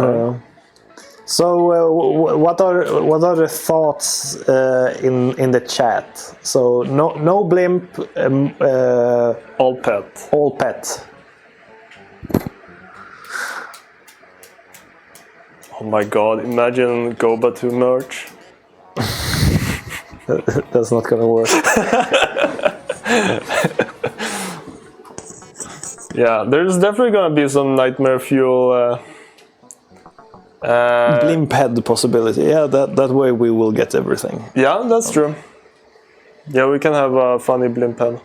So what are the thoughts in the chat? So no blimp, all pet. All pet. Oh my god! Imagine Gobatu merch. That's not gonna work. Yeah, there's definitely gonna be some Nightmare Fuel. Blimp head possibility. Yeah, that way we will get everything. Yeah, that's true. Yeah, we can have a funny blimp head.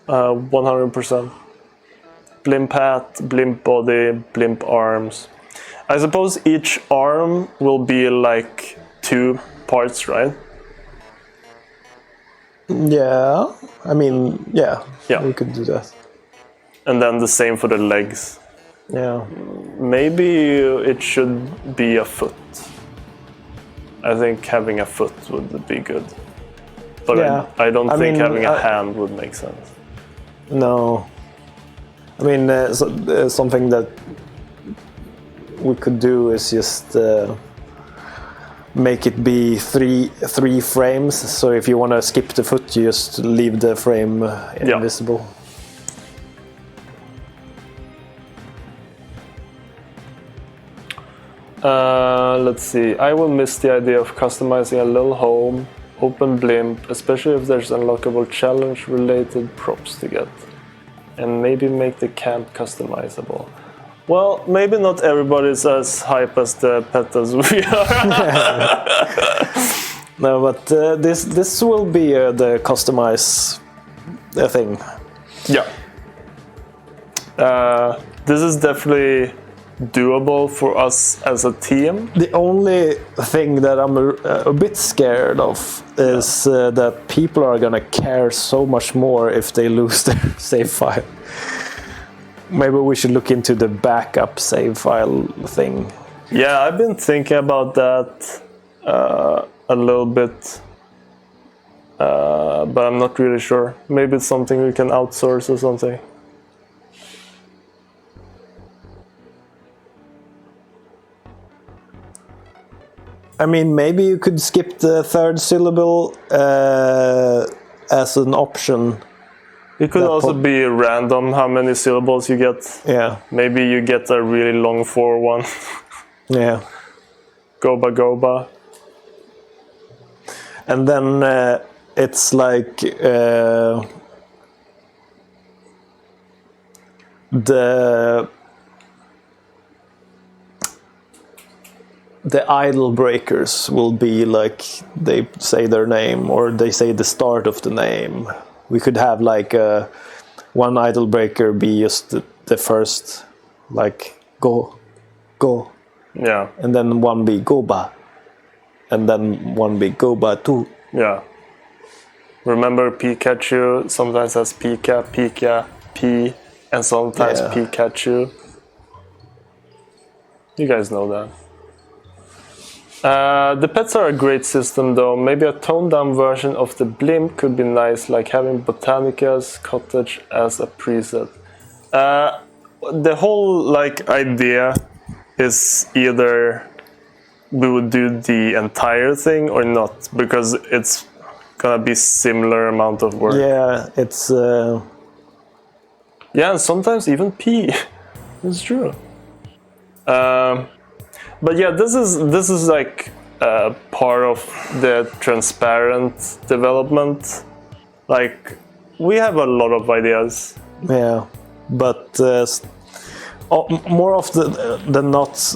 100%. Blimp hat, blimp body, blimp arms. I suppose each arm will be like 2 parts, right? Yeah, I mean, yeah, we could do that. And then the same for the legs. Yeah. Maybe it should be a foot. I think having a foot would be good. But yeah. I don't think having a hand would make sense. No. I mean, something that we could do is just make it be three frames. So if you want to skip the foot, you just leave the frame invisible. Let's see. I will miss the idea of customizing a little home, open blimp, especially if there's unlockable challenge-related props to get, and maybe make the camp customizable. Well, maybe not everybody's as hype as the pet as we are. No, but this will be the customize thing. Yeah. This is definitely doable for us as a team. The only thing that I'm a bit scared of is that people are gonna care so much more if they lose their save file. Maybe we should look into the backup save file thing. Yeah, I've been thinking about that a little bit, but I'm not really sure. Maybe it's something we can outsource or something. I mean, maybe you could skip the third syllable as an option It could also be random how many syllables you get. Yeah. Maybe you get a really long 4 one. Yeah. Goba goba. And then it's like the idle breakers will be like they say their name or they say the start of the name. We could have like one idle breaker be just the first, like go. Yeah. And then one be goba. And then one be goba too. Yeah. Remember Pikachu sometimes has Pika, P, and sometimes Pikachu. You guys know that. The pets are a great system though. Maybe a toned down version of the blimp could be nice, like having Botanica's cottage as a preset. The whole like idea is either we would do the entire thing or not, because it's gonna be similar amount of work. Yeah, it's yeah, and sometimes even P. It's true. But yeah, this is like part of the transparent development. Like we have a lot of ideas. Yeah, but more often than not,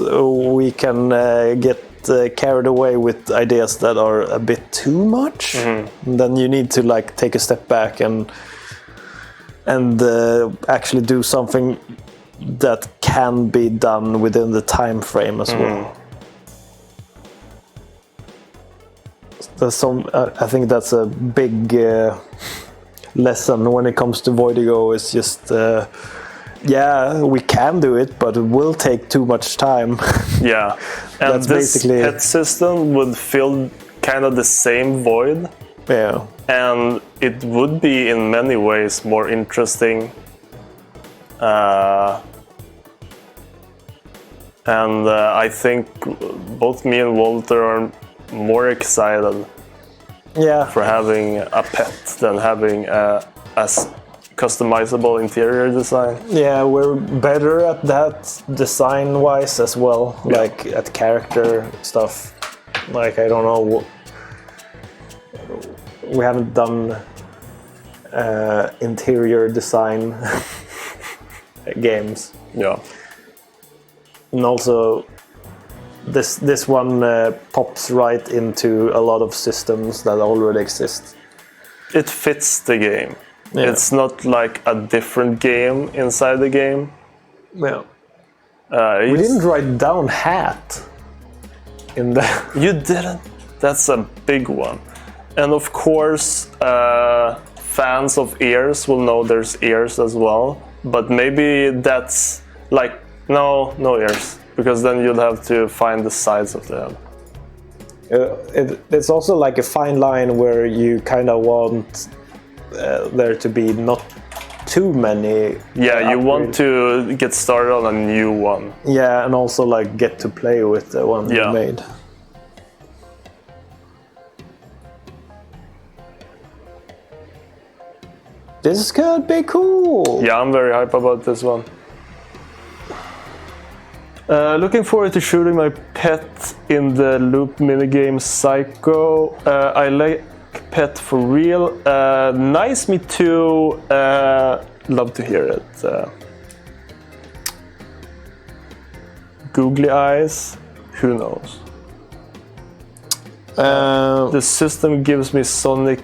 we can get carried away with ideas that are a bit too much. Mm-hmm. Then you need to like take a step back and actually do something that can be done within the time frame as well. There's I think that's a big lesson when it comes to Voidigo. It's just yeah, we can do it, but it will take too much time. Yeah, and that's this basically pet system would fill kind of the same void. Yeah, and it would be in many ways more interesting. And I think both me and Walter are more excited for having a pet than having a customizable interior design. Yeah, we're better at that design-wise as well, like at character stuff. Like, I don't know, we haven't done interior design games. Yeah. And also, this one pops right into a lot of systems that already exist. It fits the game. Yeah. It's not like a different game inside the game. Yeah. We didn't write down hat in the... You didn't? That's a big one. And of course, fans of ears will know there's ears as well. But maybe that's like, no ears. Because then you'll have to find the sides of the head. It's also like a fine line where you kind of want there to be not too many. Yeah, you want to get started on a new one. Yeah, and also like get to play with the one you made. This could be cool. Yeah, I'm very hype about this one. Looking forward to shooting my pet in the loop minigame Psycho. I like pet for real. Nice, me too. Love to hear it. Googly eyes. Who knows? The system gives me Sonic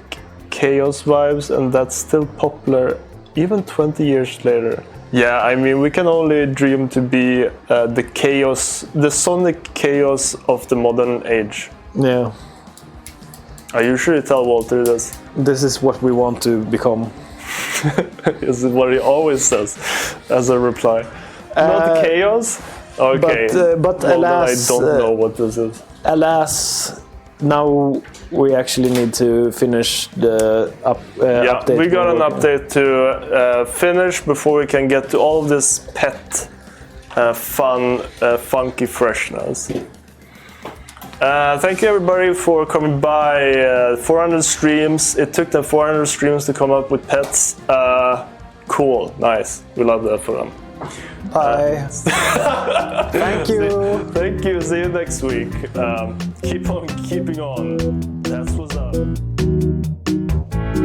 Chaos vibes, and that's still popular even 20 years later. Yeah, I mean, we can only dream to be the Sonic Chaos of the modern age. Yeah. I usually tell Walter this. This is what we want to become. This is what he always says as a reply. Not chaos? Okay. But well, alas, I don't know what this is. Alas, now we actually need to finish the update. We got an update to finish before we can get to all of this pet fun, funky freshness. Thank you everybody for coming by. 400 streams. It took them 400 streams to come up with pets. Cool, nice. We love that for them. Bye. Thank you. Thank you. See you next week. Keep on keeping on. That's what's up.